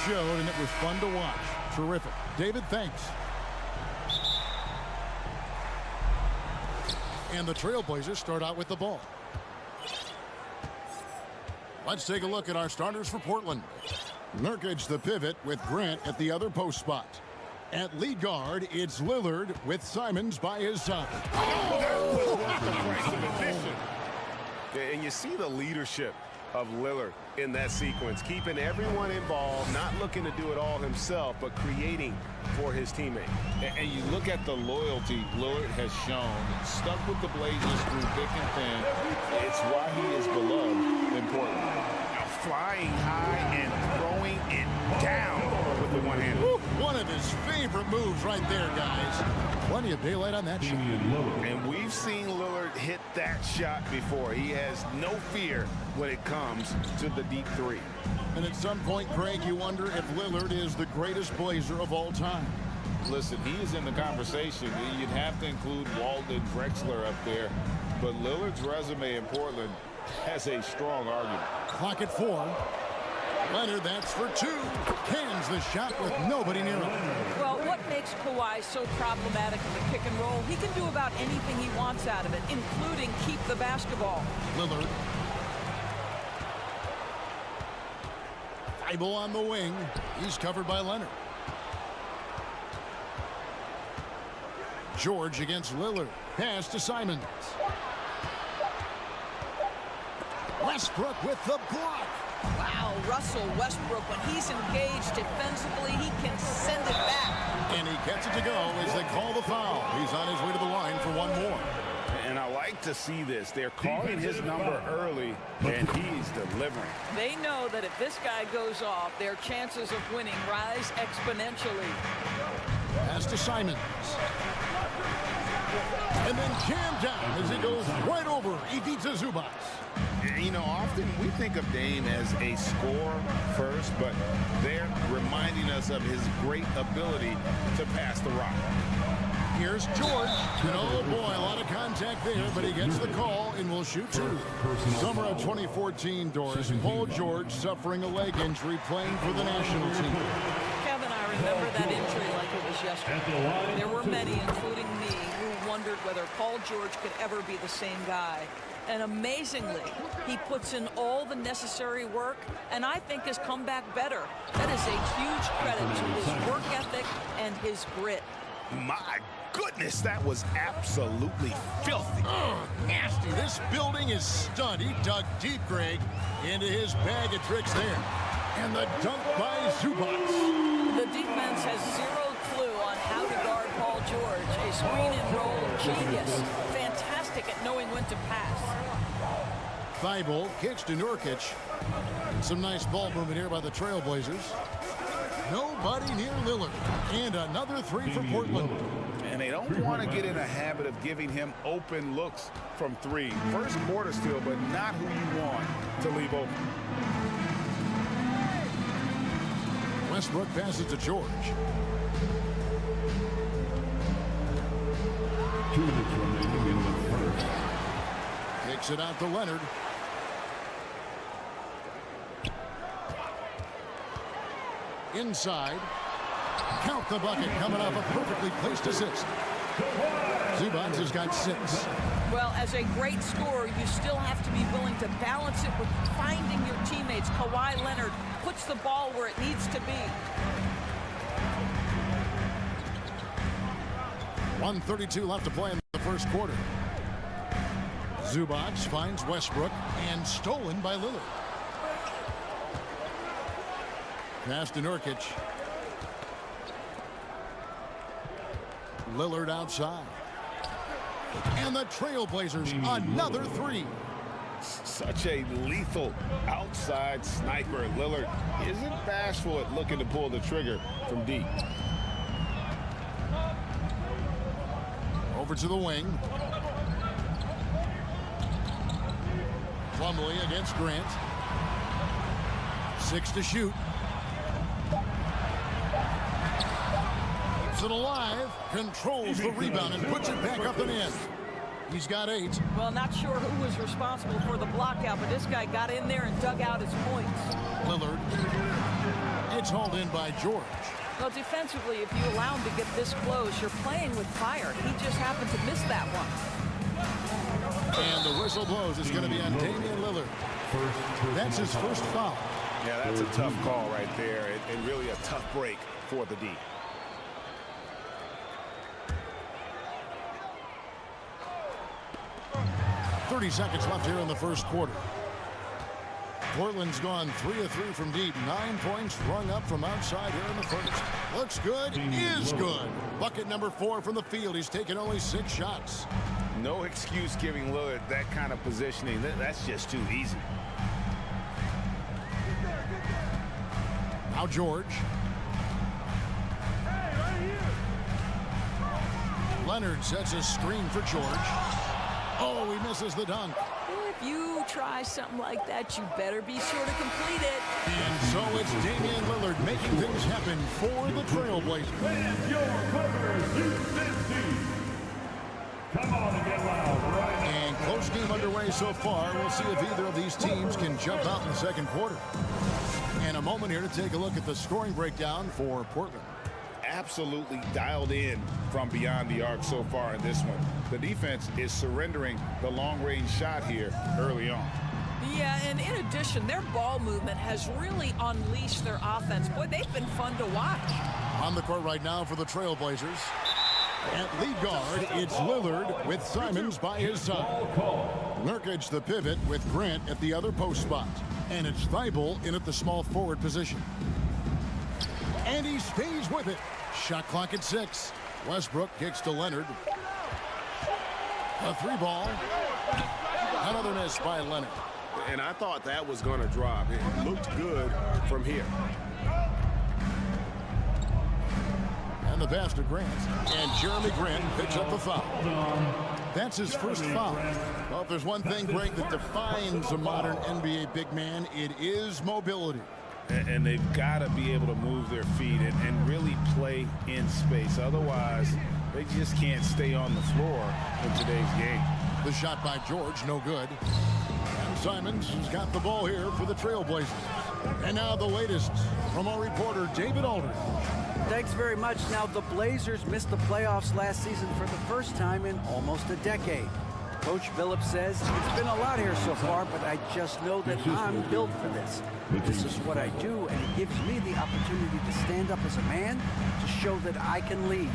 showed, and it was fun to watch. Terrific. David, thanks. And the Trailblazers start out with the ball. Let's take a look at our starters for Portland. Nurkic the pivot with Grant at the other post spot. At lead guard, it's Lillard with Simons by his side. That was worth the price of admission. And you see the leadership of Lillard in that sequence, keeping everyone involved, not looking to do it all himself, but creating for his teammate. And you look at the loyalty Lillard has shown, stuck with the Blazers through thick and thin. It's why he is beloved in Portland. Now flying high and throwing it down with the one hand. One of his favorite moves right there, guys. Plenty of daylight on that shot. And we've seen Lillard hit that shot before. He has no fear when it comes to the deep three. And at some point, Greg, you wonder if Lillard is the greatest Blazer of all time. Listen, he is in the conversation. You'd have to include Walden, Drexler up there. But Lillard's resume in Portland has a strong argument. Clock at 4. Leonard, that's for 2. Cans the shot with nobody near him. Well, what makes Kawhi so problematic in the pick and roll? He can do about anything he wants out of it, including keep the basketball. Lillard. Thibault on the wing. He's covered by Leonard. George against Lillard. Pass to Simons. Westbrook with the block. Wow, Russell Westbrook, when he's engaged defensively, he can send it back. And he gets it to go as they call the foul. He's on his way to the line for one more. And I like to see this. They're calling his number early, and he's delivering. They know that if this guy goes off, their chances of winning rise exponentially. Pass to Simons. And then jammed down as he goes right over Ivica Zubac. You know, often we think of Dame as a scorer first, but they're reminding us of his great ability to pass the rock. Here's George. And oh boy, a lot of contact there, but he gets the call and will shoot 2. Summer of 2014, Doris. Paul George suffering a leg injury playing for the national team. Kevin, I remember that injury like it was yesterday. There were many, including me, who wondered whether Paul George could ever be the same guy. And amazingly, he puts in all the necessary work, and I think has come back better. That is a huge credit to his work ethic and his grit. My goodness, that was absolutely filthy. Nasty. This building is stunned. He dug deep, Greg, into his bag of tricks there. And the dunk by Zubac. The defense has zero clue on how to guard Paul George. A screen and roll genius. Fantastic at knowing when to pass. Thibault kicks to Nurkic. Some nice ball movement here by the Trailblazers. Nobody near Lillard. And another 3 for Portland. And they don't want to get in a habit of giving him open looks from 3. First quarter still, but not who you want to leave open. Westbrook passes to George. 2 minutes remaining in the first. Takes it out to Leonard. Inside. Count the bucket coming off a perfectly placed assist. Zubac has got 6. Well, as a great scorer, you still have to be willing to balance it with finding your teammates. Kawhi Leonard puts the ball where it needs to be. 1:32 left to play in the first quarter. Zubac finds Westbrook and stolen by Lillard. Pass to Nurkic. Lillard outside. And the Trailblazers, another 3. Such a lethal outside sniper. Lillard isn't bashful at looking to pull the trigger from deep. Over to the wing. Plumlee against Grant. 6 to shoot. Keeps it alive. Controls the rebound and puts it back up and in. He's got 8. Well, not sure who was responsible for the block out, but this guy got in there and dug out his points. Lillard. It's hauled in by George. Well, defensively, if you allow him to get this close, you're playing with fire. He just happened to miss that one. And the whistle blows. It's going to be on Damian Lillard. That's his first foul. Yeah, that's a tough call right there, and really a tough break for the D. .30 seconds left here in the first quarter. Portland's gone 3 of 3 from deep. 9 points rung up from outside here in the first. Looks good, is good. Bucket number 4 from the field. He's taken only 6 shots. No excuse giving Lillard that kind of positioning. That's just too easy. Now George. Leonard sets a screen for George. Oh, he misses the dunk. If you try something like that, you better be sure to complete it. And so it's Damian Lillard making things happen for the Trailblazers. With your Clippers Houston team. Come on and get loud right now. And close game underway so far. We'll see if either of these teams can jump out in the second quarter. And a moment here to take a look at the scoring breakdown for Portland. Absolutely dialed in from beyond the arc so far in this one. The defense is surrendering the long-range shot here early on. Yeah, and in addition, their ball movement has really unleashed their offense. Boy, they've been fun to watch. On the court right now for the Trailblazers. At lead guard, it's Lillard with Simons by his side. Nurkic the pivot with Grant at the other post spot. And it's Thibault in at the small forward position. And he stays with it. Shot clock at 6. Westbrook kicks to Leonard. A 3-ball. Another miss by Leonard. And I thought that was going to drop. It looked good from here. And the pass to Grant. And Jeremy Grant picks up the foul. That's his first foul. Well, if there's one thing, Greg, that defines a modern NBA big man, it is mobility. And they've got to be able to move their feet and really play in space. Otherwise, they just can't stay on the floor in today's game. The shot by George, no good. And Simons has got the ball here for the Trailblazers. And now the latest from our reporter, David Aldridge. Thanks very much. Now, the Blazers missed the playoffs last season for the first time in almost a decade. Coach Billups says, it's been a lot here so far, but I just know that I'm built for this. This is what I do, and it gives me the opportunity to stand up as a man to show that I can lead.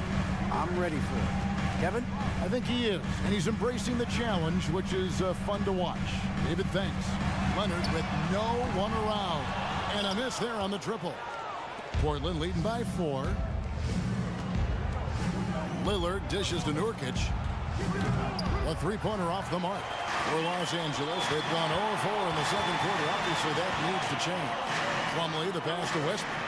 I'm ready for it. Kevin? I think he is, and he's embracing the challenge, which is fun to watch. David, thanks. Leonard with no one around. And a miss there on the triple. Portland leading by 4. Lillard dishes to Nurkic. A 3-pointer off the mark for Los Angeles. They've gone 0-4 in the second quarter. Obviously, that needs to change. Plumlee, the pass to Westbrook.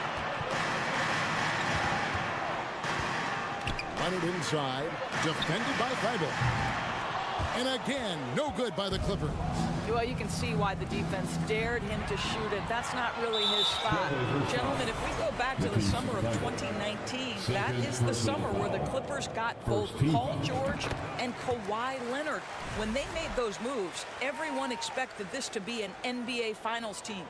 Leonard inside. Defended by Thibault. And again, no good by the Clippers. Well, you can see why the defense dared him to shoot it. That's not really his spot. Gentlemen, if we go back to the summer of 2019, that is the summer where the Clippers got both Paul George and Kawhi Leonard. When they made those moves, everyone expected this to be an NBA Finals team.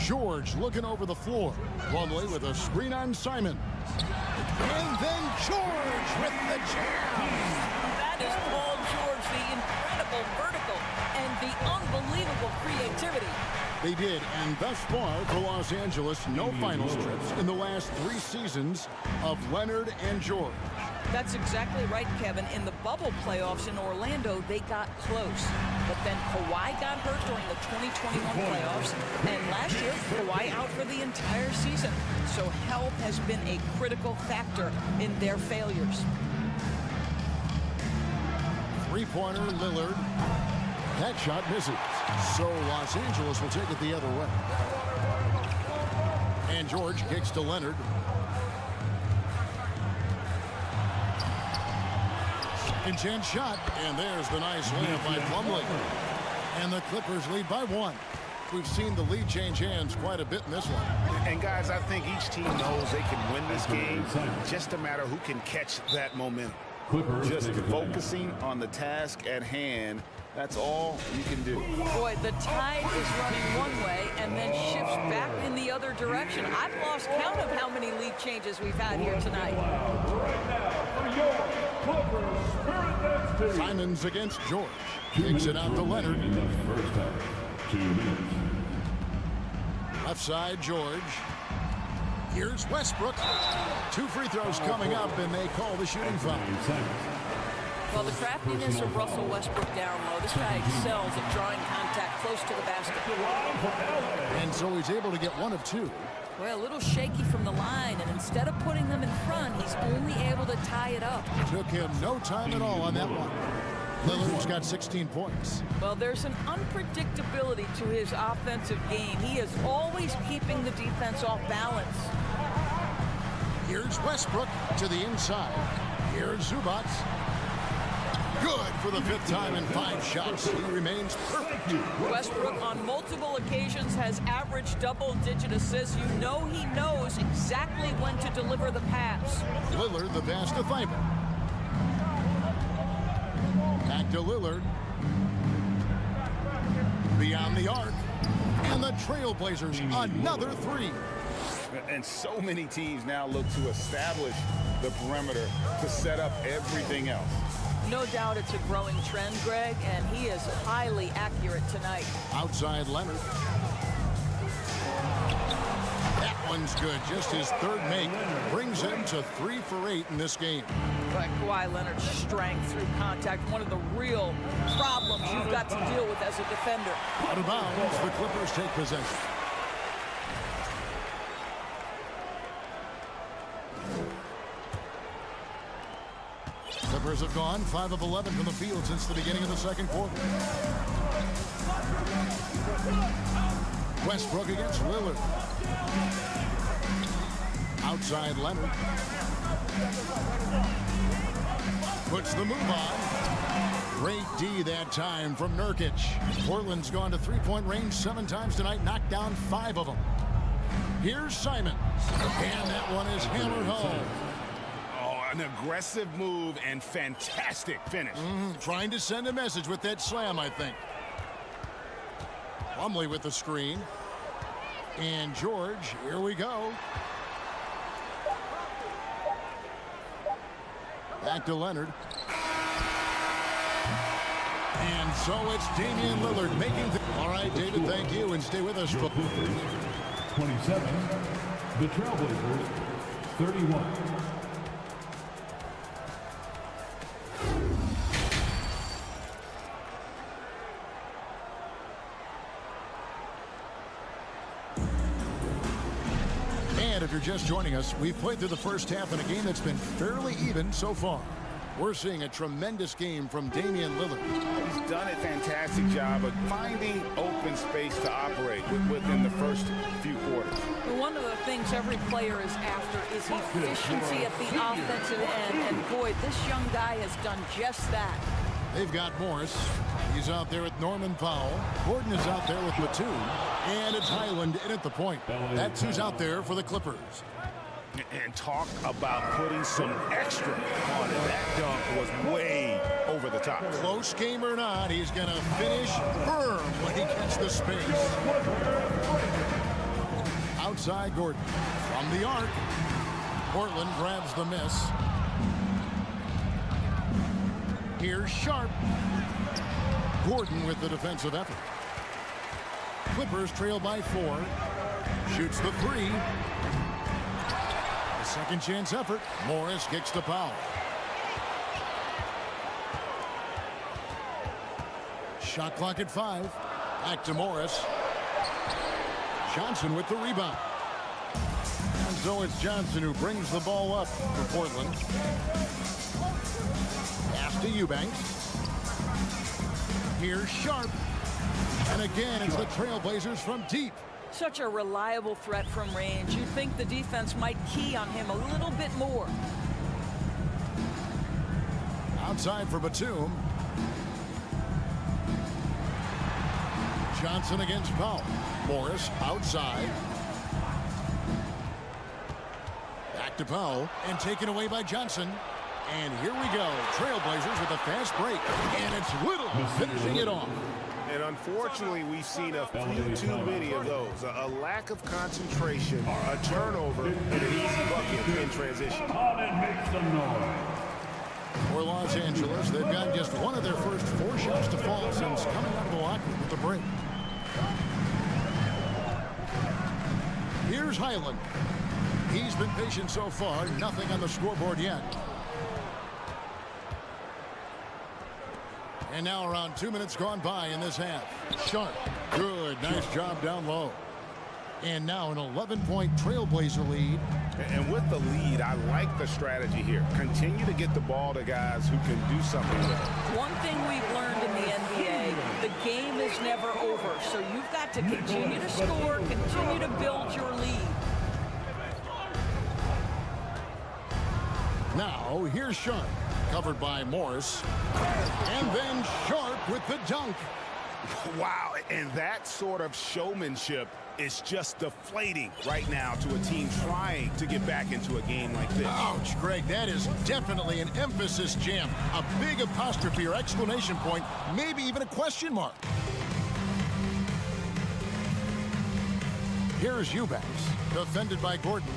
George looking over the floor. Plumlee with a screen on Simon. And then George with the jam. That is Paul George, the incredible vertical and the unbelievable creativity. They did, and thus far for Los Angeles, no finals trips in the last 3 seasons of Leonard and George. That's exactly right, Kevin. In the bubble playoffs in Orlando, they got close. But then Kawhi got hurt during the 2021 playoffs. And last year, Kawhi out for the entire season. So health has been a critical factor in their failures. 3-pointer, Lillard. That shot misses. So Los Angeles will take it the other way. And George kicks to Leonard. Second chance shot, and there's the nice layup by Plumlee. And the Clippers lead by 1. We've seen the lead change hands quite a bit in this one. And guys, I think each team knows they can win this game. Just a matter who can catch that momentum. Just focusing on the task at hand. That's all you can do. Boy, the tide is running one way and then shifts back in the other direction. I've lost count of how many lead changes we've had here tonight. Simons against George. Kicks it out to Leonard. First half, 2 minutes. Left side, George. Here's Westbrook. 2 free throws coming up, and they call the shooting foul. Well, the craftiness of Russell Westbrook down low. This guy excels at drawing contact close to the basket. And so he's able to get 1 of 2. Well, a little shaky from the line, and instead of putting them in front, he's only able to tie it up. Took him no time at all on that one. Lillard's got 16 points. Well, there's an unpredictability to his offensive game. He is always keeping the defense off balance. Here's Westbrook to the inside. Here's Zubac. Good for the 5th time in 5 shots. He remains perfect. Westbrook on multiple occasions has averaged double-digit assists. You know he knows exactly when to deliver the pass. Lillard the pass to Thibault. Back to Lillard. Beyond the arc. And the Trailblazers, another 3. And so many teams now look to establish the perimeter to set up everything else. No doubt it's a growing trend, Greg, and he is highly accurate tonight. Outside Leonard. That one's good. Just his 3rd make brings him to 3 for 8 in this game. But Kawhi Leonard's strength through contact, one of the real problems you've got to deal with as a defender. Out of bounds, the Clippers take possession. Clippers have gone 5 of 11 from the field since the beginning of the 2nd quarter. Westbrook against Lillard. Outside Leonard. Puts the move on. Great D that time from Nurkic. Portland's gone to 3-point range 7 times tonight, knocked down 5 of them. Here's Simons. And that one is hammered home. An aggressive move and fantastic finish. Trying to send a message with that slam, I think. Plumlee with the screen. And George, here we go. Back to Leonard. And so it's Damian Lillard making the... All right, David, thank you, and stay with us. 27, the Trailblazers, 31. And if you're just joining us, we've played through the first half in a game that's been fairly even so far. We're seeing a tremendous game from Damian Lillard. He's done a fantastic job of finding open space to operate within the first few quarters. One of the things every player is after is efficiency at the offensive end, and boy, this young guy has done just that. They've got Morris. He's out there with Norman Powell. Gordon is out there with Batum. And it's Highland in at the point. That's who's out there for the Clippers. And talk about putting some extra on it. That dunk was way over the top. Close game or not, he's going to finish firm when he gets the space. Outside Gordon. From the arc. Portland grabs the miss. Here's Sharp. Gordon with the defensive effort. Clippers trail by 4. Shoots the 3. A second chance effort. Morris kicks to Powell. Shot clock at 5. Back to Morris. Johnson with the rebound. And so it's Johnson who brings the ball up for Portland. Pass to Eubanks. Here's Sharp. And again, it's the Trailblazers from deep. Such a reliable threat from range. You'd think the defense might key on him a little bit more. Outside for Batum. Johnson against Powell. Morris outside. Back to Powell and taken away by Johnson. And here we go. Trailblazers with a fast break. And it's Little finishing it off. And unfortunately, we've seen a few too many of those. A lack of concentration, a turnover, and an easy bucket in transition. Make some noise. For Los Angeles, they've got just one of their first 4 shots to fall since coming out of the locker room with the break. Here's Highland. He's been patient so far, nothing on the scoreboard yet. And now around 2 minutes gone by in this half. Sharp. Good. Nice job down low. And now an 11-point Trailblazer lead. And with the lead, I like the strategy here. Continue to get the ball to guys who can do something with it. One thing we've learned in the NBA, the game is never over. So you've got to continue to score, continue to build your lead. Now, here's Sharp, covered by Morris. And then Sharp with the dunk. Wow, and that sort of showmanship is just deflating right now to a team trying to get back into a game like this. Ouch, Greg, that is definitely an emphasis jam. A big apostrophe or exclamation point, maybe even a question mark. Here's Eubanks, defended by Gordon.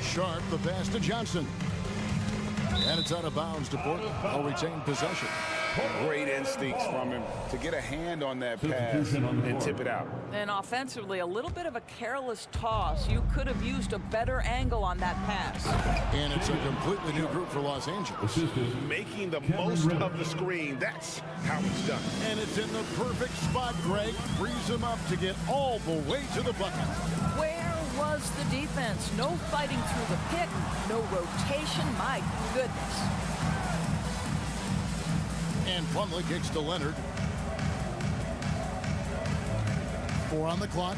Sharp, the pass to Johnson. And it's out of bounds to Portland. They'll retain possession. Great instincts from him to get a hand on that pass and tip it out. And offensively, a little bit of a careless toss. You could have used a better angle on that pass. And it's a completely new group for Los Angeles. Making the most of the screen. That's how it's done. And it's in the perfect spot, Greg. Frees him up to get all the way to the bucket. Where was the defense? No fighting through the pick, no rotation. My goodness. And Plumlee kicks to Leonard. 4 on the clock.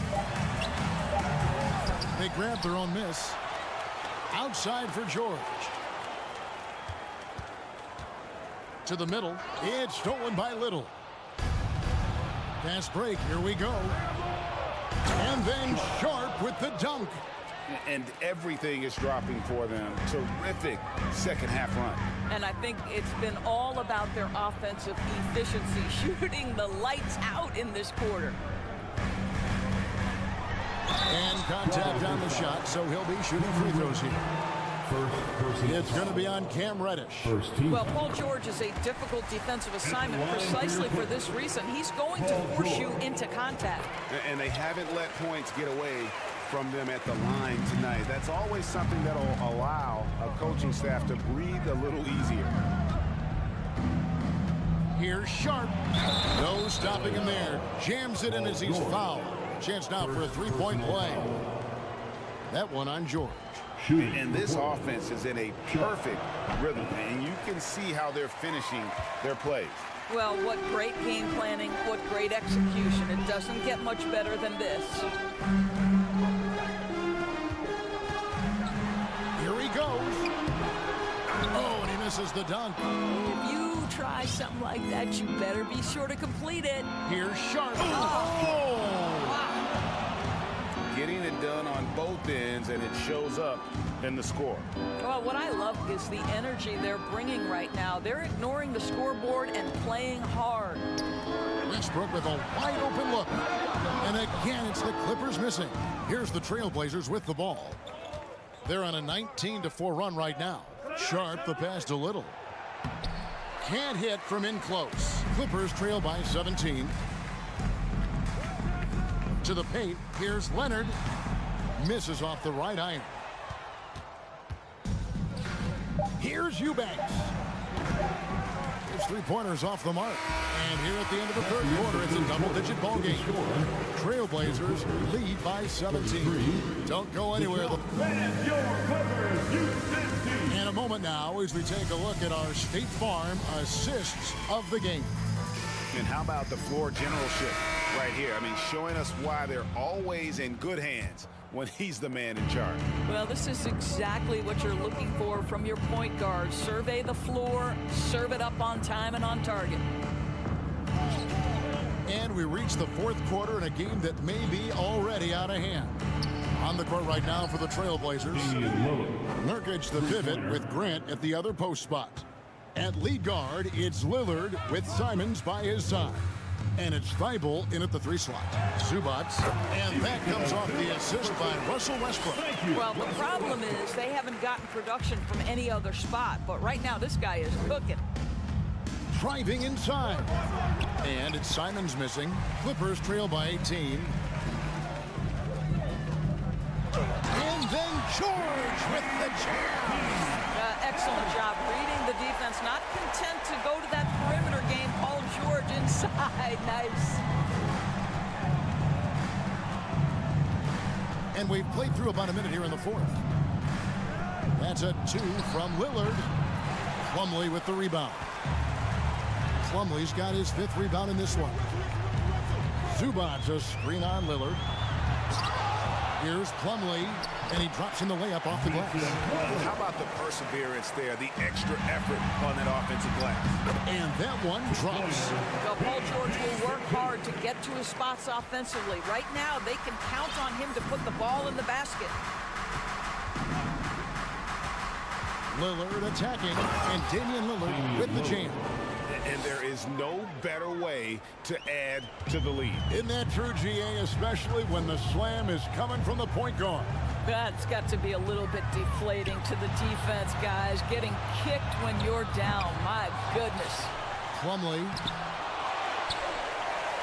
They grab their own miss. Outside for George. To the middle. It's stolen by Little. Fast break. Here we go. And then Sharp with the dunk. And everything is dropping for them. Terrific second half run. And I think it's been all about their offensive efficiency, shooting the lights out in this quarter. And contact on the shot, so he'll be shooting free throws here. It's going to be on Cam Reddish. Well, Paul George is a difficult defensive assignment precisely for this reason. He's going to force you into contact. And they haven't let points get away from them at the line tonight. That's always something that'll allow a coaching staff to breathe a little easier. Here's Sharp. No stopping him there. Jams it in as he's fouled. Chance now for a three-point play. That one on George. And this offense is in a perfect rhythm, and you can see how they're finishing their plays. Well, what great game planning, what great execution. It doesn't get much better than this. Here he goes. Oh, and he misses the dunk. If you try something like that, you better be sure to complete it. Here's Sharp. Getting it done on both ends, and it shows up in the score. Well, what I love is the energy they're bringing right now. They're ignoring the scoreboard and playing hard. Westbrook with a wide open look. And again, it's the Clippers missing. Here's the Trailblazers with the ball. They're on a 19-4 run right now. Sharp, the pass to Little. Can't hit from in close. Clippers trail by 17. To the paint, here's Leonard. Misses off the right iron. Here's Eubanks. His three-pointers off the mark. And here at the end of the third quarter, it's a double-digit ball game. Trailblazers lead by 17. Don't go anywhere. In a moment now as we take a look at our State Farm assists of the game. And how about the floor generalship right here? I mean, showing us why they're always in good hands when he's the man in charge. Well, this is exactly what you're looking for from your point guard. Survey the floor, serve it up on time and on target. And we reach the fourth quarter in a game that may be already out of hand. On the court right now for the Trailblazers. Nurkic the pivot with Grant at the other post spot. At lead guard, it's Lillard with Simons by his side. And it's Thibault in at the 3 slot. Zubac, and that comes off the assist by Russell Westbrook. Well, the problem is they haven't gotten production from any other spot, but right now this guy is cooking. Driving inside. And it's Simons missing. Clippers trail by 18. And then George with the jam. Excellent job reading the defense. Not content to go to that perimeter game. Paul George inside. Nice. And we've played through about a minute here in the 4th. That's a 2 from Lillard. Plumlee with the rebound. Plumlee's got his 5th rebound in this one. Zubac a screen on Lillard. Here's Plumlee, and he drops in the layup off the glass. How about the perseverance there, the extra effort on that offensive glass? And that one drops. Well, Paul George will work hard to get to his spots offensively. Right now, they can count on him to put the ball in the basket. Lillard attacking, and Damian Lillard with the jam. And there is no better way to add to the lead. Isn't that true, GA, especially when the slam is coming from the point guard? That's got to be a little bit deflating to the defense, guys. Getting kicked when you're down. My goodness. Plumlee.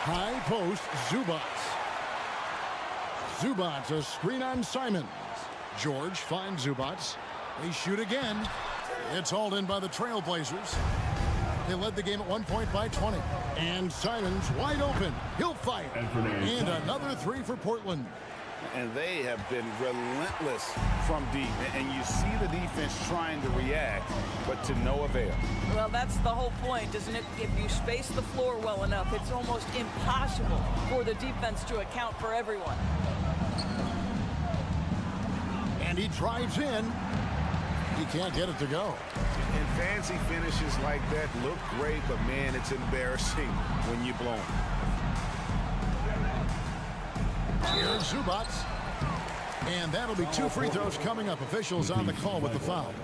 High post, Zubac. Zubac, a screen on Simons. George finds Zubac. They shoot again. It's hauled in by the Trailblazers. They led the game at 1 point by 20. And Simons wide open. He'll fire. And another 3 for Portland. And they have been relentless from deep. And you see the defense trying to react, but to no avail. Well, that's the whole point, isn't it? If you space the floor well enough, it's almost impossible for the defense to account for everyone. And he drives in. He can't get it to go. And fancy finishes like that look great, but man, it's embarrassing when you blow them. Here's Zubac. And that'll be 2 free throws coming up. Officials on the call with the foul.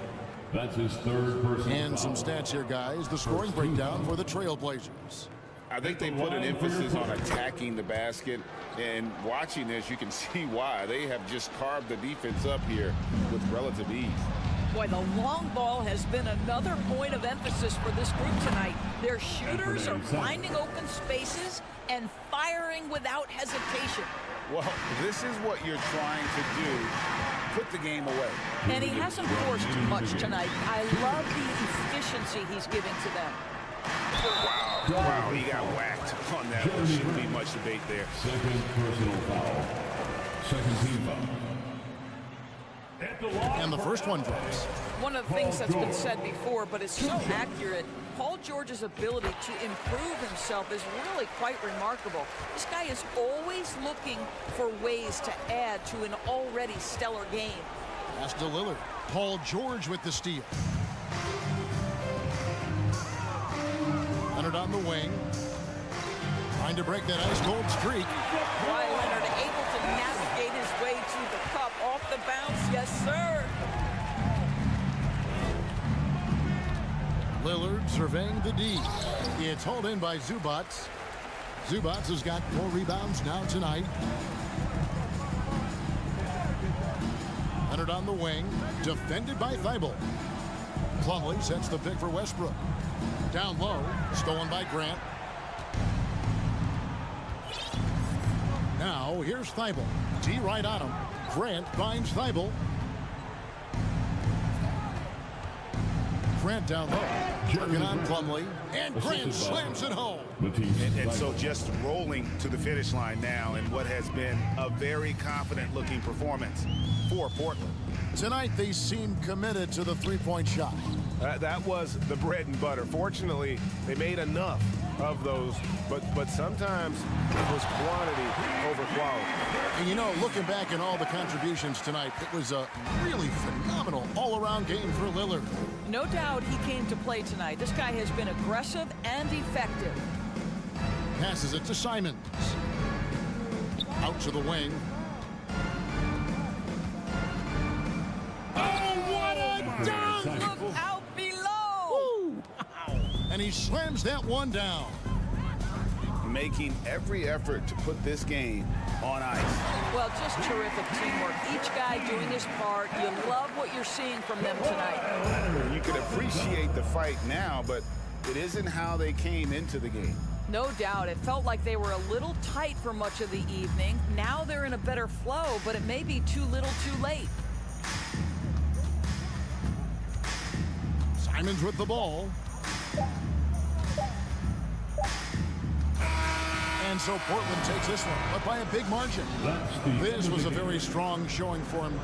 That's his 3rd personal And some stats here, guys. The scoring breakdown for the Trailblazers. I think they put an emphasis on attacking the basket. And watching this, you can see why. They have just carved the defense up here with relative ease. Boy, the long ball has been another point of emphasis for this group tonight. Their shooters are finding open spaces and firing without hesitation. Well, this is what you're trying to do. Put the game away. And he hasn't forced too much tonight. I love the efficiency he's giving to them. Wow, he got whacked on that one. Shouldn't be much debate there. 2nd personal foul. 2nd team foul. And the first one drops. One of the things that's been said before, but it's so accurate, Paul George's ability to improve himself is really quite remarkable. This guy is always looking for ways to add to an already stellar game. Pass to Lillard. Paul George with the steal. Leonard on the wing. Trying to break that ice-cold streak. Kawhi Leonard able to navigate his way to the cup. Off the bounce, yes, sir. Lillard surveying the D. It's hauled in by Zubac. Zubac has got 4 rebounds now tonight. Leonard on the wing. Defended by Thibault. Plumlee sets the pick for Westbrook. Down low. Stolen by Grant. Now, here's Thibault. D right on him. Grant finds Thibault. Grant down low. Working on Plumlee. And Grant slams it home. And so just rolling to the finish line now in what has been a very confident-looking performance for Portland. Tonight, they seem committed to the three-point shot. That was the bread and butter. Fortunately, they made enough of those, but sometimes it was quantity over quality. And you know, looking back at all the contributions tonight, it was a really phenomenal all-around game for Lillard. No doubt he came to play tonight. This guy has been aggressive and effective. Passes it to Simons. Out to the wing. Look out below. And he slams that one down. Making every effort to put this game on ice. Well, just terrific teamwork. Each guy doing his part. You love what you're seeing from them tonight. You can appreciate the fight now, but it isn't how they came into the game. No doubt. It felt like they were a little tight for much of the evening. Now they're in a better flow, but it may be too little too late. Simons with the ball. And so Portland takes this one, but by a big margin. This was a very strong showing for him.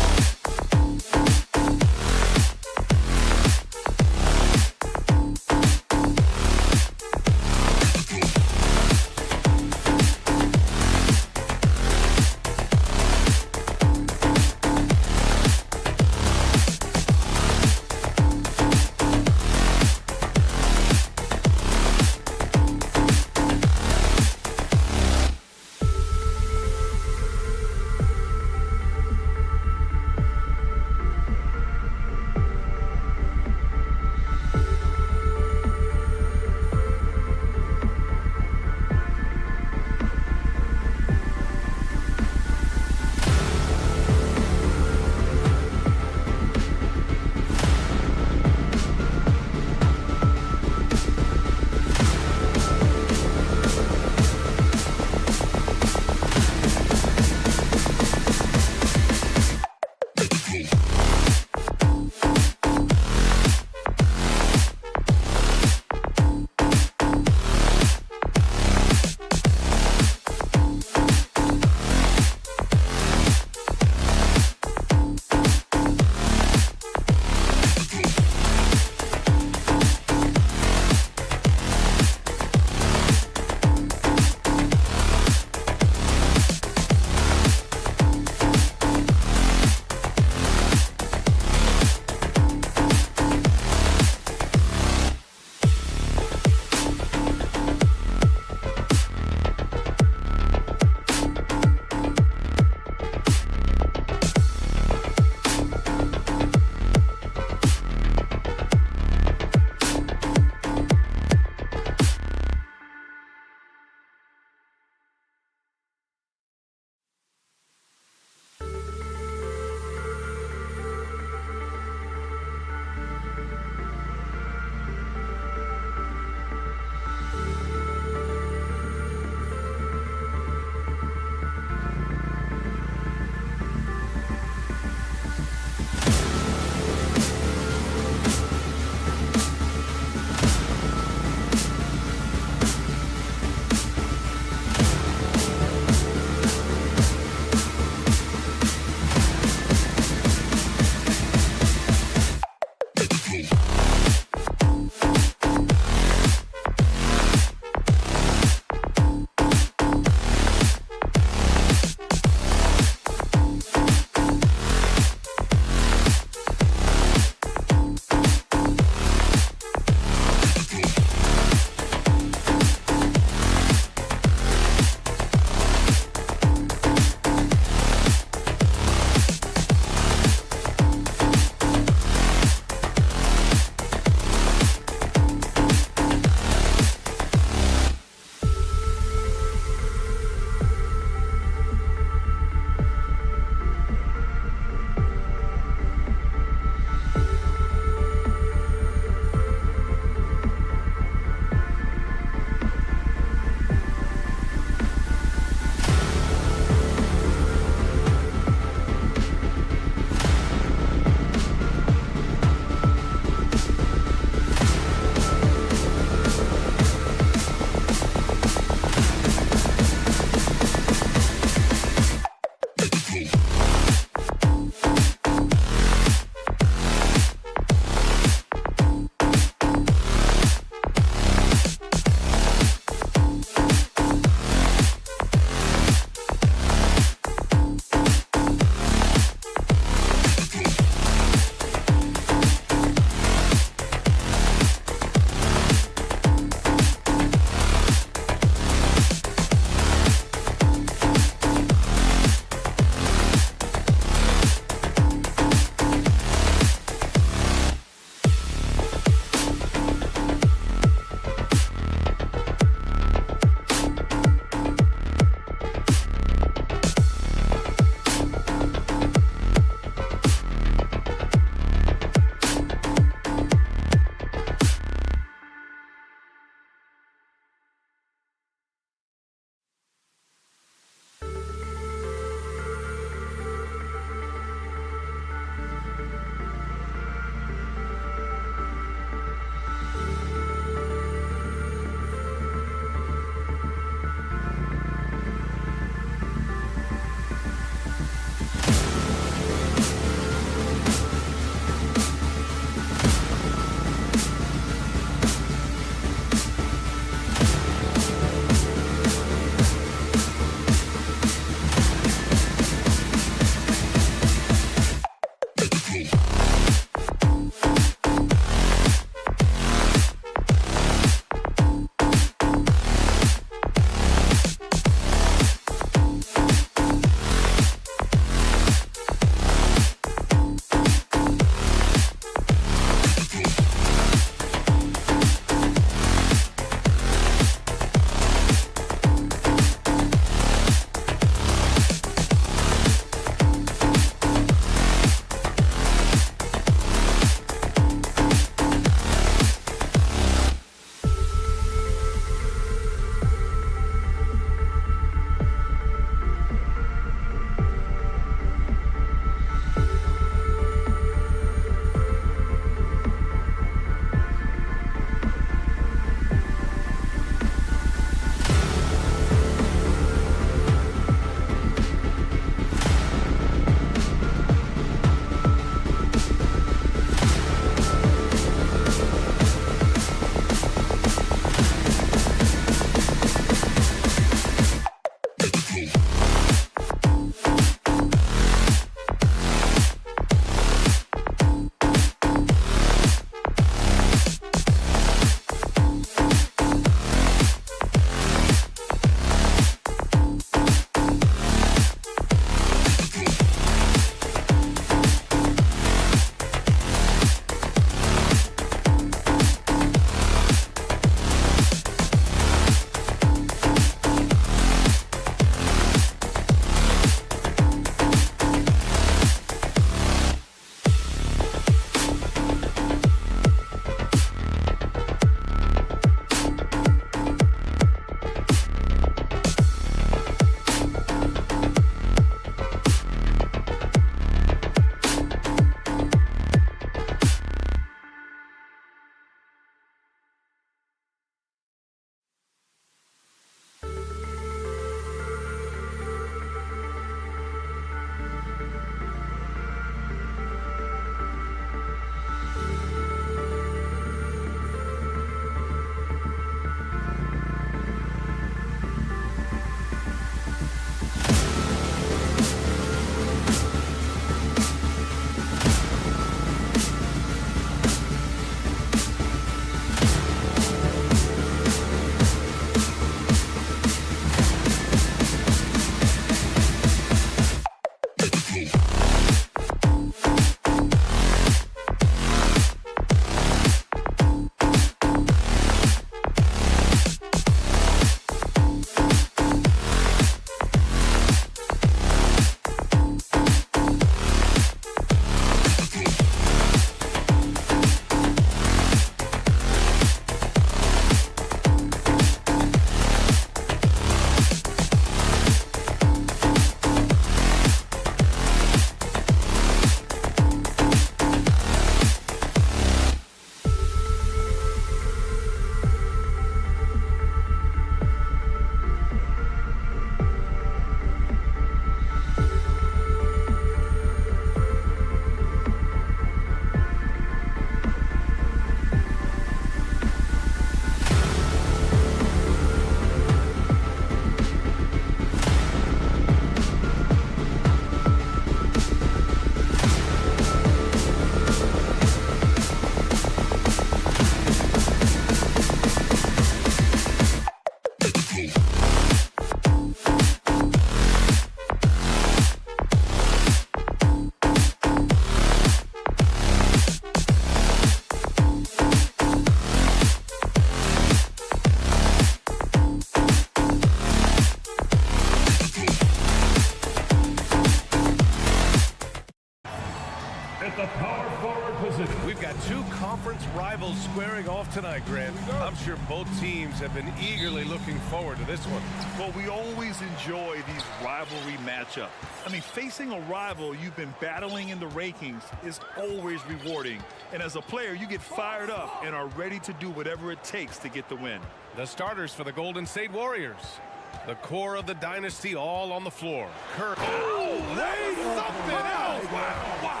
We've got two conference rivals squaring off tonight, Grant. I'm sure both teams have been eagerly looking forward to this one. Well, we always enjoy these rivalry matchups. I mean, facing a rival you've been battling in the rankings is always rewarding. And as a player, you get fired up and are ready to do whatever it takes to get the win. The starters for the Golden State Warriors. The core of the dynasty all on the floor. Curry. Oh, there's something else. Wow.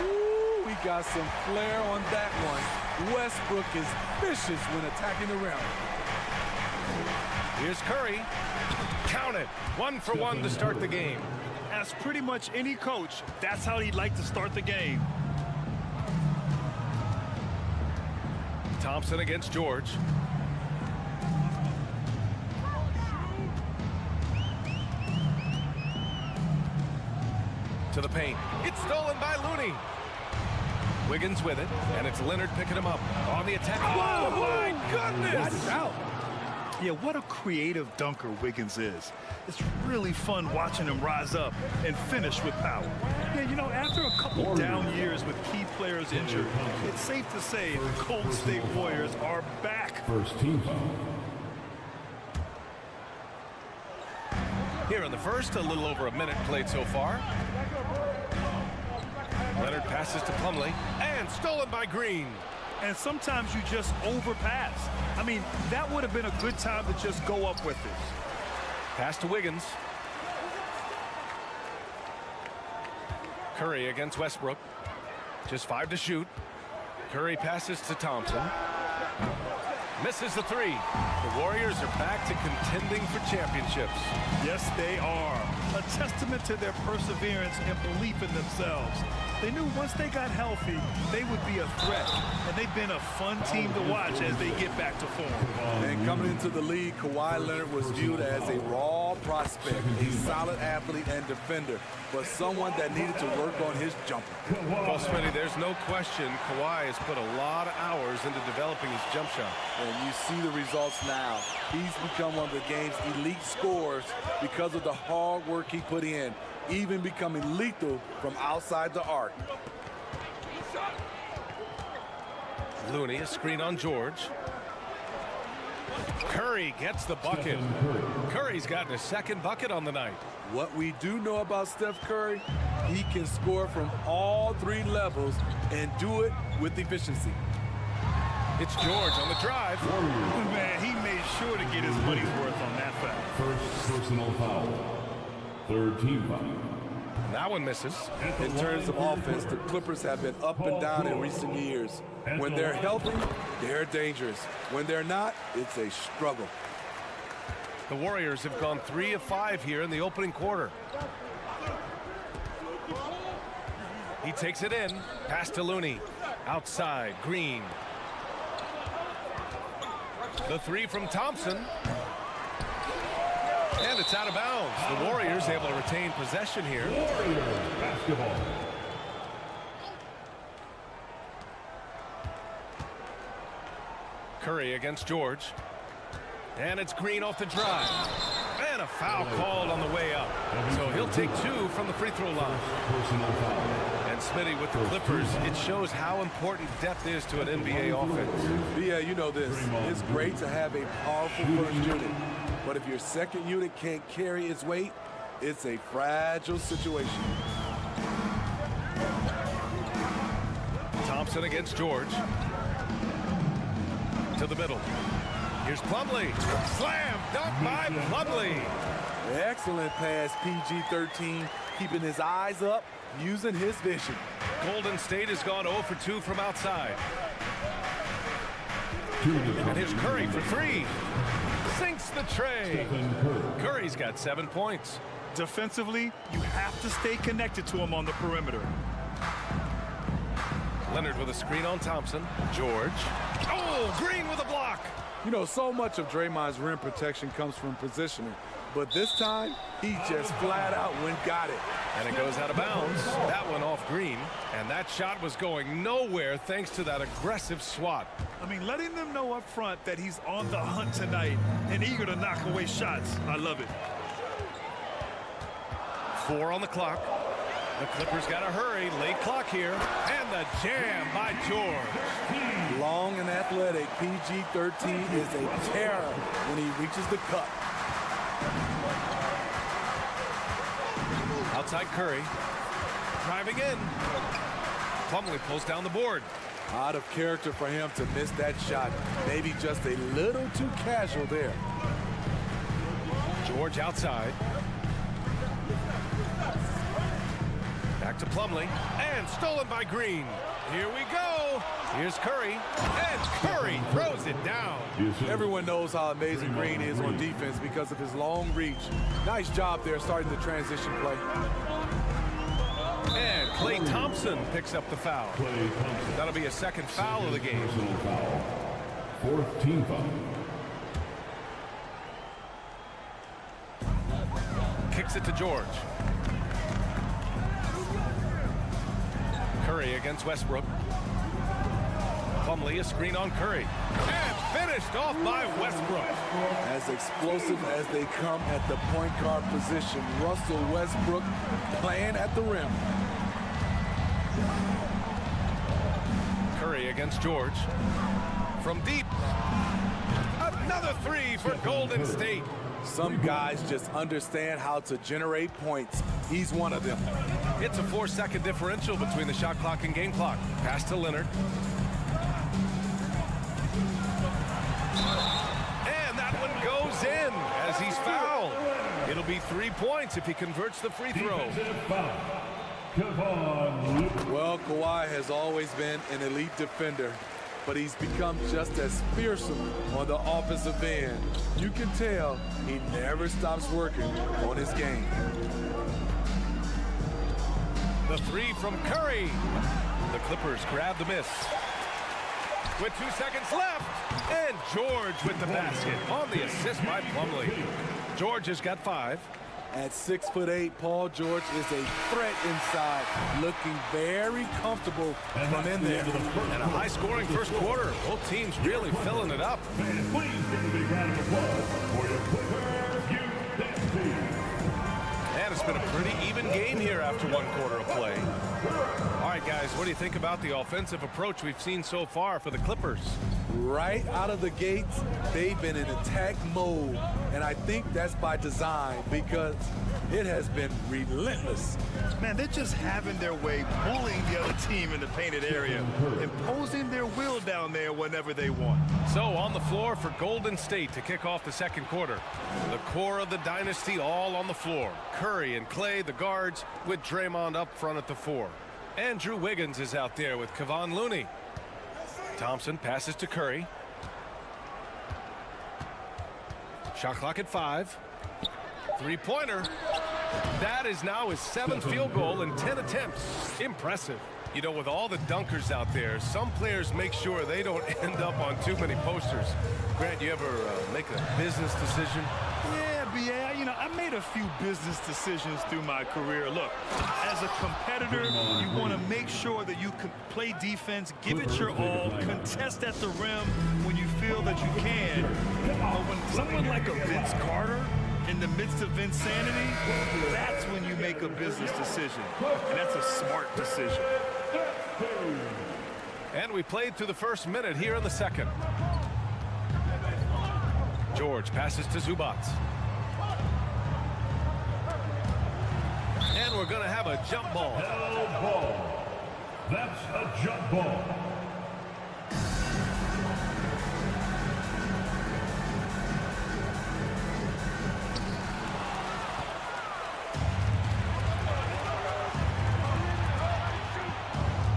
Ooh, we got some flair on that one. Westbrook is vicious when attacking the rim. Here's Curry. Count it. 1 for 1 to start the game. As pretty much any coach, that's how he'd like to start the game. Thompson against George. To the paint. It's stolen by Looney. Wiggins with it, and it's Leonard picking him up on the attack. Oh, my goodness! Watch out. Yeah, what a creative dunker Wiggins is. It's really fun watching him rise up and finish with power. Yeah, you know, after a couple down years with key players injured, it's safe to say the Golden State Warriors are back. First team foul. Here in the first, a little over a minute played so far. Leonard passes to Plumlee, and stolen by Green. And sometimes you just overpass. I mean, that would have been a good time to just go up with it. Pass to Wiggins. Curry against Westbrook. Just 5 to shoot. Curry passes to Thompson. Misses the three. The Warriors are back to contending for championships. Yes, they are. A testament to their perseverance and belief in themselves. They knew once they got healthy, they would be a threat. And they've been a fun team to watch as they get back to form. And coming into the league, Kawhi Leonard was viewed as a raw prospect, a solid athlete and defender, but someone that needed to work on his jumper. Well, Smitty, there's no question Kawhi has put a lot of hours into developing his jump shot. And you see the results now. He's become one of the game's elite scorers because of the hard work he put in, even becoming lethal from outside the arc. Looney, a screen on George. Curry gets the bucket. Curry's gotten his second bucket on the night. What we do know about Steph Curry, he can score from all three levels and do it with efficiency. It's George on the drive. Man, he made sure to get his money's worth on that foul. First personal foul. Third team foul. That one misses. In terms of offense, the Clippers have been up and down in recent years. When they're healthy, they're dangerous. When they're not, it's a struggle. The Warriors have gone 3 of 5 here in the opening quarter. He takes it in. Pass to Looney. Outside, Green. The three from Thompson. And it's out of bounds. The Warriors able to retain possession here. Warriors basketball. Curry against George. And it's Green off the drive. And a foul called on the way up. So he'll take 2 from the free throw line. And Smitty with the Clippers, it shows how important depth is to an NBA offense. Yeah, you know this. It's great to have a powerful first unit. But if your second unit can't carry its weight, it's a fragile situation. Thompson against George. To the middle. Here's Plumlee. Slam dunk by Plumlee. Excellent pass, PG-13, keeping his eyes up, using his vision. Golden State has gone 0 for 2 from outside. And here's Curry for 3. Sinks the tray. Curry's got 7 points. Defensively, you have to stay connected to him on the perimeter. Leonard with a screen on Thompson. George. Oh, Green with a block. You know, so much of Draymond's rim protection comes from positioning, but this time, he just flat out got it. And it goes out of bounds. That one off Green. And that shot was going nowhere thanks to that aggressive swat. I mean, letting them know up front that he's on the hunt tonight and eager to knock away shots. I love it. 4 on the clock. The Clippers got to hurry. Late clock here. And the jam by George. Long and athletic, PG-13 is a terror when he reaches the cup. Outside Curry. Driving in. Plumlee pulls down the board. Out of character for him to miss that shot. Maybe just a little too casual there. George outside. Back to Plumlee. And stolen by Green. Here we go. Here's Curry. And Curry throws it down. Everyone knows how amazing Green is on defense because of his long reach. Nice job there starting the transition play. And Klay Thompson picks up the foul. That'll be a second foul of the game. Fourth team foul. Kicks it to George. Curry against Westbrook. Plumlee, a screen on Curry. And finished off by Westbrook. As explosive as they come at the point guard position, Russell Westbrook playing at the rim. Curry against George. From deep. Another 3 for Golden State. Some guys just understand how to generate points. He's one of them. It's a 4-second differential between the shot clock and game clock. Pass to Leonard. And that one goes in as he's fouled. It'll be 3 points if he converts the free throw. Well, Kawhi has always been an elite defender. but he's become just as fearsome on the offensive end. You can tell he never stops working on his game. The three from Curry. The Clippers grab the miss. With 2 seconds left. And George with the basket on the assist by Plumlee. George has got 5. At 6'8", Paul George is a threat inside, looking very comfortable from in there. And a high-scoring first quarter. Both teams really filling it up. And please give a big round of applause for your Clippers youth dance team. And it's been a pretty even game here after 1 quarter of play. All right, guys, what do you think about the offensive approach we've seen so far for the Clippers? Right out of the gates, they've been in attack mode, and I think that's by design because it has been relentless. Man, they're just having their way, bullying the other team in the painted area, imposing their will down there whenever they want. So on the floor for Golden State to kick off the second quarter. The core of the dynasty all on the floor. Curry and Clay, the guards, with Draymond up front at the 4. Andrew Wiggins is out there with Kevon Looney. Thompson passes to Curry. Shot clock at 5. Three-pointer. That is now his 7th field goal in 10 attempts. Impressive. You know, with all the dunkers out there, some players make sure they don't end up on too many posters. Grant, you ever make a business decision? Yeah, B.A., you know, I made a few business decisions through my career. Look, as a competitor, you want to make sure that you can play defense, give it your all, contest at the rim when you feel that you can. But when someone like a Vince Carter, in the midst of insanity, that's when you make a business decision. And that's a smart decision. And we played through the first minute here in the second. George passes to Zubac. And we're going to have a jump ball. Hell ball. That's a jump ball.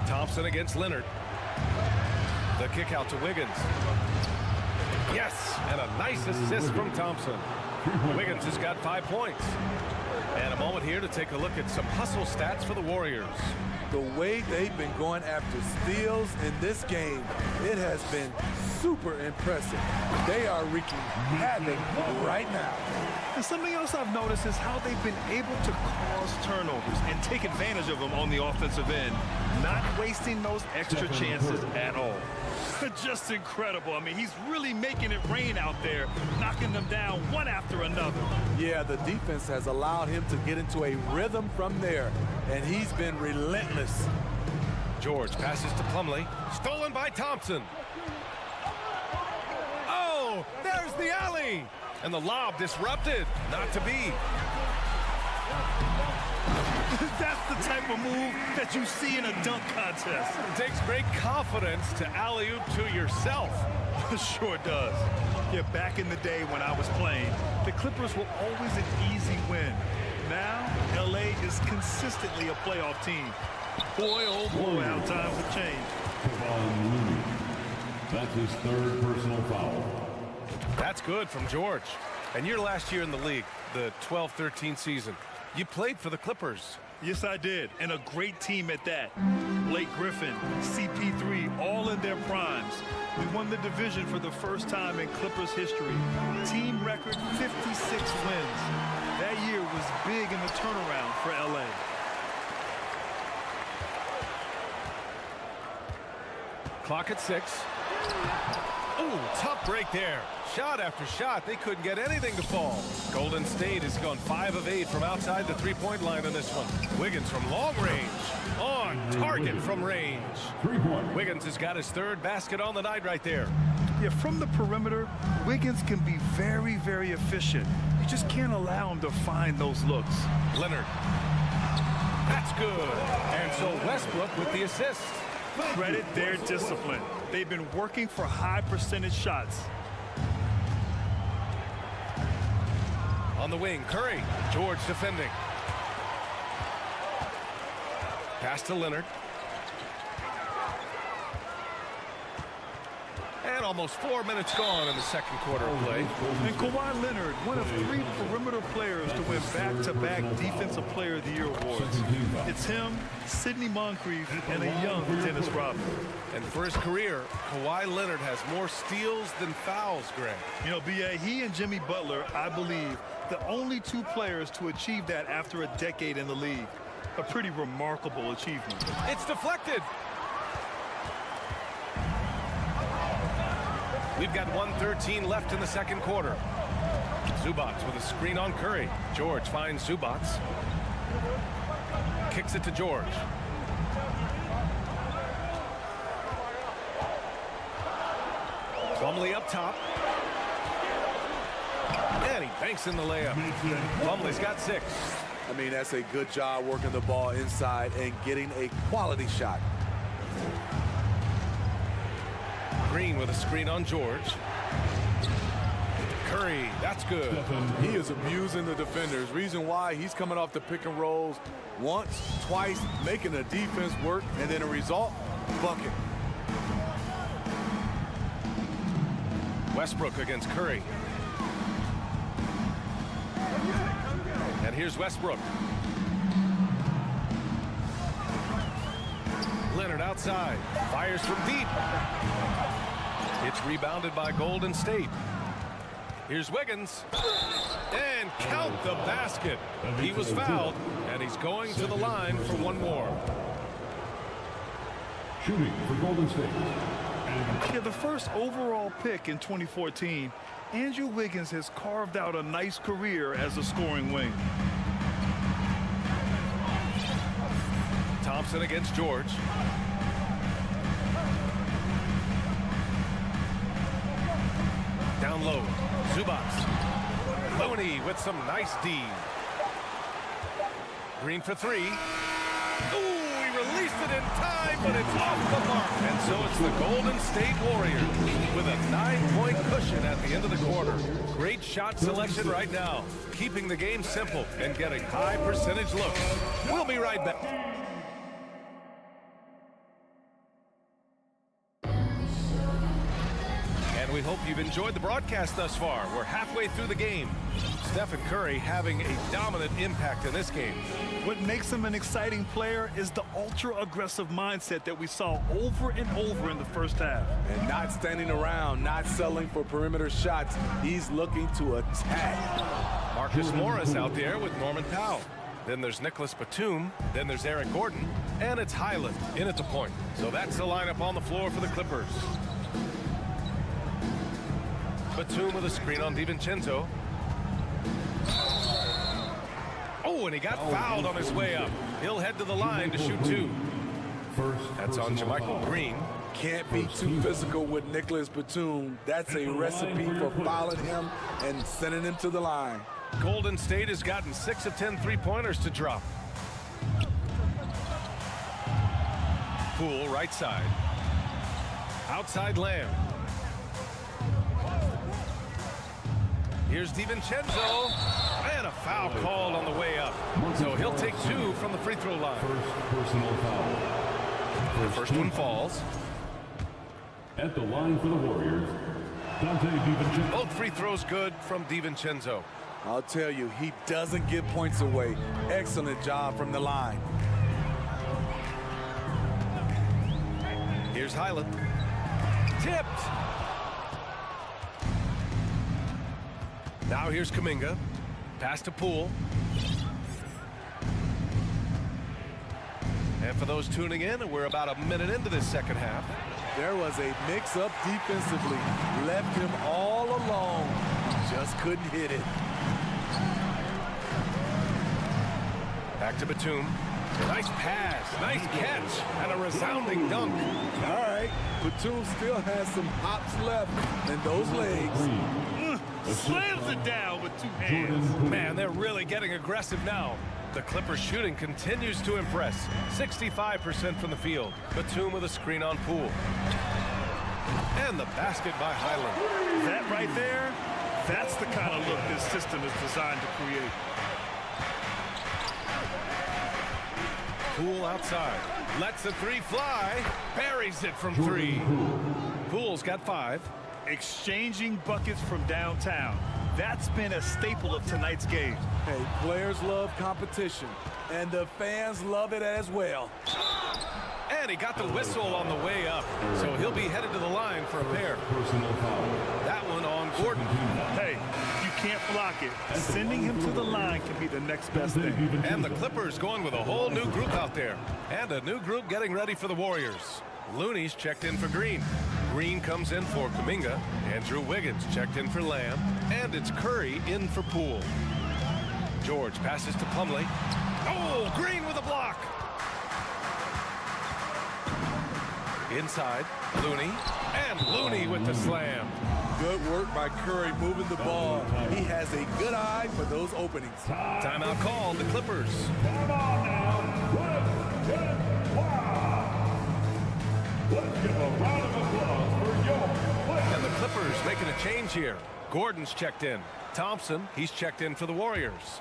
Thompson against Leonard. The kick out to Wiggins. Yes, and a nice assist from Thompson. Wiggins has got 5 points. And a moment here to take a look at some hustle stats for the Warriors. The way they've been going after steals in this game, it has been super impressive. They are wreaking havoc right now. And something else I've noticed is how they've been able to cause turnovers and take advantage of them on the offensive end, not wasting those extra chances at all. Just incredible. I mean, he's really making it rain out there, knocking them down one after another. Yeah, the defense has allowed him to get into a rhythm from there, and he's been relentless. George passes to Plumlee. Stolen by Thompson. Oh, there's the alley. And the lob disrupted. Not to be. That's the type of move that you see in a dunk contest. It takes great confidence to alley-oop to yourself. Sure does. Yeah, back in the day when I was playing, the Clippers were always an easy win. Now, L.A. is consistently a playoff team. Boy, oh boy, how times have changed. Kevon Looney. That's his 3rd personal foul. That's good from George. And your last year in the league, the 12-13 season, you played for the Clippers. Yes, I did, and a great team at that. Blake Griffin, CP3, all in their primes. We won the division for the first time in Clippers history. Team record 56 wins. That year was big in the turnaround for LA. Clock at 6. Ooh, tough break there. Shot after shot, they couldn't get anything to fall. Golden State has gone 5 of 8 from outside the three-point line in this one. Wiggins from long range. On target from range. Wiggins has got his 3rd basket on the night right there. Yeah, from the perimeter, Wiggins can be very, very efficient. You just can't allow him to find those looks. Leonard. That's good. And so Westbrook with the assist. Credit their discipline. They've been working for high percentage shots. On the wing, Curry. George defending. Pass to Leonard. And almost 4 minutes gone in the second quarter of play. And Kawhi Leonard, one of 3 perimeter players to win back-to-back Defensive Player of the Year awards. It's him, Sidney Moncrief, and a young Dennis Rodman. And for his career, Kawhi Leonard has more steals than fouls, Greg. You know, B.A., he and Jimmy Butler, I believe, the only 2 players to achieve that after a decade in the league. A pretty remarkable achievement. It's deflected. We've got 1:13 left in the second quarter. Zubats with a screen on Curry. George finds Zubats. Kicks it to George. Plumlee up top. And he banks in the layup. Plumlee's got 6. I mean, that's a good job working the ball inside and getting a quality shot. Green with a screen on George. Curry, that's good. He is abusing the defenders. Reason why he's coming off the pick and rolls once, twice, making the defense work, and then a result, bucket. Westbrook against Curry. And here's Westbrook. Leonard outside. Fires from deep. It's rebounded by Golden State. Here's Wiggins. And count the basket. He was fouled, and he's going to the line for one more. Shooting for Golden State. Yeah, the first overall pick in 2014, Andrew Wiggins has carved out a nice career as a scoring wing. Thompson against George. Down low. Zubats. Looney with some nice D. Green for 3. Ooh, he released it in time, but it's off the mark. And so it's the Golden State Warriors with a 9-point cushion at the end of the quarter. Great shot selection right now, keeping the game simple and getting high percentage looks. We'll be right back. We hope you've enjoyed the broadcast thus far. We're halfway through the game. Stephen Curry having a dominant impact in this game. What makes him an exciting player is the ultra-aggressive mindset that we saw over and over in the first half. And not standing around, not settling for perimeter shots. He's looking to attack. Marcus Morris out there with Norman Powell. Then there's Nicholas Batum. Then there's Eric Gordon. And it's Highland in at the point. So that's the lineup on the floor for the Clippers. Batum with a screen on DiVincenzo. Oh, and he got fouled on his way up. He'll head to the line to shoot 2. That's on JaMychal Green. Can't be too physical with Nicholas Batum. That's a recipe for fouling him and sending him to the line. Golden State has gotten 6 of 10 3-pointers to drop. Poole right side. Outside Lamb. Here's DiVincenzo, and a foul called on the way up. So he'll take 2 from the free throw line. First personal foul. The first one falls. At the line for the Warriors, Dante DiVincenzo. Both free throws good from DiVincenzo. I'll tell you, he doesn't give points away. Excellent job from the line. Here's Highland. Tipped. Now here's Kuminga. Pass to Poole. And for those tuning in, we're about a minute into this second half. There was a mix-up defensively. Left him all alone. Just couldn't hit it. Back to Batum. Nice pass, nice catch, and a resounding dunk. All right, Batum still has some hops left in those legs. Slams it down with 2 hands. Man, they're really getting aggressive now. The Clippers shooting continues to impress. 65% from the field. Batum with a screen on Poole. And the basket by Highland. That right there, that's the kind of look this system is designed to create. Poole outside. Lets the 3 fly. Buries it from 3. Poole's got 5. Exchanging buckets from downtown. That's been a staple of tonight's game. Hey, players love competition, and the fans love it as well. And he got the whistle on the way up, so he'll be headed to the line for a pair. That one on Gordon. Hey, you can't block it. Sending him to the line can be the next best thing. And the Clippers going with a whole new group out there. And a new group getting ready for the Warriors. Looney's checked in for Green. Green comes in for Kuminga. Andrew Wiggins checked in for Lamb. And it's Curry in for Poole. George passes to Plumlee. Oh, Green with a block. Inside, Looney. And Looney with the slam. Good work by Curry moving the ball. He has a good eye for those openings. Timeout called, the Clippers. Come on now. Let's give a round of applause for your Clippers. And the Clippers making a change here. Gordon's checked in. Thompson, he's checked in for the Warriors.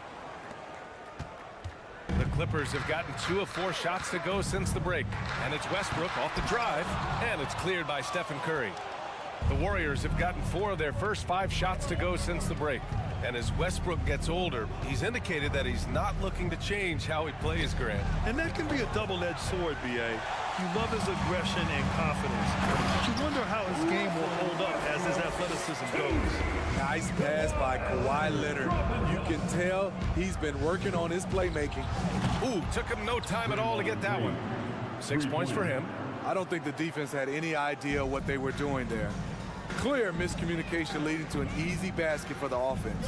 The Clippers have gotten 2 of 4 shots to go since the break. And it's Westbrook off the drive. And it's cleared by Stephen Curry. The Warriors have gotten 4 of their first 5 shots to go since the break. And as Westbrook gets older, he's indicated that he's not looking to change how he plays, Grant. And that can be a double-edged sword, B.A. You love his aggression and confidence. But you wonder how his game will hold up as his athleticism goes. Nice pass by Kawhi Leonard. You can tell he's been working on his playmaking. Ooh, took him no time at all to get that one. 6 points for him. I don't think the defense had any idea what they were doing there. Clear miscommunication leading to an easy basket for the offense.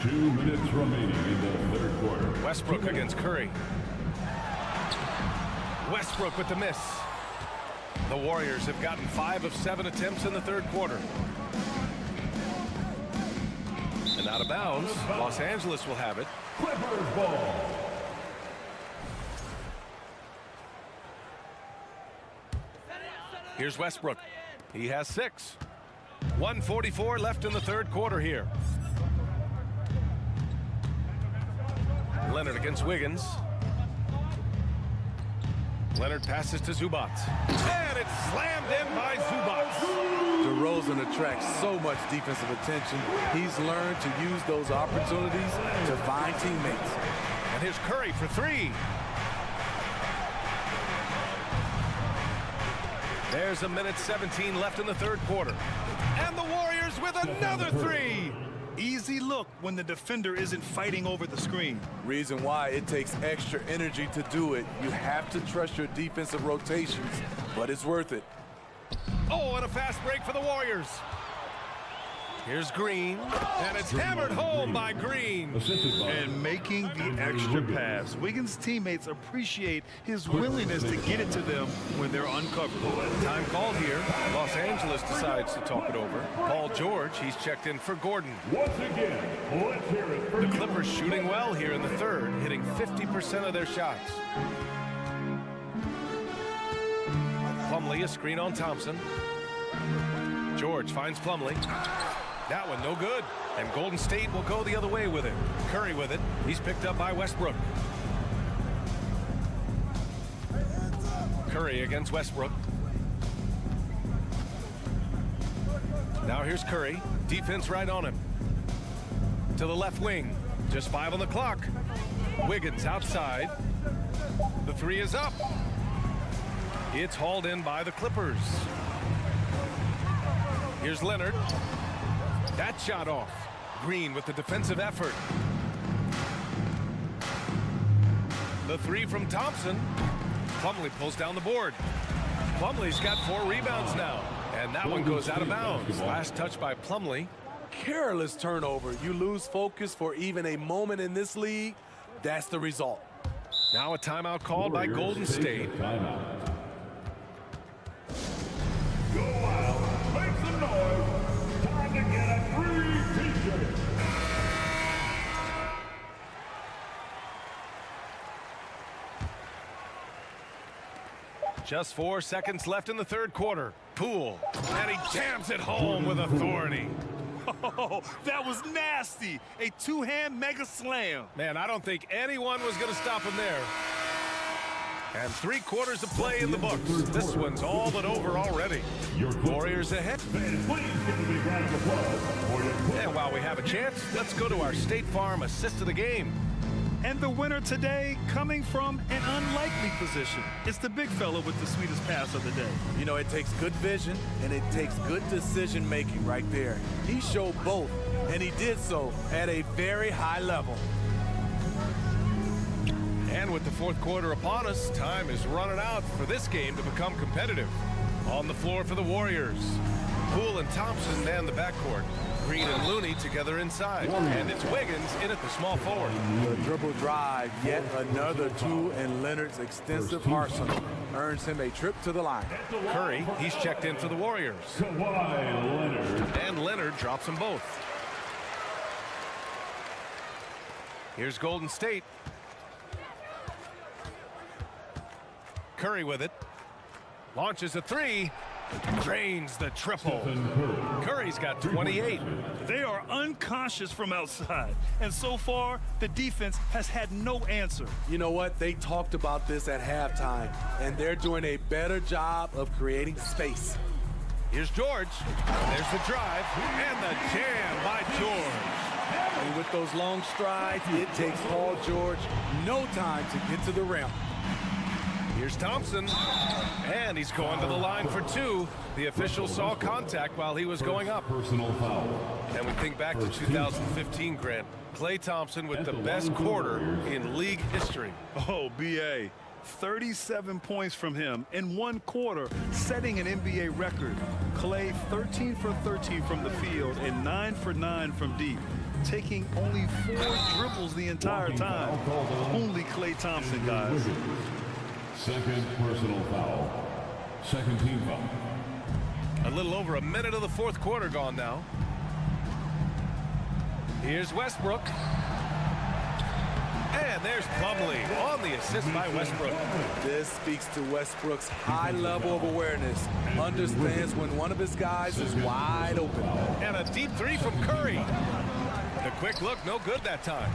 2 minutes remaining in the third quarter. Westbrook against Curry. Westbrook with the miss. The Warriors have gotten 5 of 7 attempts in the third quarter. And out of bounds, Los Angeles will have it. Clippers ball. Here's Westbrook. He has 6. 1:44 left in the third quarter here. Leonard against Wiggins. Leonard passes to Zubac. And it's slammed in by Zubac. DeRozan attracts so much defensive attention. He's learned to use those opportunities to find teammates. And here's Curry for 3. There's 1:17 left in the third quarter. And the Warriors with another 3. Easy look when the defender isn't fighting over the screen. Reason why it takes extra energy to do it. You have to trust your defensive rotations, but it's worth it. Oh, and a fast break for the Warriors. Here's Green, and it's hammered home by Green. And making the extra pass. Wiggins' teammates appreciate his willingness to get it to them when they're uncovered. Time called here. Los Angeles decides to talk it over. Paul George, he's checked in for Gordon. Once again, let's hear it for the Clippers shooting well here in the third, hitting 50% of their shots. Plumlee, a screen on Thompson. George finds Plumlee. That one no good. And Golden State will go the other way with it. Curry with it. He's picked up by Westbrook. Curry against Westbrook. Now here's Curry. Defense right on him. To the left wing. Just 5 on the clock. Wiggins outside. The 3 is up. It's hauled in by the Clippers. Here's Leonard. That shot off. Green with the defensive effort. The 3 from Thompson. Plumlee pulls down the board. Plumlee's got 4 rebounds now. And that one goes out of bounds. Last touch by Plumlee. Careless turnover. You lose focus for even a moment in this league. That's the result. Now a timeout called by Golden State. Go out, make some noise. Time to get a free t-shirt. Just 4 seconds left in the third quarter. Poole, and he jams it home with authority. Oh, that was nasty. A 2-hand mega slam. Man, I don't think anyone was going to stop him there. And 3 quarters of play in the books. This one's all but over already. Warriors ahead. And while we have a chance, let's go to our State Farm assist of the game. And the winner today coming from an unlikely position. It's the big fella with the sweetest pass of the day. You know, it takes good vision and it takes good decision making right there. He showed both, and he did so at a very high level. And with the 4th quarter upon us, time is running out for this game to become competitive. On the floor for the Warriors, Poole and Thompson man the backcourt. Green and Looney together inside. And it's Wiggins in at the small forward. The dribble drive, yet another tool in Leonard's extensive arsenal, earns him a trip to the line. Curry, he's checked in for the Warriors. And Leonard drops them both. Here's Golden State. Curry with it. Launches a 3. Drains the triple. Curry's got 28. They are unconscious from outside. And so far, the defense has had no answer. You know what? They talked about this at halftime, and they're doing a better job of creating space. Here's George. There's the drive and the jam by George. And with those long strides, it takes Paul George no time to get to the rim. Here's Thompson, and he's going to the line for 2. The official saw contact while he was going up. Personal foul. And we think back to 2015, Grant. Klay Thompson with the best quarter in league history. Oh, B.A. 37 points from him in 1 quarter, setting an NBA record. Klay 13 for 13 from the field and 9 for 9 from deep, taking only 4 dribbles the entire time. Only Klay Thompson, guys. Second personal foul. Second team foul. A little over a minute of the 4th quarter gone now. Here's Westbrook. And there's Plumlee on the assist by Westbrook. This speaks to Westbrook's high level of awareness. Understands when one of his guys is wide open. And a deep 3 from Curry. The quick look, no good that time.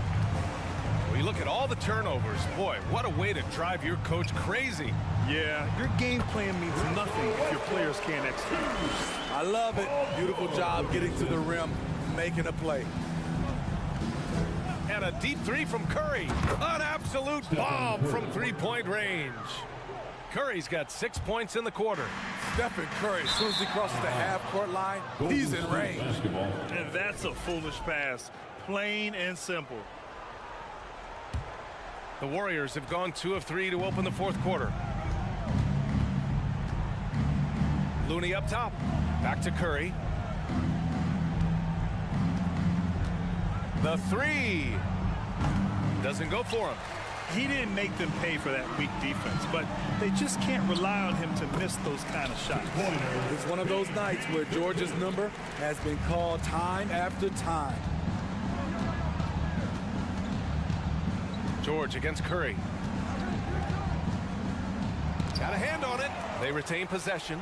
When you look at all the turnovers, boy, what a way to drive your coach crazy. Yeah, your game plan means nothing if your players can't execute. I love it. Beautiful job getting to the rim, making a play. And a deep 3 from Curry. An absolute bomb from 3-point range. Curry's got 6 points in the quarter. Stephen Curry, as soon as he crosses the half-court line, he's in range. And that's a foolish pass, plain and simple. The Warriors have gone 2 of 3 to open the 4th quarter. Looney up top. Back to Curry. The 3. Doesn't go for him. He didn't make them pay for that weak defense, but they just can't rely on him to miss those kind of shots. It's one of those nights where George's number has been called time after time. George against Curry. Got a hand on it. They retain possession.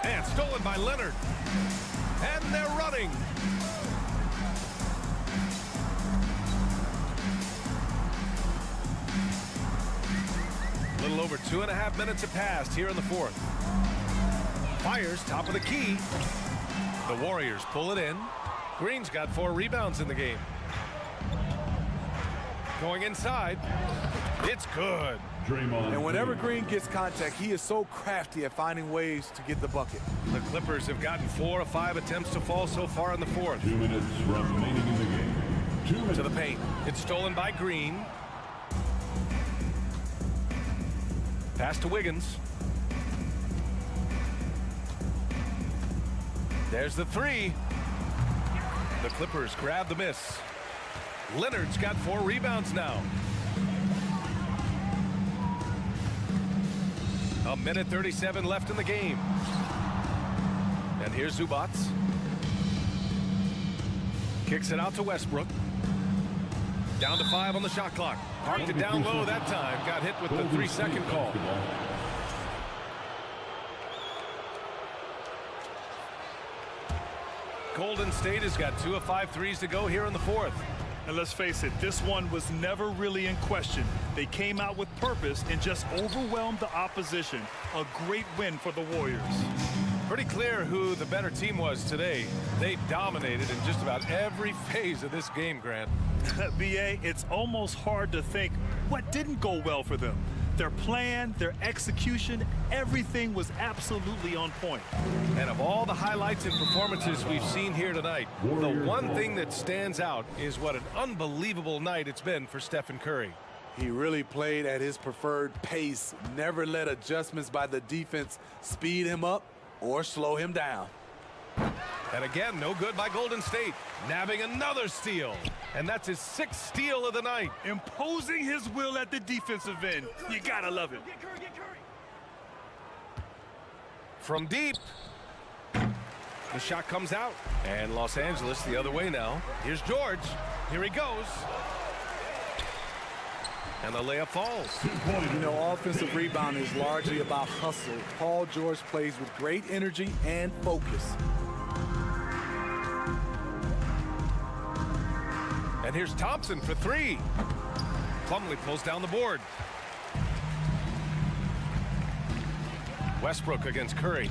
And stolen by Leonard. And they're running. A little over 2.5 minutes have passed here in the 4th. Fires top of the key. The Warriors pull it in. Green's got 4 rebounds in the game. Going inside. It's good. And whenever Green gets contact, he is so crafty at finding ways to get the bucket. The Clippers have gotten 4 of 5 attempts to fall so far in the 4th. 2 minutes remaining in the game. 2 minutes. To the paint. It's stolen by Green. Pass to Wiggins. There's the 3. The Clippers grab the miss. Leonard's got 4 rebounds now. A minute 37 left in the game. And here's Zubac. Kicks it out to Westbrook. Down to 5 on the shot clock. Parked it down low that time. Got hit with the 3-second call. Golden State has got 2 of 5 threes to go here in the 4th. And let's face it, this one was never really in question. They came out with purpose and just overwhelmed the opposition. A great win for the Warriors. Pretty clear who the better team was today. They dominated in just about every phase of this game, Grant. B.A., it's almost hard to think what didn't go well for them. Their plan, their execution, everything was absolutely on point. And of all the highlights and performances we've seen here tonight, the one thing that stands out is what an unbelievable night it's been for Stephen Curry. He really played at his preferred pace, never let adjustments by the defense speed him up or slow him down. And again, no good by Golden State, nabbing another steal. And that's his 6th steal of the night. Imposing his will at the defensive end. You gotta love it. From deep. The shot comes out. And Los Angeles the other way now. Here's George. Here he goes. And the layup falls. You know, offensive rebound is largely about hustle. Paul George plays with great energy and focus. And here's Thompson for 3. Plumlee pulls down the board. Westbrook against Curry.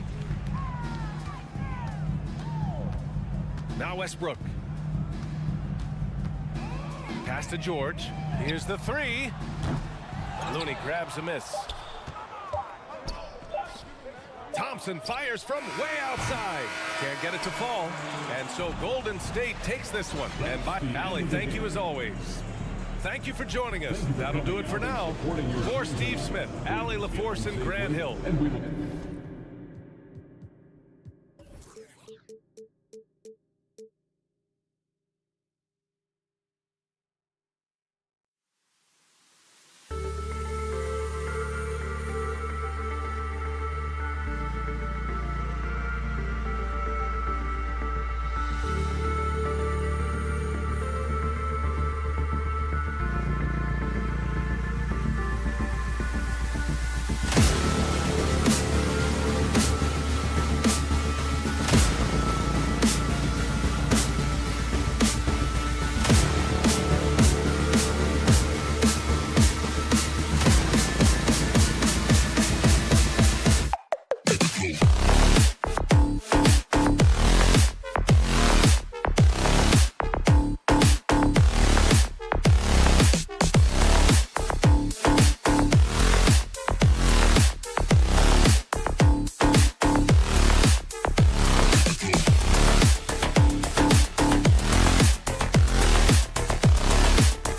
Now Westbrook. Pass to George. Here's the 3. Looney grabs a miss. Thompson fires from way outside. Can't get it to fall. And so Golden State takes this one. And by Allie, thank you as always. Thank you for joining us. That'll do it for now. For Steve Smith, Allie LaForce, and Grant Hill.